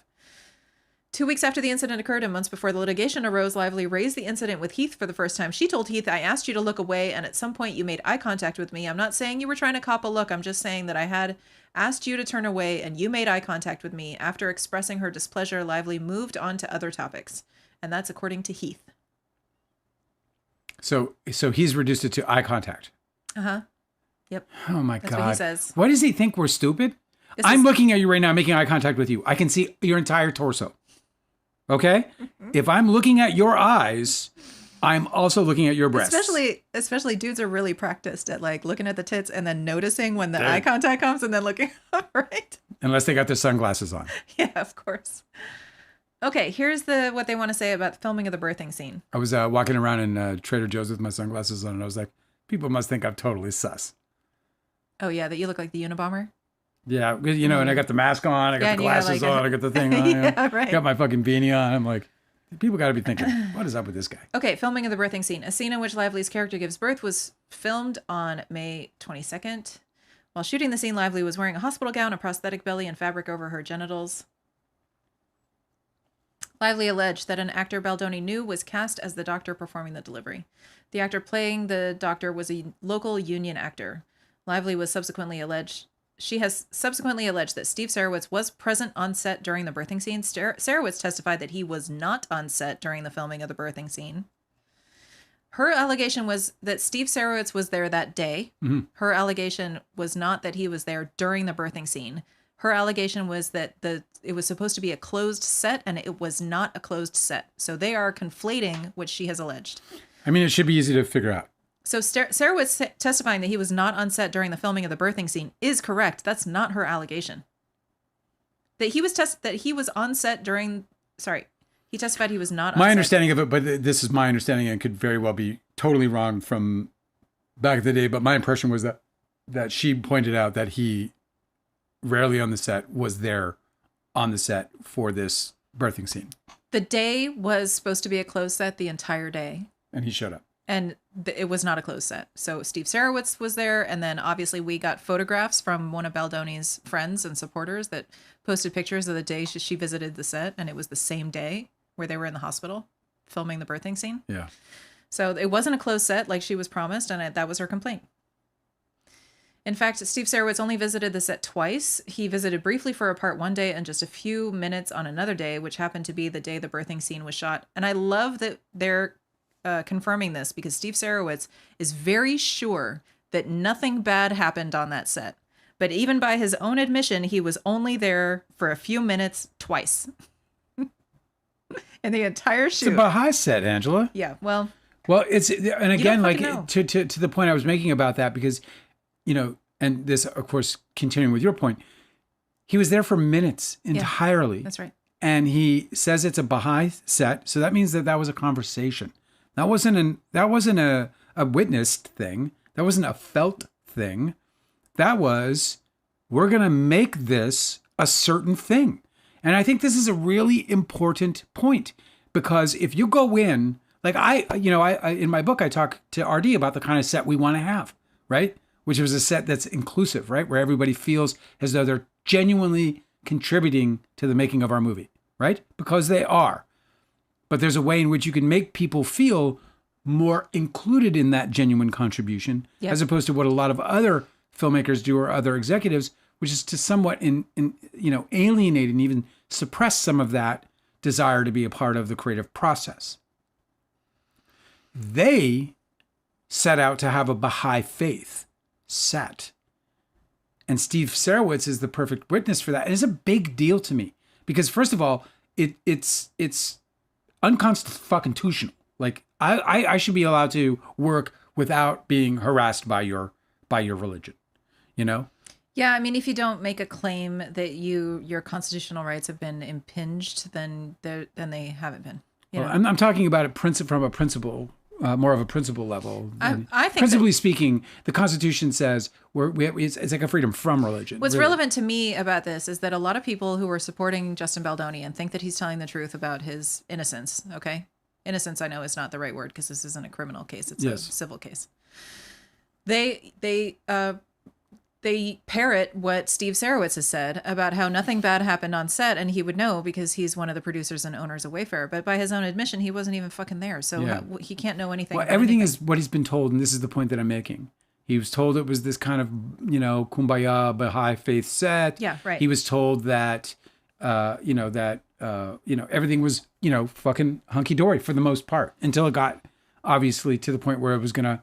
Speaker 2: 2 weeks after the incident occurred and months before the litigation arose, Lively raised the incident with Heath for the first time. She told Heath, "I asked you to look away, and at some point you made eye contact with me. I'm not saying you were trying to cop a look. I'm just saying that I had asked you to turn away, and you made eye contact with me." After expressing her displeasure, Lively moved on to other topics, and that's according to Heath.
Speaker 1: So he's reduced it to eye contact.
Speaker 2: Uh-huh. Yep.
Speaker 1: Oh my
Speaker 2: That's
Speaker 1: God.
Speaker 2: what he says.
Speaker 1: Why does he think we're stupid? I'm looking at you right now, making eye contact with you. I can see your entire torso. Okay? If I'm looking at your eyes, I'm also looking at your breasts.
Speaker 2: Especially dudes are really practiced at like looking at the tits and then noticing when the eye contact comes and then looking up, right?
Speaker 1: Unless they got their sunglasses on.
Speaker 2: Yeah, of course. Okay, here's what they want to say about the filming of the birthing scene.
Speaker 1: I was walking around in Trader Joe's with my sunglasses on, and I was like, people must think I'm totally sus.
Speaker 2: Oh, yeah, that you look like the Unabomber?
Speaker 1: Yeah, and I got the mask on, I got the glasses on, I got the thing on.
Speaker 2: Yeah, right.
Speaker 1: Got my fucking beanie on. I'm like, people got to be thinking, what is up with this guy?
Speaker 2: Okay, filming of the birthing scene. A scene in which Lively's character gives birth was filmed on May 22nd. While shooting the scene, Lively was wearing a hospital gown, a prosthetic belly, and fabric over her genitals. Lively alleged that an actor Baldoni knew was cast as the doctor performing the delivery. The actor playing the doctor was a local union actor. Lively was subsequently alleged that Steve Sarowitz was present on set during the birthing scene. Sarowitz testified that he was not on set during the filming of the birthing scene. Her allegation was that Steve Sarowitz was there that day.
Speaker 1: Mm-hmm.
Speaker 2: Her allegation was not that he was there during the birthing scene. Her allegation was that it was supposed to be a closed set, and it was not a closed set. So they are conflating what she has alleged.
Speaker 1: I mean, it should be easy to figure out.
Speaker 2: So Sarowitz testifying that he was not on set during the filming of the birthing scene is correct. That's not her allegation. That he was on set during... Sorry. He testified he was not on set.
Speaker 1: My understanding of it, but this is my understanding and could very well be totally wrong from back in the day, but my impression was that she pointed out that he rarely on the set was there on the set for this birthing scene.
Speaker 2: The day was supposed to be a closed set the entire day.
Speaker 1: And he showed up.
Speaker 2: And it was not a closed set. So Steve Sarowitz was there. And then obviously we got photographs from one of Baldoni's friends and supporters that posted pictures of the day she visited the set. And it was the same day where they were in the hospital filming the birthing scene.
Speaker 1: Yeah.
Speaker 2: So it wasn't a closed set like she was promised. And that was her complaint. In fact, Steve Sarowitz only visited the set twice. He visited briefly for a part one day and just a few minutes on another day, which happened to be the day the birthing scene was shot. And I love that they're confirming this because Steve Sarowitz is very sure that nothing bad happened on that set. But even by his own admission, he was only there for a few minutes twice in the entire shoot.
Speaker 1: It's a Baha'i set, Angela.
Speaker 2: Yeah, well,
Speaker 1: it's, and again,
Speaker 2: don't
Speaker 1: like
Speaker 2: fucking
Speaker 1: to the point I was making about that, because, you know, and this, of course, continuing with your point, he was there for minutes entirely.
Speaker 2: that's right.
Speaker 1: And he says it's a Baha'i set, so that means that was a conversation. That wasn't a witnessed thing. That wasn't a felt thing. That was, we're going to make this a certain thing. And I think this is a really important point, because if you go in, like I in my book, I talk to RD about the kind of set we want to have, right? Which was a set that's inclusive, right? Where everybody feels as though they're genuinely contributing to the making of our movie, right? Because they are. But there's a way in which you can make people feel more included in that genuine contribution, as opposed to what a lot of other filmmakers do or other executives, which is to somewhat alienate and even suppress some of that desire to be a part of the creative process. They set out to have a Baha'i faith set. And Steve Sarowitz is the perfect witness for that. And it's a big deal to me because, first of all, it's unconstitutional. Like I should be allowed to work without being harassed by your religion, you know?
Speaker 2: Yeah, I mean, if you don't make a claim that your constitutional rights have been impinged, then they haven't been.
Speaker 1: Well, I'm talking about it from a principle, more of a principle level.
Speaker 2: I think
Speaker 1: principally speaking, the Constitution says it's like a freedom from religion.
Speaker 2: What's relevant to me about this is that a lot of people who are supporting Justin Baldoni and think that he's telling the truth about his innocence. Okay, innocence, I know is not the right word because this isn't a criminal case; it's a civil case. They parrot what Steve Sarowitz has said about how nothing bad happened on set, and he would know because he's one of the producers and owners of Wayfair. But by his own admission, he wasn't even fucking there, so he can't know anything.
Speaker 1: Well,
Speaker 2: about
Speaker 1: everything
Speaker 2: anything.
Speaker 1: is what he's been told, and this is the point that I'm making. He was told it was this kind of, kumbaya Baha'i faith set.
Speaker 2: Yeah, right.
Speaker 1: He was told that, everything was, fucking hunky dory for the most part until it got obviously to the point where it was gonna,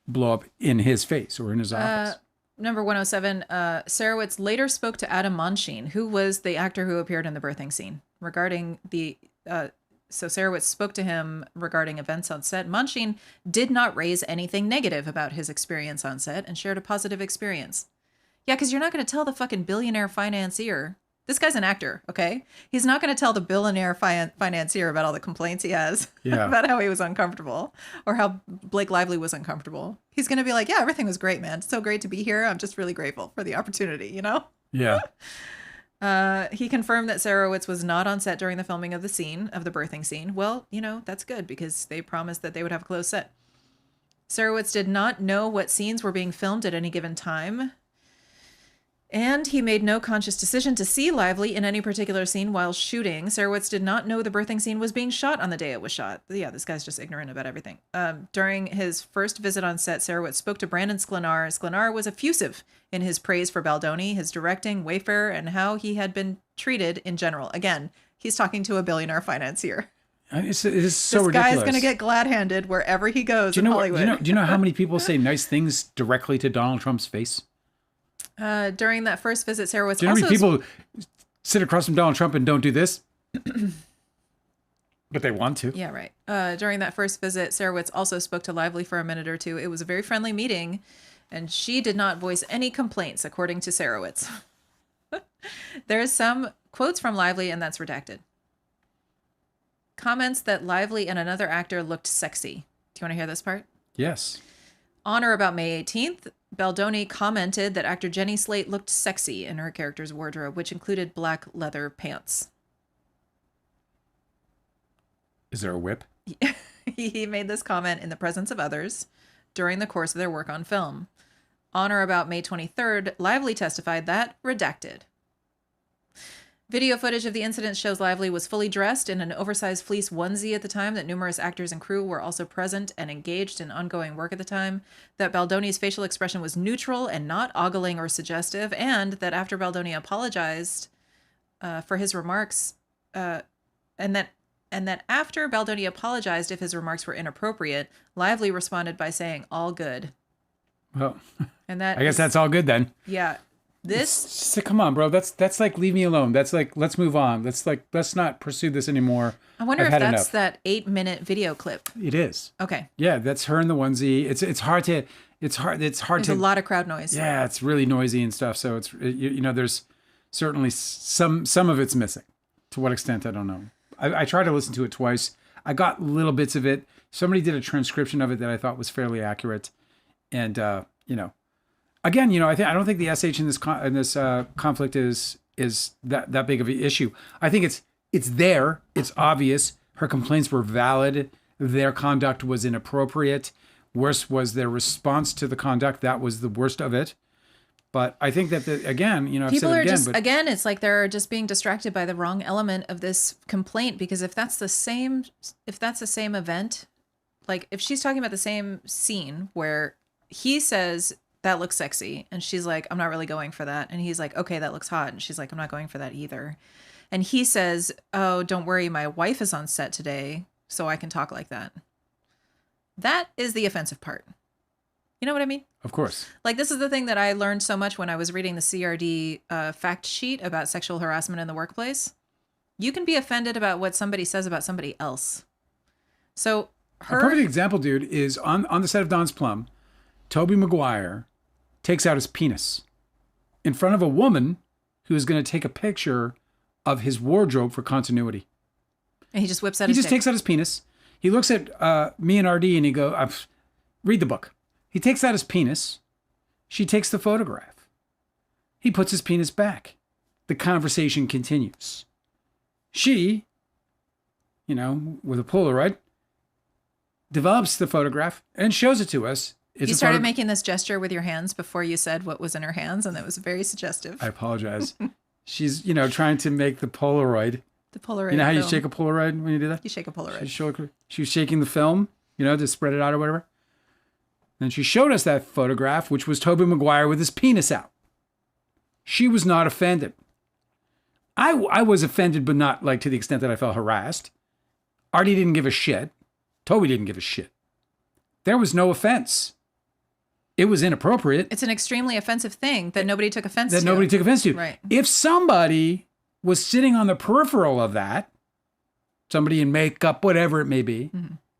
Speaker 1: blow up in his face or in his office.
Speaker 2: Number 107, Sarowitz later spoke to Adam Monsheen, who was the actor who appeared in the birthing scene, regarding the... So Sarowitz spoke to him regarding events on set. Monsheen did not raise anything negative about his experience on set and shared a positive experience. Yeah, because you're not going to tell the fucking billionaire financier... This guy's an actor, okay? He's not going to tell the billionaire financier about all the complaints he has about how he was uncomfortable or how Blake Lively was uncomfortable. He's going to be like, yeah, everything was great, man. It's so great to be here. I'm just really grateful for the opportunity,
Speaker 1: Yeah.
Speaker 2: He confirmed that Sarowitz was not on set during the filming of the birthing scene. Well, that's good because they promised that they would have a closed set. Sarowitz did not know what scenes were being filmed at any given time. And he made no conscious decision to see Lively in any particular scene while shooting. Sarowitz did not know the birthing scene was being shot on the day it was shot. Yeah, this guy's just ignorant about everything. During his first visit on set, Sarowitz spoke to Brandon Sklenar. Sklenar was effusive in his praise for Baldoni, his directing, Wayfair, and how he had been treated in general. Again, he's talking to a billionaire financier.
Speaker 1: It is so
Speaker 2: this
Speaker 1: ridiculous.
Speaker 2: This guy's going to get glad-handed wherever he goes in Hollywood.
Speaker 1: Do you know how many people say nice things directly to Donald Trump's face?
Speaker 2: During that first visit, Sarowitz
Speaker 1: Do you know how many people sit across from Donald Trump and don't do this? But they want to.
Speaker 2: Yeah, right. During that first visit, Sarowitz also spoke to Lively for a minute or two. It was a very friendly meeting, and she did not voice any complaints, according to Sarowitz. There's some quotes from Lively, and that's redacted. Comments that Lively and another actor looked sexy. Do you want to hear this part?
Speaker 1: Yes.
Speaker 2: On or about May 18th, Baldoni commented that actor Jenny Slate looked sexy in her character's wardrobe, which included black leather pants.
Speaker 1: Is there a whip?
Speaker 2: He made this comment in the presence of others during the course of their work on film. On or about May 23rd, Lively testified that, redacted. Video footage of the incident shows Lively was fully dressed in an oversized fleece onesie at the time, that numerous actors and crew were also present and engaged in ongoing work at the time, that Baldoni's facial expression was neutral and not ogling or suggestive, and that after Baldoni apologized for his remarks, and that after Baldoni apologized if his remarks were inappropriate, Lively responded by saying, "All good."
Speaker 1: Well,
Speaker 2: And that
Speaker 1: I guess that's all good then.
Speaker 2: yeah. This
Speaker 1: It's just, come on, bro. That's like, leave me alone. That's like, let's move on. Let's not pursue this anymore.
Speaker 2: I wonder
Speaker 1: I've
Speaker 2: if
Speaker 1: had
Speaker 2: that's
Speaker 1: enough.
Speaker 2: that 8-minute video clip.
Speaker 1: It is.
Speaker 2: Okay.
Speaker 1: Yeah, that's her in the onesie. It's hard to
Speaker 2: There's
Speaker 1: to
Speaker 2: a lot of crowd noise.
Speaker 1: Yeah, it's really noisy and stuff. So there's certainly some of it's missing. To what extent, I don't know. I tried to listen to it twice. I got little bits of it. Somebody did a transcription of it that I thought was fairly accurate. And again, I don't think the SH in this conflict is that big of an issue. I think it's there. It's obvious. Her complaints were valid. Their conduct was inappropriate. Worse was their response to the conduct. That was the worst of it. But I think that again, I've
Speaker 2: People
Speaker 1: said
Speaker 2: are
Speaker 1: it again,
Speaker 2: just,
Speaker 1: but
Speaker 2: again, it's like they're just being distracted by the wrong element of this complaint, because if that's the same event, like if she's talking about the same scene where he says that looks sexy and she's like, I'm not really going for that, and he's like, okay, that looks hot, and she's like, I'm not going for that either, and he says, oh, don't worry, my wife is on set today, so I can talk like that. That is the offensive part. You know what I mean?
Speaker 1: of course.
Speaker 2: Like, this is the thing that I learned so much when I was reading the CRD fact sheet about sexual harassment in the workplace. You can be offended about what somebody says about somebody else. So
Speaker 1: A perfect example, dude, is on the set of Don's Plum, Tobey Maguire takes out his penis in front of a woman who is going to take a picture of his wardrobe for continuity.
Speaker 2: and he just whips out
Speaker 1: He
Speaker 2: his
Speaker 1: just
Speaker 2: dick.
Speaker 1: takes out his penis. He looks at me and RD and he goes, read the book. He takes out his penis. She takes the photograph. He puts his penis back. The conversation continues. She, with a Polaroid, develops the photograph and shows it to us.
Speaker 2: You started making this gesture with your hands before you said what was in her hands, and that was very suggestive.
Speaker 1: I apologize. She's, trying to make the Polaroid.
Speaker 2: The Polaroid.
Speaker 1: You know how you
Speaker 2: film.
Speaker 1: shake a Polaroid when you do that?
Speaker 2: You shake a Polaroid.
Speaker 1: She was shaking the film, to spread it out or whatever. Then she showed us that photograph, which was Tobey Maguire with his penis out. She was not offended. I was offended, but not like to the extent that I felt harassed. Artie didn't give a shit. Toby didn't give a shit. There was no offense. It was inappropriate.
Speaker 2: It's an extremely offensive thing that nobody took offense to.
Speaker 1: Nobody took offense to.
Speaker 2: Right.
Speaker 1: If somebody was sitting on the peripheral of that, somebody in makeup, whatever it may be,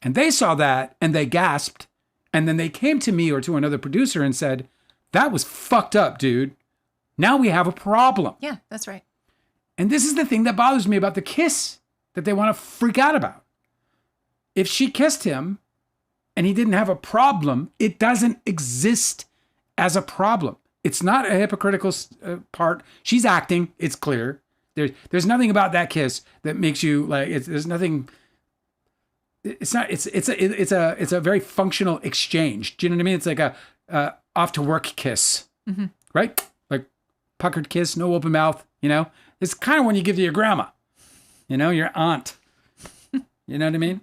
Speaker 1: and they saw that and they gasped, and then they came to me or to another producer and said, that was fucked up, dude. Now we have a problem.
Speaker 2: Yeah, that's right.
Speaker 1: And this is the thing that bothers me about the kiss that they want to freak out about. If she kissed him and he didn't have a problem, it doesn't exist as a problem. It's not a hypocritical part. She's acting. It's clear. There's nothing about that kiss that makes you like. There's nothing. It's not. It's a very functional exchange. Do you know what I mean? It's like a off to work kiss, right? Like puckered kiss, no open mouth. It's kind of when you give to your grandma, your aunt. You know what I mean?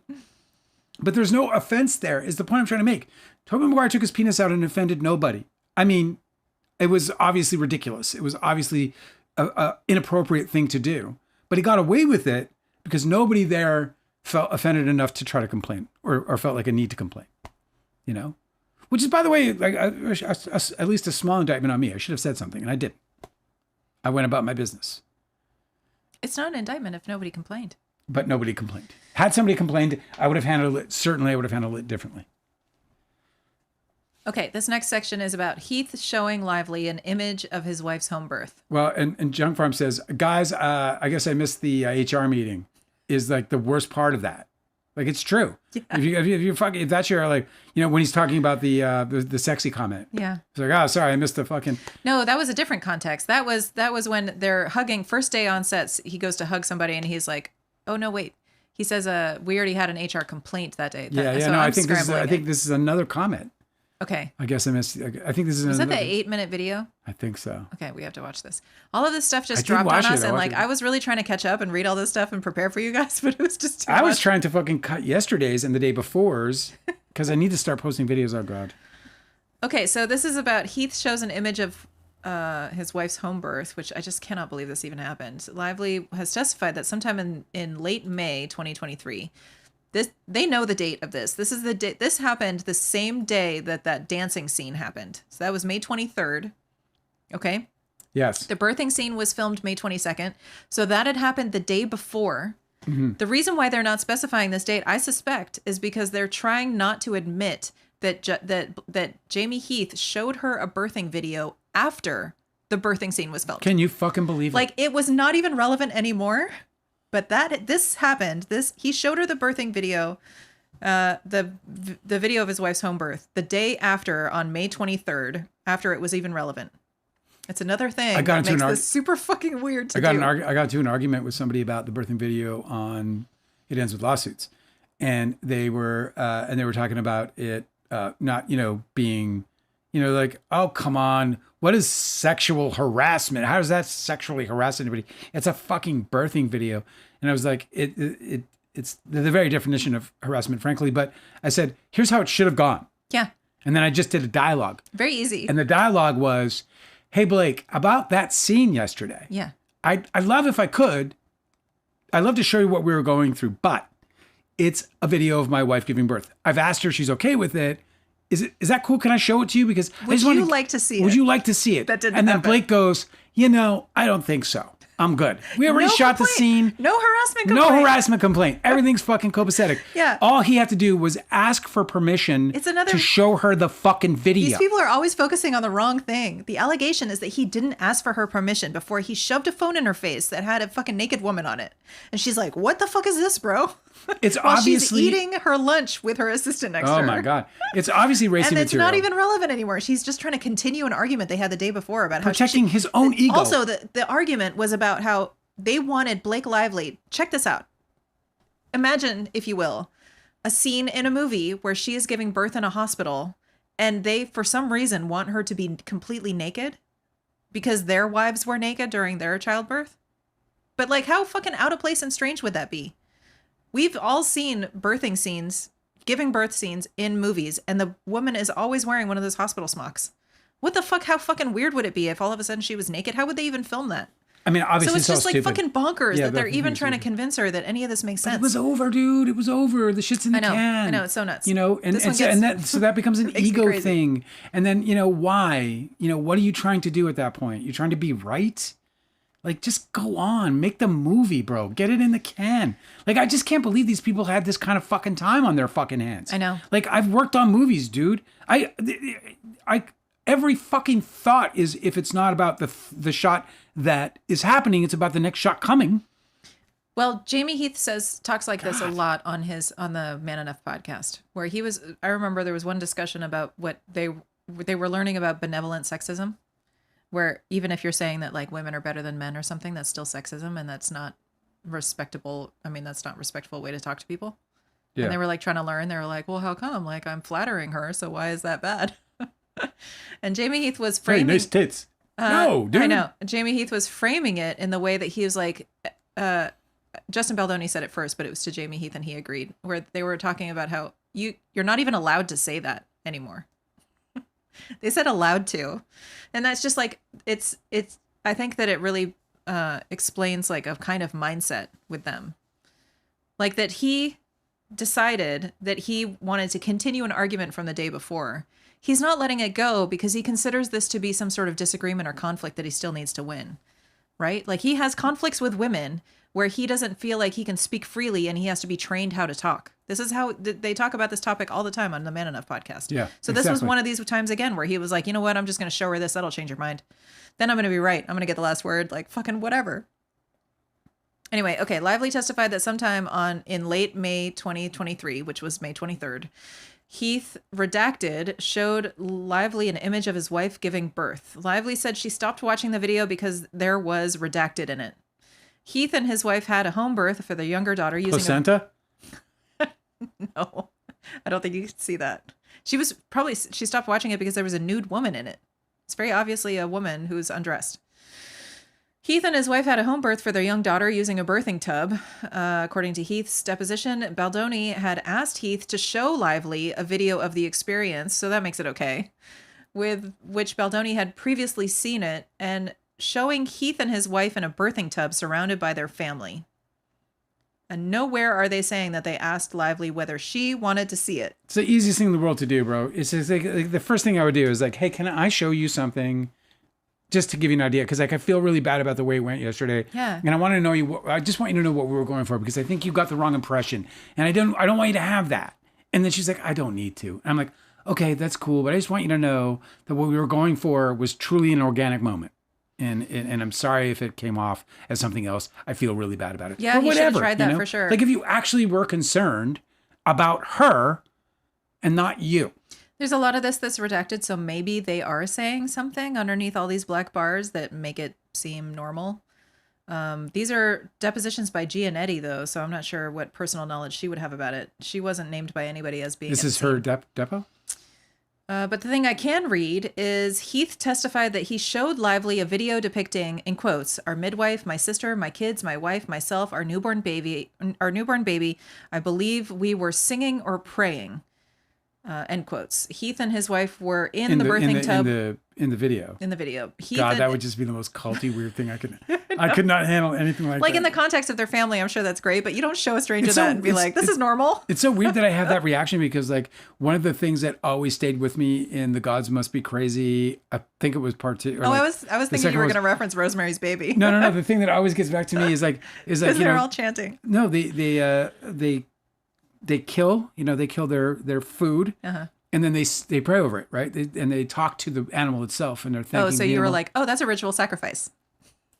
Speaker 1: But there's no offense there, is the point I'm trying to make. Tobey Maguire took his penis out and offended nobody. I mean, it was obviously ridiculous. It was obviously a inappropriate thing to do. But he got away with it because nobody there felt offended enough to try to complain or felt like a need to complain. Which is, by the way, like at least a small indictment on me. I should have said something, and I didn't. I went about my business.
Speaker 2: It's not an indictment if nobody complained.
Speaker 1: But nobody complained. Had somebody complained, I would have handled it. Certainly, I would have handled it differently.
Speaker 2: Okay, this next section is about Heath showing Lively an image of his wife's home birth.
Speaker 1: Well, and Junk Farm says, guys, I guess I missed the HR meeting. Is like the worst part of that. Like, it's true. Yeah. If that's your, like, when he's talking about the sexy comment.
Speaker 2: Yeah.
Speaker 1: It's like, oh, sorry, I missed the fucking.
Speaker 2: No, that was a different context. That was when they're hugging. First day on sets, he goes to hug somebody and he's like, oh, no, wait. He says, we already had an HR complaint that day.
Speaker 1: Yeah,
Speaker 2: So
Speaker 1: no,
Speaker 2: I'm
Speaker 1: I think this is another comment.
Speaker 2: Okay.
Speaker 1: I guess I missed. I think this is.
Speaker 2: Was that
Speaker 1: another,
Speaker 2: the 8-minute video?
Speaker 1: I think so.
Speaker 2: Okay, we have to watch this. All of this stuff just
Speaker 1: I did
Speaker 2: dropped
Speaker 1: watch
Speaker 2: on
Speaker 1: it.
Speaker 2: us,
Speaker 1: I
Speaker 2: and
Speaker 1: watched
Speaker 2: like
Speaker 1: it.
Speaker 2: I was really trying to catch up and read all this stuff and prepare for you guys, but it was just too
Speaker 1: I was
Speaker 2: much.
Speaker 1: trying to fucking cut yesterday's and the day before's because I need to start posting videos. Oh God.
Speaker 2: Okay, so this is about Heath shows an image of his wife's home birth, which I just cannot believe this even happened. Lively has testified that sometime in late May 2023. They know the date of this. This is the day. This happened the same day that dancing scene happened. So that was May 23rd. Okay.
Speaker 1: Yes.
Speaker 2: The birthing scene was filmed May 22nd. So that had happened the day before.
Speaker 1: Mm-hmm.
Speaker 2: The reason why they're not specifying this date, I suspect, is because they're trying not to admit that Jamie Heath showed her a birthing video after the birthing scene was filmed.
Speaker 1: Can you fucking believe it?
Speaker 2: Like, it was not even relevant anymore. But this happened. He showed her the birthing video, the video of his wife's home birth, the day after, on May 23rd, after it was even relevant. It's another thing that makes this super fucking weird to do.
Speaker 1: I got into an argument with somebody about the birthing video on It Ends with Lawsuits, and they were talking about it not being like, oh come on, what is sexual harassment? How does that sexually harass anybody? It's a fucking birthing video. And I was like, it's the very definition of harassment, frankly. But I said, here's how it should have gone.
Speaker 2: Yeah.
Speaker 1: And then I just did a dialogue.
Speaker 2: Very easy.
Speaker 1: And the dialogue was, hey Blake, about that scene yesterday.
Speaker 2: Yeah.
Speaker 1: I'd love if I could. I'd love to show you what we were going through, but it's a video of my wife giving birth. I've asked her if she's okay with it. Is that cool? Can I show it to you? Because
Speaker 2: would you like to see it?
Speaker 1: Would you like to see it?
Speaker 2: That didn't
Speaker 1: And then
Speaker 2: happen.
Speaker 1: Blake goes, I don't think so. I'm good. We already shot the scene.
Speaker 2: No harassment complaint.
Speaker 1: No harassment complaint. Everything's fucking copacetic.
Speaker 2: Yeah.
Speaker 1: All he had to do was ask for permission to show her the fucking video.
Speaker 2: These people are always focusing on the wrong thing. The allegation is that he didn't ask for her permission before he shoved a phone in her face that had a fucking naked woman on it. And she's like, what the fuck is this, bro?
Speaker 1: It's
Speaker 2: While
Speaker 1: obviously
Speaker 2: she's eating her lunch with her assistant next to her.
Speaker 1: Oh my God. It's obviously racy
Speaker 2: and it's
Speaker 1: material.
Speaker 2: not even relevant anymore. She's just trying to continue an argument they had the day before about how
Speaker 1: protecting his own ego.
Speaker 2: Also, the argument was about how they wanted Blake Lively. Check this out. Imagine, if you will, a scene in a movie where she is giving birth in a hospital and they, for some reason, want her to be completely naked because their wives were naked during their childbirth. But like, how fucking out of place and strange would that be? We've all seen birthing scenes, giving birth scenes in movies, and the woman is always wearing one of those hospital smocks. What the fuck? How fucking weird would it be if all of a sudden she was naked? How would they even film that?
Speaker 1: I mean, obviously,
Speaker 2: so it's just like
Speaker 1: stupid.
Speaker 2: fucking bonkers that they're even trying to
Speaker 1: stupid.
Speaker 2: convince her that any of this makes sense.
Speaker 1: It was over, dude. It was over. The shit's in the can.
Speaker 2: I know. It's so nuts.
Speaker 1: So that becomes an
Speaker 2: makes me
Speaker 1: ego
Speaker 2: crazy.
Speaker 1: thing. And then, why? What are you trying to do at that point? You're trying to be right? Like, just go on. Make the movie, bro. Get it in the can. Like, I just can't believe these people had this kind of fucking time on their fucking hands.
Speaker 2: I know.
Speaker 1: Like, I've worked on movies, dude. Every fucking thought is, if it's not about the shot that is happening, it's about the next shot coming.
Speaker 2: Well, Jamie Heath talks like this a lot on the Man Enough podcast, where I remember there was one discussion about what they were learning about benevolent sexism, where even if you're saying that like women are better than men or something, that's still sexism and that's not respectable. I mean, that's not a respectful way to talk to people. Yeah. And they were like trying to learn. They were like, well, how come? Like, I'm flattering her, so why is that bad? And Jamie Heath was framing.
Speaker 1: Hey, nice tits. No, dude.
Speaker 2: I know. Jamie Heath was framing it in the way that he was like, Justin Baldoni said it first, but it was to Jamie Heath and he agreed, where they were talking about how you're not even allowed to say that anymore. They said allowed to. And that's just like, I think that it really explains like a kind of mindset with them. Like that he decided that he wanted to continue an argument from the day before. He's not letting it go because he considers this to be some sort of disagreement or conflict that he still needs to win, right? Like he has conflicts with women where he doesn't feel like he can speak freely and he has to be trained how to talk. This is how they talk about this topic all the time on the Man Enough podcast.
Speaker 1: Yeah.
Speaker 2: So this was one of these times again where he was like, you know what? I'm just going to show her this. That'll change your mind. Then I'm going to be right. I'm going to get the last word. Like fucking whatever. Anyway, okay. Lively testified that sometime in late May 2023, which was May 23rd, Heath, redacted, showed Lively an image of his wife giving birth. Lively said she stopped watching the video because there was redacted in it. Heath and his wife had a home birth for their younger daughter using
Speaker 1: Placenta?
Speaker 2: No, I don't think you can see that. She stopped watching it because there was a nude woman in it. It's very obviously a woman who's undressed. Heath and his wife had a home birth for their young daughter using a birthing tub. According to Heath's deposition, Baldoni had asked Heath to show Lively a video of the experience, so that makes it okay, with which Baldoni had previously seen it, and showing Heath and his wife in a birthing tub surrounded by their family. And nowhere are they saying that they asked Lively whether she wanted to see it.
Speaker 1: It's the easiest thing in the world to do, bro. It's just like the first thing I would do is like, hey, can I show you something just to give you an idea? Because like I feel really bad about the way it went yesterday.
Speaker 2: Yeah.
Speaker 1: And I want to know you. I just want you to know what we were going for because I think you got the wrong impression, and I don't want you to have that. And then she's like, I don't need to. And I'm like, okay, that's cool, but I just want you to know that what we were going for was truly an organic moment. And I'm sorry if it came off as something else. I feel really bad about it.
Speaker 2: Yeah,
Speaker 1: but
Speaker 2: he should have
Speaker 1: whatever,
Speaker 2: tried that for sure.
Speaker 1: Like if you actually were concerned about her and not you.
Speaker 2: There's a lot of this that's redacted, so maybe they are saying something underneath all these black bars that make it seem normal. These are depositions by Gianetti, though, so I'm not sure what personal knowledge she would have about it. She wasn't named by anybody as being.
Speaker 1: This is her depot?
Speaker 2: But the thing I can read is Heath testified that he showed Lively a video depicting, in quotes, our midwife, my sister, my kids, my wife, myself, our newborn baby. I believe we were singing or praying. End quotes. Heath and his wife were in the birthing tub.
Speaker 1: In the video.
Speaker 2: In the video.
Speaker 1: That would just be the most culty, weird thing I could. I could not handle anything like that.
Speaker 2: Like in the context of their family, I'm sure that's great, but you don't show a stranger that and be like, this is normal.
Speaker 1: It's so weird that I have that reaction because like one of the things that always stayed with me in The Gods Must Be Crazy, I think it was part 2.
Speaker 2: I was thinking you were going to reference Rosemary's Baby.
Speaker 1: No. The thing that always gets back to me is like
Speaker 2: they're all chanting.
Speaker 1: No, they kill their food.
Speaker 2: Uh-huh.
Speaker 1: And then they pray over it, right? And they talk to the animal itself, and they're thanking.
Speaker 2: Oh, so you were like, oh, that's a ritual sacrifice.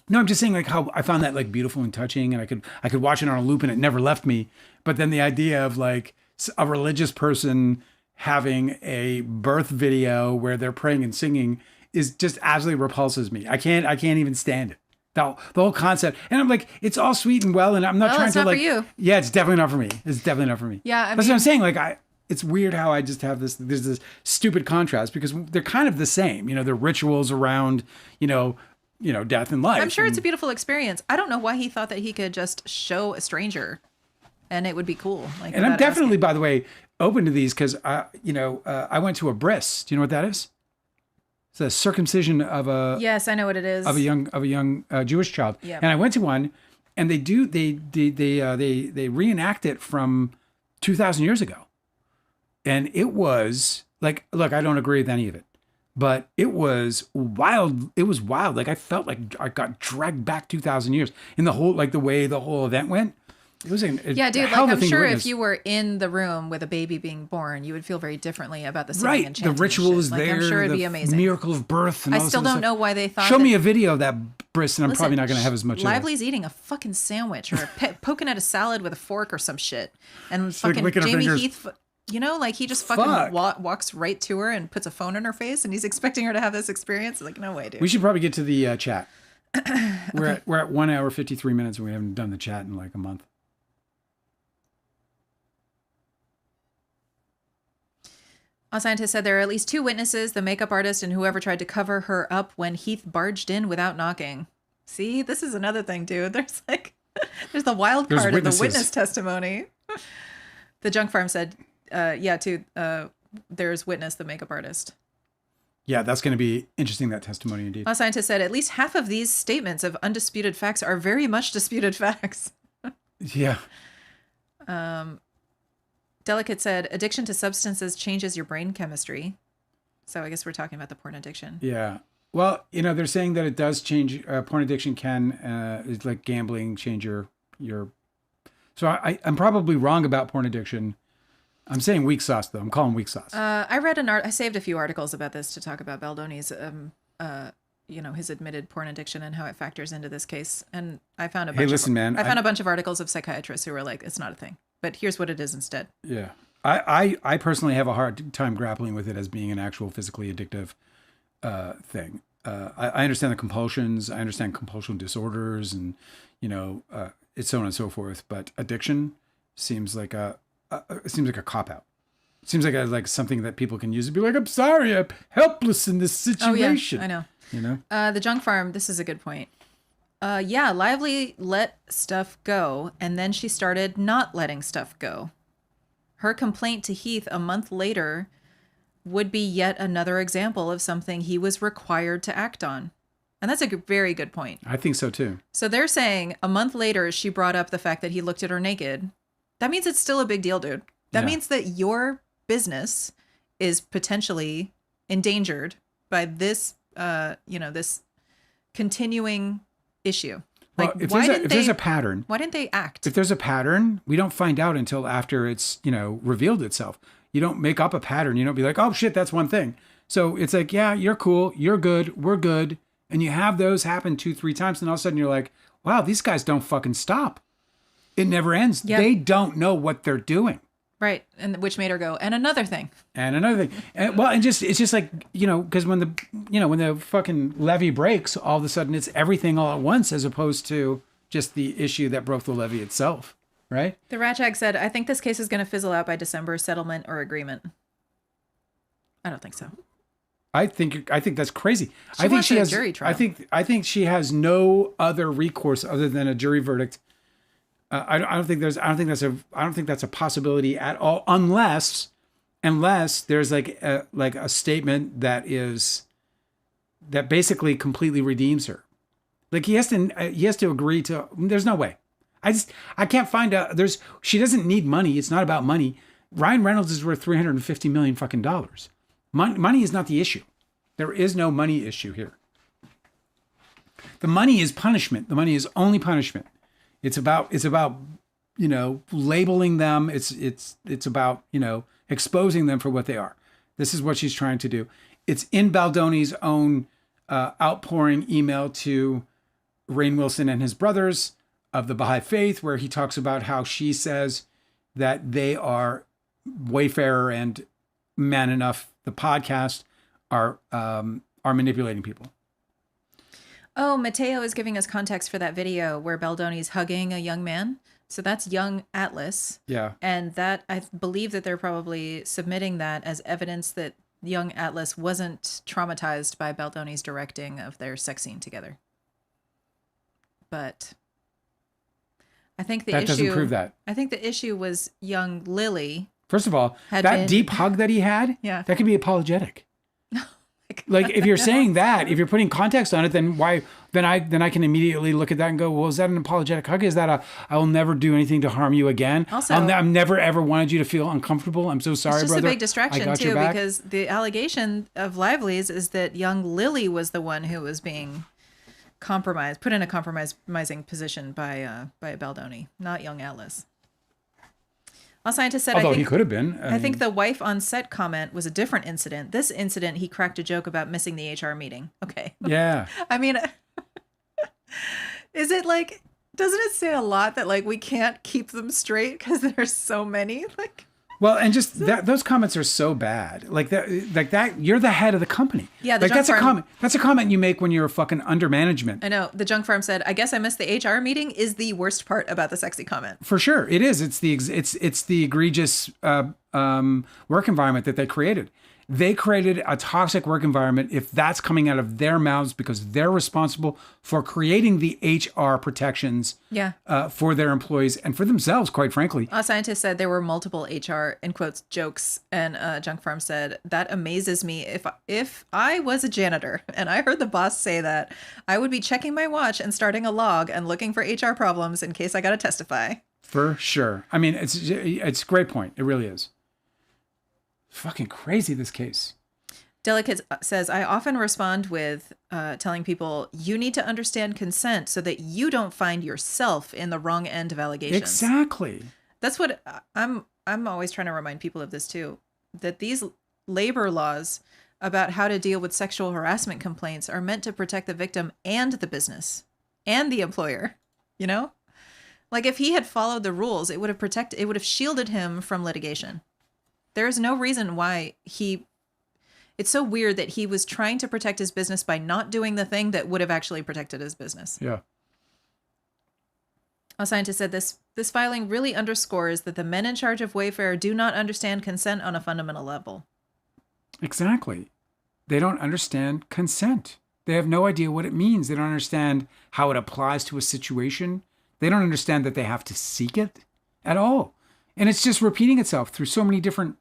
Speaker 1: No, I'm just saying like how I found that like beautiful and touching, and I could watch it on a loop, and it never left me. But then the idea of like a religious person having a birth video where they're praying and singing is just absolutely repulses me. I can't even stand it. The whole concept, and I'm like, it's all sweet and well, and I'm not trying
Speaker 2: it's
Speaker 1: to
Speaker 2: not
Speaker 1: like.
Speaker 2: for you.
Speaker 1: Yeah, it's definitely not for me. It's definitely not for me.
Speaker 2: Yeah,
Speaker 1: that's what I'm saying. Like it's weird how I just have there's this stupid contrast because they're kind of the same. They're rituals around, death and life.
Speaker 2: I'm sure it's a beautiful experience. I don't know why he thought that he could just show a stranger and it would be cool. Like,
Speaker 1: and I'm definitely, by the way, open to these because I went to a bris. Do you know what that is? It's a circumcision of a.
Speaker 2: Yes, I know what it is.
Speaker 1: Of a young Jewish child.
Speaker 2: Yeah.
Speaker 1: And I went to one, and they reenact it from 2,000 years ago. And it was like, look, I don't agree with any of it, but it was wild. It was wild. Like I felt like I got dragged back 2,000 years in the way the whole event went. It was
Speaker 2: yeah, dude. Like I'm sure if you were in the room with a baby being born, you would feel very differently about the singing and chanting.
Speaker 1: The ritual is there.
Speaker 2: I'm sure it'd be amazing.
Speaker 1: Miracle of birth. And
Speaker 2: I still don't know why they thought.
Speaker 1: Show me a video of that bris, and I'm probably not going to have as much.
Speaker 2: Lively's eating a fucking sandwich or poking at a salad with a fork or some shit, and fucking
Speaker 1: like
Speaker 2: Jamie Heath. Like he just fucking walks right to her and puts a phone in her face, and he's expecting her to have this experience. Like, no way, dude.
Speaker 1: We should probably get to the chat. We're at 1 hour 53 minutes, and we haven't done the chat in like a month.
Speaker 2: A scientist said there are at least 2 witnesses: the makeup artist and whoever tried to cover her up when Heath barged in without knocking. See, this is another thing, dude. There's the wild card of the witness testimony. The junk farm said. There's witness, the makeup artist.
Speaker 1: Yeah, that's going to be interesting, that testimony indeed.
Speaker 2: A scientist said at least half of these statements of undisputed facts are very much disputed facts.
Speaker 1: Yeah.
Speaker 2: Delicate said addiction to substances changes your brain chemistry. So I guess we're talking about the porn addiction.
Speaker 1: Yeah. Well, they're saying that it does change. Porn addiction can, it's like gambling, change your. So I'm probably wrong about porn addiction. I'm saying weak sauce, though. I'm calling weak sauce.
Speaker 2: I read I saved a few articles about this to talk about Baldoni's, his admitted porn addiction and how it factors into this case. And I found a bunch of articles of psychiatrists who were like, it's not a thing, but here's what it is instead.
Speaker 1: Yeah. I personally have a hard time grappling with it as being an actual physically addictive thing. I understand the compulsions. I understand compulsion disorders and, it's so on and so forth. But addiction seems like a cop out. It seems like something that people can use to be like, I'm sorry, I'm helpless in this situation.
Speaker 2: Oh, yeah, I know. The junk farm, this is a good point. Lively let stuff go, and then she started not letting stuff go. Her complaint to Heath a month later would be yet another example of something he was required to act on. And that's a very good point.
Speaker 1: I think so too.
Speaker 2: So they're saying a month later, she brought up the fact that he looked at her naked. That means it's still a big deal, dude. That means that your business is potentially endangered by this, this continuing issue.
Speaker 1: Well, if there's a pattern,
Speaker 2: why didn't they act?
Speaker 1: If there's a pattern, we don't find out until after it's, revealed itself. You don't make up a pattern. You don't be like, oh shit, that's one thing. So it's like, yeah, you're cool. You're good. We're good. And you have those happen 2-3 times. And all of a sudden you're like, wow, these guys don't fucking stop. It never ends. Yep. They don't know what they're doing.
Speaker 2: Right. And which made her go, and another thing.
Speaker 1: And it's just like, because when the fucking levee breaks, all of a sudden it's everything all at once, as opposed to just the issue that broke the levee itself. Right.
Speaker 2: The Ratchag said, I think this case is going to fizzle out by December, settlement or agreement. I don't think so.
Speaker 1: I think that's crazy.
Speaker 2: I think she has jury trial.
Speaker 1: I think she has no other recourse other than a jury verdict. I don't think that's a possibility at all, unless there's like a statement that basically completely redeems her. Like he has to agree to. There's no way. I can't find out. She doesn't need money. It's not about money. Ryan Reynolds is worth $350 million fucking dollars. Money is not the issue. There is no money issue here. The money is punishment. The money is only punishment. It's about labeling them. It's about exposing them for what they are. This is what she's trying to do. It's in Baldoni's own outpouring email to Rainn Wilson and his brothers of the Baha'i Faith, where he talks about how she says that they are Wayfarer and Man Enough, the podcast, are manipulating people.
Speaker 2: Oh, Mateo is giving us context for that video where Baldoni's hugging a young man. So that's young Atlas.
Speaker 1: Yeah.
Speaker 2: And that, I believe that they're probably submitting that as evidence that young Atlas wasn't traumatized by Baldoni's directing of their sex scene together. But I think the issue
Speaker 1: doesn't prove that.
Speaker 2: I think the issue was young Lily.
Speaker 1: First of all, deep hug that he had, that could be apologetic. Like if you're saying that, if you're putting context on it, then why? Then I can immediately look at that and go, well, is that an apologetic hug? Is that I will never do anything to harm you again?
Speaker 2: Also,
Speaker 1: I've never ever wanted you to feel uncomfortable. I'm so sorry,
Speaker 2: it's just
Speaker 1: brother.
Speaker 2: a big distraction too, because the allegation of Lively's is that young Lily was the one who was being compromised, put in a compromising position by Baldoni, not young Atlas. All scientists said,
Speaker 1: although he could have been.
Speaker 2: I think the wife on set comment was a different incident. This incident, he cracked a joke about missing the HR meeting. Okay.
Speaker 1: Yeah.
Speaker 2: I mean, is it like, doesn't it say a lot that like we can't keep them straight because there's so many? Like,
Speaker 1: well, and just those comments are so bad. Like that, you're the head of the company.
Speaker 2: Yeah,
Speaker 1: that's a comment. That's a comment you make when you're fucking under management.
Speaker 2: I know. The junk farm said, "I guess I missed the HR meeting." Is the worst part about the sexy comment.
Speaker 1: For sure, it is. It's the egregious work environment that they created. They created a toxic work environment if that's coming out of their mouths because they're responsible for creating the HR protections for their employees and for themselves, quite frankly.
Speaker 2: A scientist said there were multiple HR, in quotes, jokes. And Junk Farm said, that amazes me. If I was a janitor and I heard the boss say that, I would be checking my watch and starting a log and looking for HR problems in case I got to testify.
Speaker 1: For sure. I mean, it's a great point. It really is. Fucking crazy, this case.
Speaker 2: Delicate says, I often respond with telling people, you need to understand consent so that you don't find yourself in the wrong end of allegations.
Speaker 1: Exactly.
Speaker 2: That's what I'm always trying to remind people of this too, that these labor laws about how to deal with sexual harassment complaints are meant to protect the victim and the business and the employer, you know? Like if he had followed the rules, it would have shielded him from litigation. There's no reason why it's so weird that he was trying to protect his business by not doing the thing that would have actually protected his business.
Speaker 1: Yeah.
Speaker 2: A scientist said this filing really underscores that the men in charge of Wayfair do not understand consent on a fundamental level.
Speaker 1: Exactly. They don't understand consent. They have no idea what it means. They don't understand how it applies to a situation. They don't understand that they have to seek it at all. And it's just repeating itself through so many different,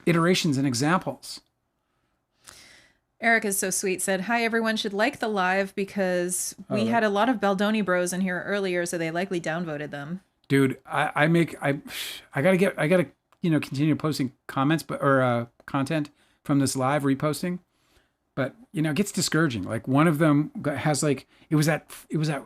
Speaker 1: iterations and examples.
Speaker 2: Eric is so sweet, said, "Hi, everyone should like the live because we had a lot of Baldoni bros in here earlier, so they likely downvoted them."
Speaker 1: Dude, I gotta continue posting comments, or content from this live reposting. But it gets discouraging. Like one of them has it was at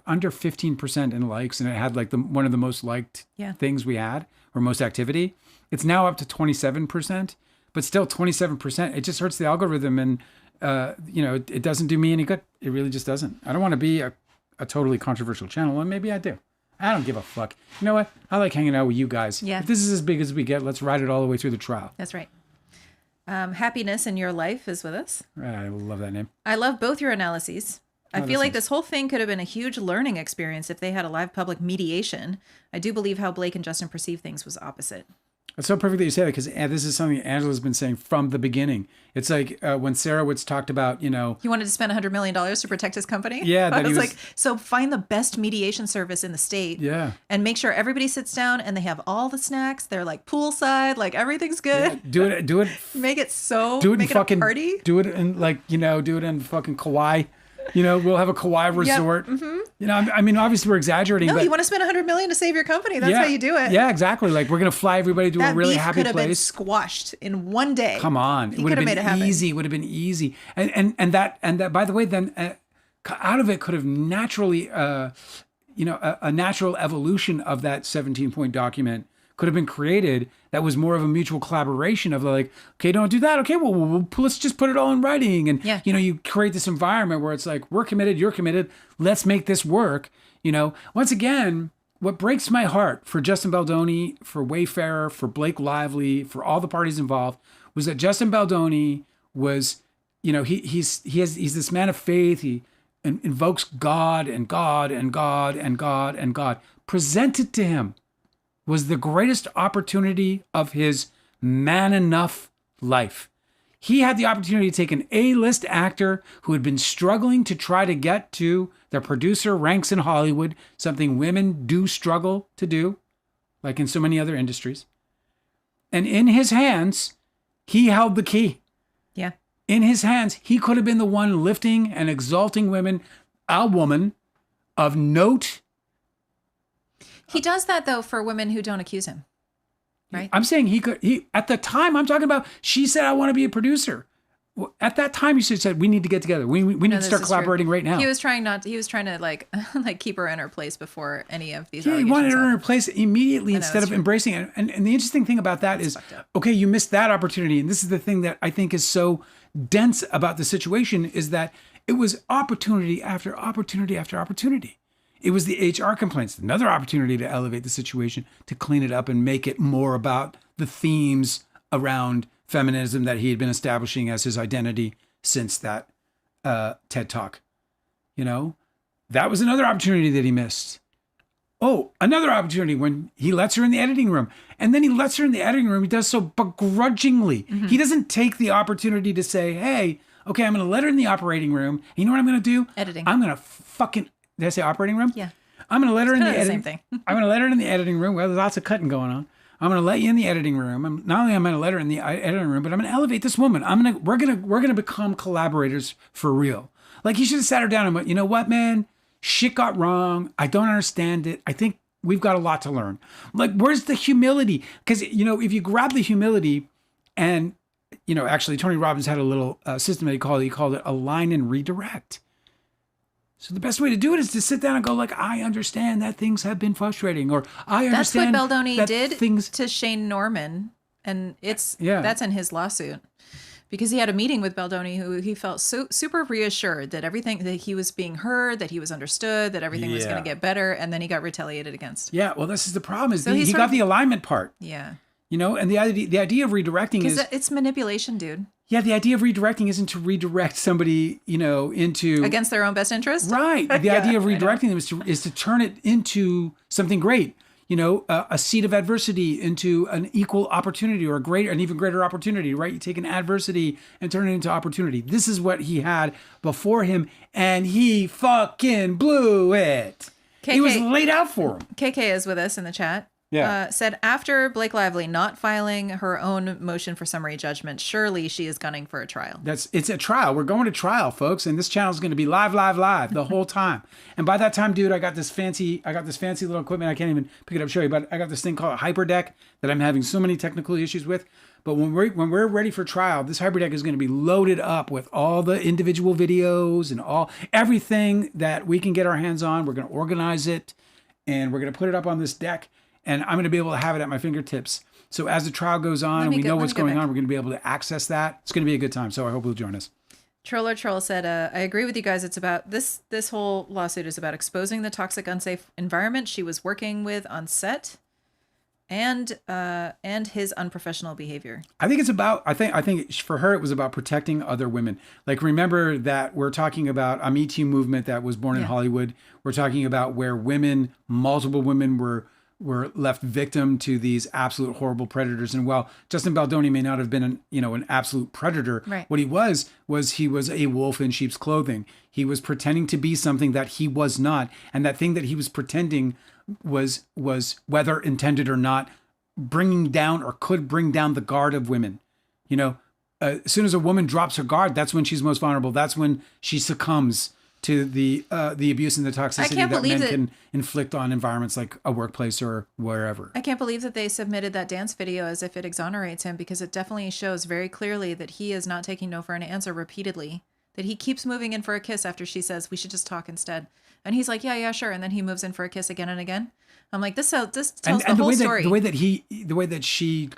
Speaker 1: under 15% in likes, and it had one of the most liked things we had, or most activity. It's now up to 27%, but still 27%. It just hurts the algorithm, and it doesn't do me any good. It really just doesn't. I don't want to be a totally controversial channel, and maybe I do. I don't give a fuck. You know what? I like hanging out with you guys.
Speaker 2: Yeah.
Speaker 1: If this is as big as we get, let's ride it all the way through the trial.
Speaker 2: That's right. Happiness in Your Life is with us.
Speaker 1: I love that name.
Speaker 2: I love both your analyses. I feel like this whole thing could have been a huge learning experience if they had a live public mediation. I do believe how Blake and Justin perceive things was opposite.
Speaker 1: It's so perfect that you say that, because this is something Angela's been saying from the beginning. It's like when Sarowitz talked about,
Speaker 2: He wanted to spend $100 million to protect his company?
Speaker 1: Yeah.
Speaker 2: I was like, so find the best mediation service in the state.
Speaker 1: Yeah.
Speaker 2: And make sure everybody sits down and they have all the snacks. They're like poolside, like everything's good.
Speaker 1: Yeah, do it.
Speaker 2: Make it
Speaker 1: in fucking,
Speaker 2: a party.
Speaker 1: Do it in do it in fucking Kauai. We'll have a Kauai resort.
Speaker 2: Yep. Mm-hmm.
Speaker 1: I mean, obviously we're exaggerating.
Speaker 2: No,
Speaker 1: but
Speaker 2: you want to spend $100 million to save your company. That's how you do it.
Speaker 1: Yeah, exactly. Like we're gonna fly everybody to a really happy
Speaker 2: place. That beef could have been
Speaker 1: squashed
Speaker 2: in one day.
Speaker 1: Come on, it would have been easy. It would have been easy. And that. By the way, then out of it could have naturally, a natural evolution of that 17-point document could have been created. That was more of a mutual collaboration of okay, don't do that. Okay, well, let's just put it all in writing. And, you create this environment where it's like, we're committed, you're committed. Let's make this work. Once again, what breaks my heart for Justin Baldoni, for Wayfarer, for Blake Lively, for all the parties involved, was that Justin Baldoni was, he's this man of faith. He invokes God and God and God and God and God. Presented to him was the greatest opportunity of his man enough life. He had the opportunity to take an A-list actor who had been struggling to try to get to the producer ranks in Hollywood, something women do struggle to do, like in so many other industries. And in his hands, he held the key.
Speaker 2: Yeah.
Speaker 1: In his hands, he could have been the one lifting and exalting women, a woman of note.
Speaker 2: He does that, though, for women who don't accuse him, right?
Speaker 1: I'm saying he at the time I'm talking about, she said, I want to be a producer. Well, at that time, you should have said, we need to get together. We need to start collaborating right now.
Speaker 2: He was trying to like keep her in her place before any of these.
Speaker 1: Yeah, he wanted her in her place immediately instead of
Speaker 2: true.
Speaker 1: embracing it. And the interesting thing about that is, okay, you missed that opportunity. And this is the thing that I think is so dense about the situation, is that it was opportunity after opportunity after opportunity. It was the HR complaints, another opportunity to elevate the situation, to clean it up and make it more about the themes around feminism that he had been establishing as his identity since that TED Talk. That was another opportunity that he missed. Oh, another opportunity when he lets her in the editing room. And then he lets her in the editing room. He does so begrudgingly. Mm-hmm. He doesn't take the opportunity to say, hey, okay, I'm going to let her in the operating room. And you know what I'm going to do?
Speaker 2: Editing.
Speaker 1: I'm going to fucking... Did I say operating room?
Speaker 2: Yeah.
Speaker 1: I'm going to let her in the editing.
Speaker 2: Same thing.
Speaker 1: I'm going to let her in the editing room. Well, there's lots of cutting going on. I'm going to let you in the editing room. Not only am I going to let her in the editing room, but I'm going to elevate this woman. We're going to become collaborators for real. Like, he should have sat her down and went, you know what, man? Shit got wrong. I don't understand it. I think we've got a lot to learn. Like, where's the humility? Because, if you grab the humility and, actually Tony Robbins had a little system that he called it align and redirect. So the best way to do it is to sit down and go I understand that things have been frustrating, or I understand.
Speaker 2: That's what Baldoni did
Speaker 1: things
Speaker 2: to Shane Norman, and that's in his lawsuit, because he had a meeting with Baldoni who he felt super reassured that everything, that he was being heard, that he was understood, that everything was going to get better, and then he got retaliated against.
Speaker 1: Yeah, well, this is the problem, is he got the alignment part.
Speaker 2: Yeah.
Speaker 1: And the idea of redirecting is
Speaker 2: it's manipulation, dude.
Speaker 1: Yeah, the idea of redirecting isn't to redirect somebody, into
Speaker 2: Against their own best interest?
Speaker 1: right. The idea of redirecting them is to turn it into something great. A seed of adversity into an equal opportunity or an even greater opportunity, right? You take an adversity and turn it into opportunity. This is what he had before him, and he fucking blew it. He was laid out for him.
Speaker 2: KK is with us in the chat.
Speaker 1: Yeah.
Speaker 2: Said after Blake Lively not filing her own motion for summary judgment, surely she is gunning for a trial.
Speaker 1: It's a trial. We're going to trial, folks, and this channel is going to be live the whole time. And by that time, dude, I got this fancy little equipment. I can't even pick it up, show you, but I got this thing called a Hyperdeck that I'm having so many technical issues with. But when we're ready for trial, this Hyperdeck is going to be loaded up with all the individual videos and everything that we can get our hands on. We're going to organize it, and we're going to put it up on this deck. And I'm going to be able to have it at my fingertips. So as the trial goes on and we know what's going on, we're going to be able to access that. It's going to be a good time. So I hope you'll join us.
Speaker 2: Troller Troll said, I agree with you guys. It's about this whole lawsuit is about exposing the toxic, unsafe environment she was working with on set and his unprofessional behavior.
Speaker 1: I think it's about, I think for her, it was about protecting other women. Like, remember that we're talking about a Me Too movement that was born in Hollywood. We're talking about where multiple women were left victim to these absolute horrible predators. And while Justin Baldoni may not have been an absolute predator,
Speaker 2: right.
Speaker 1: What he was he was a wolf in sheep's clothing. He was pretending to be something that he was not. And that thing that he was pretending was whether intended or not, bringing down or could bring down the guard of women. As soon as a woman drops her guard, that's when she's most vulnerable. That's when she succumbs to the abuse and the toxicity that men can inflict on environments like a workplace or wherever.
Speaker 2: I can't believe that they submitted that dance video as if it exonerates him, because it definitely shows very clearly that he is not taking no for an answer repeatedly, that he keeps moving in for a kiss after she says, we should just talk instead. And he's like, yeah, sure. And then he moves in for a kiss again and again. I'm like, this tells the whole story.
Speaker 1: The way that she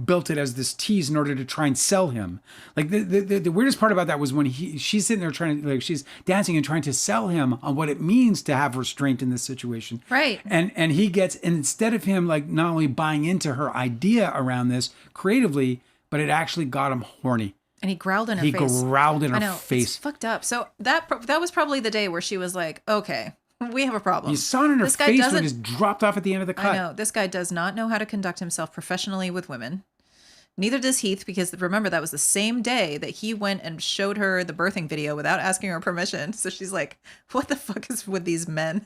Speaker 1: built it as this tease in order to try and sell him. Like the weirdest part about that was when she's sitting there she's dancing and trying to sell him on what it means to have restraint in this situation.
Speaker 2: Right.
Speaker 1: And instead of him like not only buying into her idea around this creatively, but it actually got him horny.
Speaker 2: And he growled in her face.
Speaker 1: He growled in her face.
Speaker 2: It's fucked up. So that was probably the day where she was like, okay, we have a problem.
Speaker 1: You saw it in her face when it just dropped off at the end of the cut.
Speaker 2: I know. This guy does not know how to conduct himself professionally with women. Neither does Heath, because remember, that was the same day that he went and showed her the birthing video without asking her permission. So she's like, what the fuck is with these men?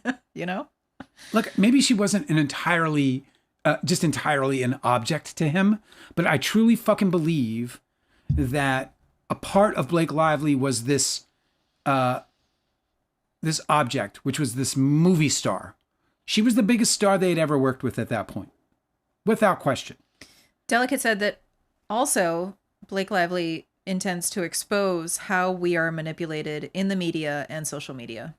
Speaker 2: Look,
Speaker 1: maybe she wasn't entirely an object to him, but I truly fucking believe that a part of Blake Lively was this object, which was this movie star. She was the biggest star they had ever worked with at that point, without question.
Speaker 2: Delicate said that also Blake Lively intends to expose how we are manipulated in the media and social media.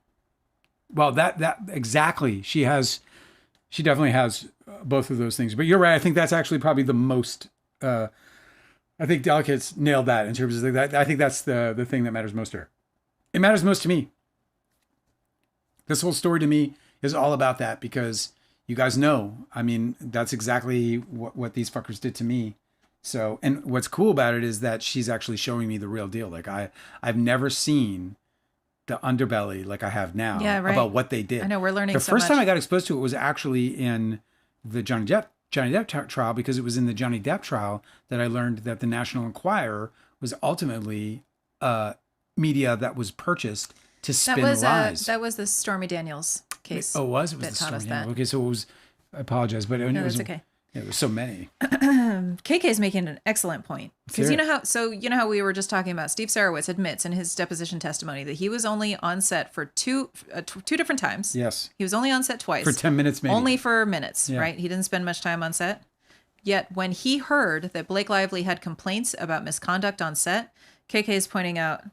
Speaker 1: Well, that exactly. She definitely has both of those things. But you're right. I think that's actually probably the most. I think Delicate's nailed that in terms of that. I think that's the thing that matters most to her. It matters most to me. This whole story to me is all about that, because you guys know, I mean, that's exactly what these fuckers did to me. So, and what's cool about it is that she's actually showing me the real deal. Like I've never seen the underbelly like I have now about what they did.
Speaker 2: I know, we're learning so much.
Speaker 1: The first time I got exposed to it was actually in the Johnny Depp trial, because it was in the Johnny Depp trial that I learned that the National Enquirer was ultimately media that was purchased to spin lies.
Speaker 2: That was the Stormy Daniels case.
Speaker 1: Oh, it was the Stormy Daniels. Okay, so it was. I apologize, but
Speaker 2: no, that's okay.
Speaker 1: Yeah, there was so many.
Speaker 2: KK is making an excellent point, because you know how we were just talking about Steve Sarowitz admits in his deposition testimony that he was only on set for two different times.
Speaker 1: Yes,
Speaker 2: he was only on set twice
Speaker 1: for 10 minutes, maybe
Speaker 2: only for minutes. Yeah. Right? He didn't spend much time on set. Yet when he heard that Blake Lively had complaints about misconduct on set, KK is pointing out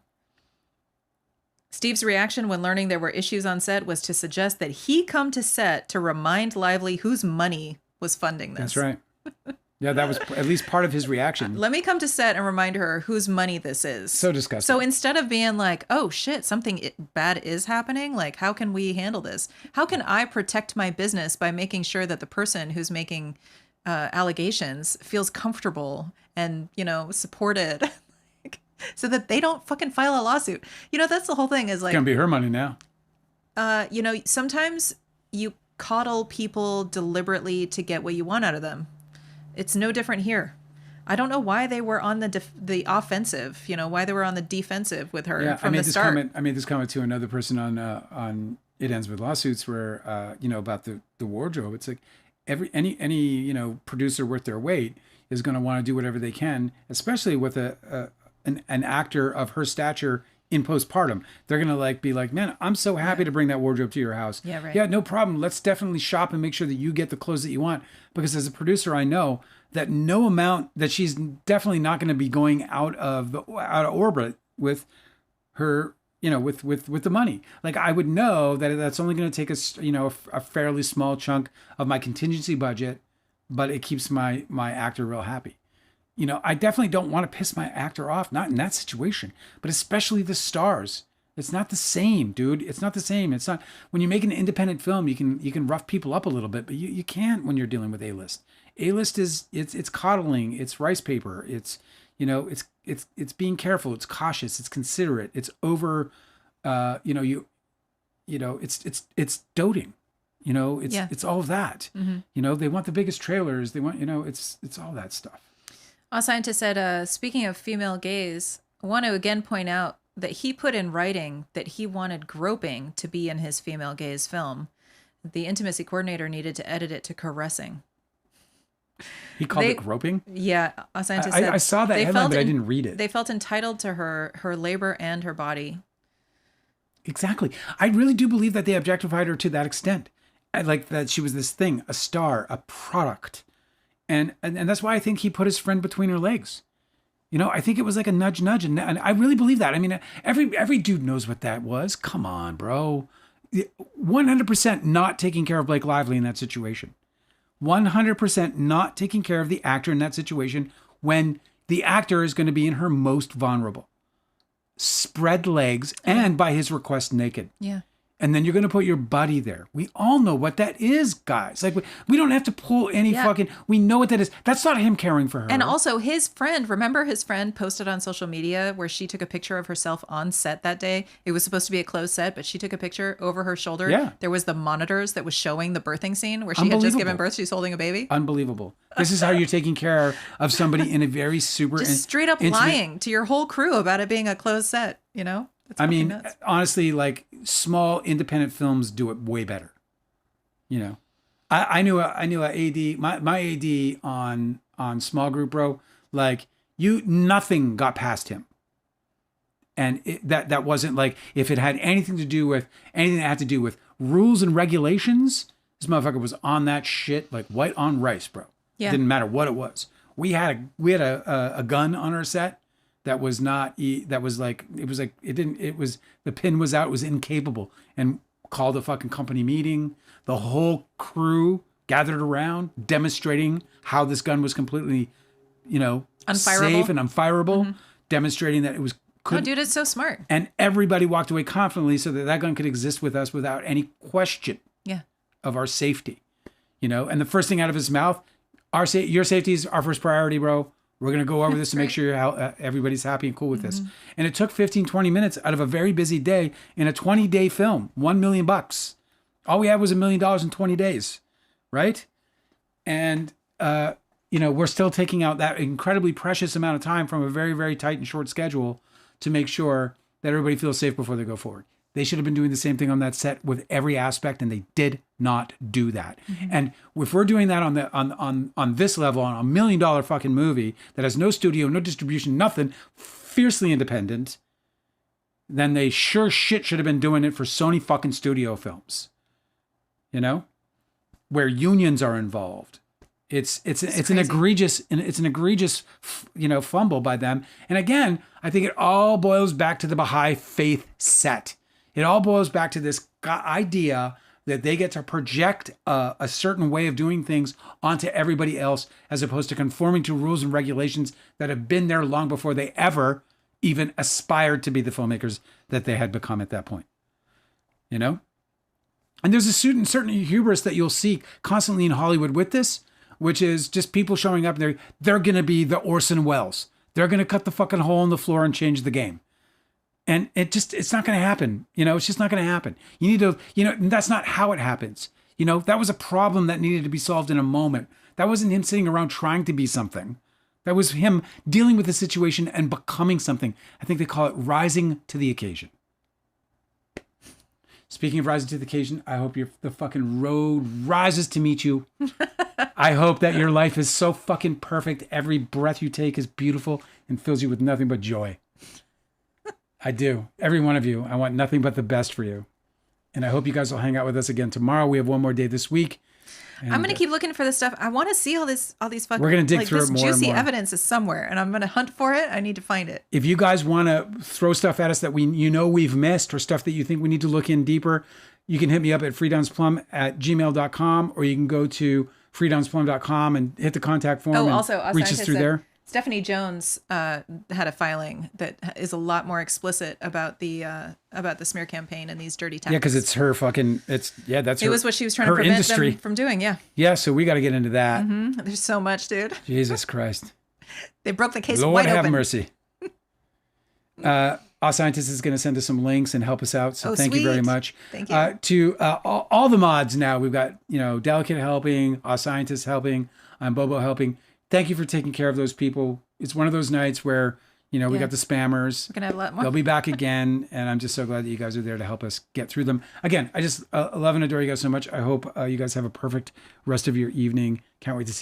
Speaker 2: Steve's reaction when learning there were issues on set was to suggest that he come to set to remind Lively whose money was funding this.
Speaker 1: That's right. Yeah, that was at least part of his reaction.
Speaker 2: Let me come to set and remind her whose money this is.
Speaker 1: So disgusting.
Speaker 2: So instead of being like, oh shit, something bad is happening, like, how can we handle this? How can I protect my business by making sure that the person who's making allegations feels comfortable and, supported? so that they don't fucking file a lawsuit. You know, that's the whole thing is
Speaker 1: It's
Speaker 2: like,
Speaker 1: gonna be her money now.
Speaker 2: you know, sometimes you coddle people deliberately to get what you want out of them. It's no different here. I don't know why they were on the offensive, you know, why they were on the defensive with her
Speaker 1: Yeah,
Speaker 2: from the start.
Speaker 1: I made this comment to another person on It Ends with Lawsuits, where you know, about the wardrobe. It's like any you know, producer worth their weight is going to want to do whatever they can, especially with an actor of her stature in postpartum. They're going to like be like, man, I'm so happy to bring that wardrobe to your house.
Speaker 2: Yeah, right.
Speaker 1: Yeah, no problem. Let's definitely shop and make sure that you get the clothes that you want. Because as a producer, I know that no amount that she's definitely not going to be going out of orbit with her, you know, with the money. Like, I would know that that's only going to take us, you know, a fairly small chunk of my contingency budget, but it keeps my actor real happy. You know, I definitely don't want to piss my actor off, not in that situation, but especially the stars. It's not the same, dude. It's not the same. It's not, when you make an independent film, you can rough people up a little bit, but you can't when you're dealing with A-list. A-list is it's coddling, it's rice paper, it's, you know, it's being careful, it's cautious, it's considerate, it's over, you know, it's doting. You know, it's all of that.
Speaker 2: Mm-hmm.
Speaker 1: You know, they want the biggest trailers. They want, you know, it's all that stuff.
Speaker 2: A scientist said, speaking of female gaze, I want to again point out that he put in writing that he wanted groping to be in his female gaze film. The intimacy coordinator needed to edit it to caressing.
Speaker 1: He called it groping?
Speaker 2: Yeah, a scientist said
Speaker 1: I saw that headline, but I didn't read it.
Speaker 2: They felt entitled to her labor and her body.
Speaker 1: Exactly. I really do believe that they objectified her to that extent. I like that she was this thing, a star, a product. And that's why I think he put his friend between her legs. You know, I think it was like a nudge, and I really believe that. I mean, every dude knows what that was. Come on, bro. 100% not taking care of Blake Lively in that situation. 100% not taking care of the actor in that situation when the actor is going to be in her most vulnerable. Spread legs, and by his request, naked.
Speaker 2: Yeah.
Speaker 1: And then you're going to put your buddy there. We all know what that is, guys. Like, we don't have to pull any fucking... We know what that is. That's not him caring for her.
Speaker 2: And also his friend, remember his friend posted on social media where she took a picture of herself on set that day? It was supposed to be a closed set, but she took a picture over her shoulder.
Speaker 1: Yeah.
Speaker 2: There was the monitors that was showing the birthing scene where she had just given birth. She's holding a baby.
Speaker 1: Unbelievable. This is how you're taking care of somebody in a very super...
Speaker 2: Just straight up lying to your whole crew about it being a closed set, you know?
Speaker 1: I mean,
Speaker 2: nuts.
Speaker 1: honestly, like, small independent films do it way better. You know, I knew a AD, my AD on Small Group, bro. Like, nothing got past him, and that wasn't like, if it had anything to do with anything that had to do with rules and regulations. This motherfucker was on that shit like white on rice, bro.
Speaker 2: Yeah.
Speaker 1: It didn't matter what it was. We had a gun on our set. That was not, that was like, the pin was out, it was incapable, and called a fucking company meeting. The whole crew gathered around, demonstrating how this gun was completely, you know,
Speaker 2: unfireable.
Speaker 1: Safe and unfireable, demonstrating that it was,
Speaker 2: Oh, dude, it's so smart.
Speaker 1: And everybody walked away confidently so that gun could exist with us without any question of our safety, you know? And the first thing out of his mouth, your safety is our first priority, bro. We're going to go over this to make sure everybody's happy and cool with this. And it took 15, 20 minutes out of a very busy day in a 20-day film, $1 million. All we had was $1 million in 20 days, right? And, you know, we're still taking out that incredibly precious amount of time from a very, very tight and short schedule to make sure that everybody feels safe before they go forward. They should have been doing the same thing on that set with every aspect, and they did not do that. And if we're doing that on this level, on a $1 million fucking movie that has no studio, no distribution, nothing, fiercely independent, then they sure shit should have been doing it for Sony fucking studio films. You know, where unions are involved. It's an egregious, you know, fumble by them. And again, I think it all boils back to the Baha'i faith set. It all boils back to this idea that they get to project a certain way of doing things onto everybody else, as opposed to conforming to rules and regulations that have been there long before they ever even aspired to be the filmmakers that they had become at that point. You know? And there's a certain hubris that you'll see constantly in Hollywood with this, which is just people showing up and they're going to be the Orson Welles. They're going to cut the fucking hole in the floor and change the game. And it's not going to happen. It's just not going to happen. You need to, and that's not how it happens. That was a problem that needed to be solved in a moment. That wasn't him sitting around trying to be something. That was him dealing with the situation and becoming something. I think they call it rising to the occasion. Speaking of rising to the occasion, I hope the fucking road rises to meet you. I hope that your life is so fucking perfect. Every breath you take is beautiful and fills you with nothing but joy. I do. Every one of you. I want nothing but the best for you. And I hope you guys will hang out with us again tomorrow. We have one more day this week. And
Speaker 2: I'm going to keep looking for this stuff. I want to see all these fucking,
Speaker 1: we're going to dig through
Speaker 2: this
Speaker 1: it more
Speaker 2: juicy
Speaker 1: and more.
Speaker 2: evidence is somewhere, and I'm going to hunt for it. I need to find it.
Speaker 1: If you guys want to throw stuff at us that we've missed, or stuff that you think we need to look in deeper, you can hit me up at freedownsplum@gmail.com, or you can go to freedownsplum.com and hit the contact form.
Speaker 2: Oh,
Speaker 1: and
Speaker 2: also,
Speaker 1: reach us through there.
Speaker 2: Stephanie Jones had a filing that is a lot more explicit about the smear campaign and these dirty tactics.
Speaker 1: Yeah, because it's her fucking. That's her.
Speaker 2: It was what she was trying to prevent
Speaker 1: industry.
Speaker 2: them from doing. Yeah.
Speaker 1: Yeah, so we got to get into that.
Speaker 2: Mm-hmm. There's so much, dude.
Speaker 1: Jesus Christ.
Speaker 2: They broke the case
Speaker 1: Lord
Speaker 2: wide
Speaker 1: have
Speaker 2: open.
Speaker 1: mercy. Our Scientist is going to send us some links and help us out. So thank you very
Speaker 2: sweet.
Speaker 1: much.
Speaker 2: Thank you.
Speaker 1: To all the mods now, we've got, Delicate helping, Our Scientist helping, I'm Bobo helping. Thank you for taking care of those people. It's one of those nights where, we got the spammers.
Speaker 2: We're going to have a lot more.
Speaker 1: They'll be back again. And I'm just so glad that you guys are there to help us get through them. Again, I just love and adore you guys so much. I hope you guys have a perfect rest of your evening. Can't wait to see you.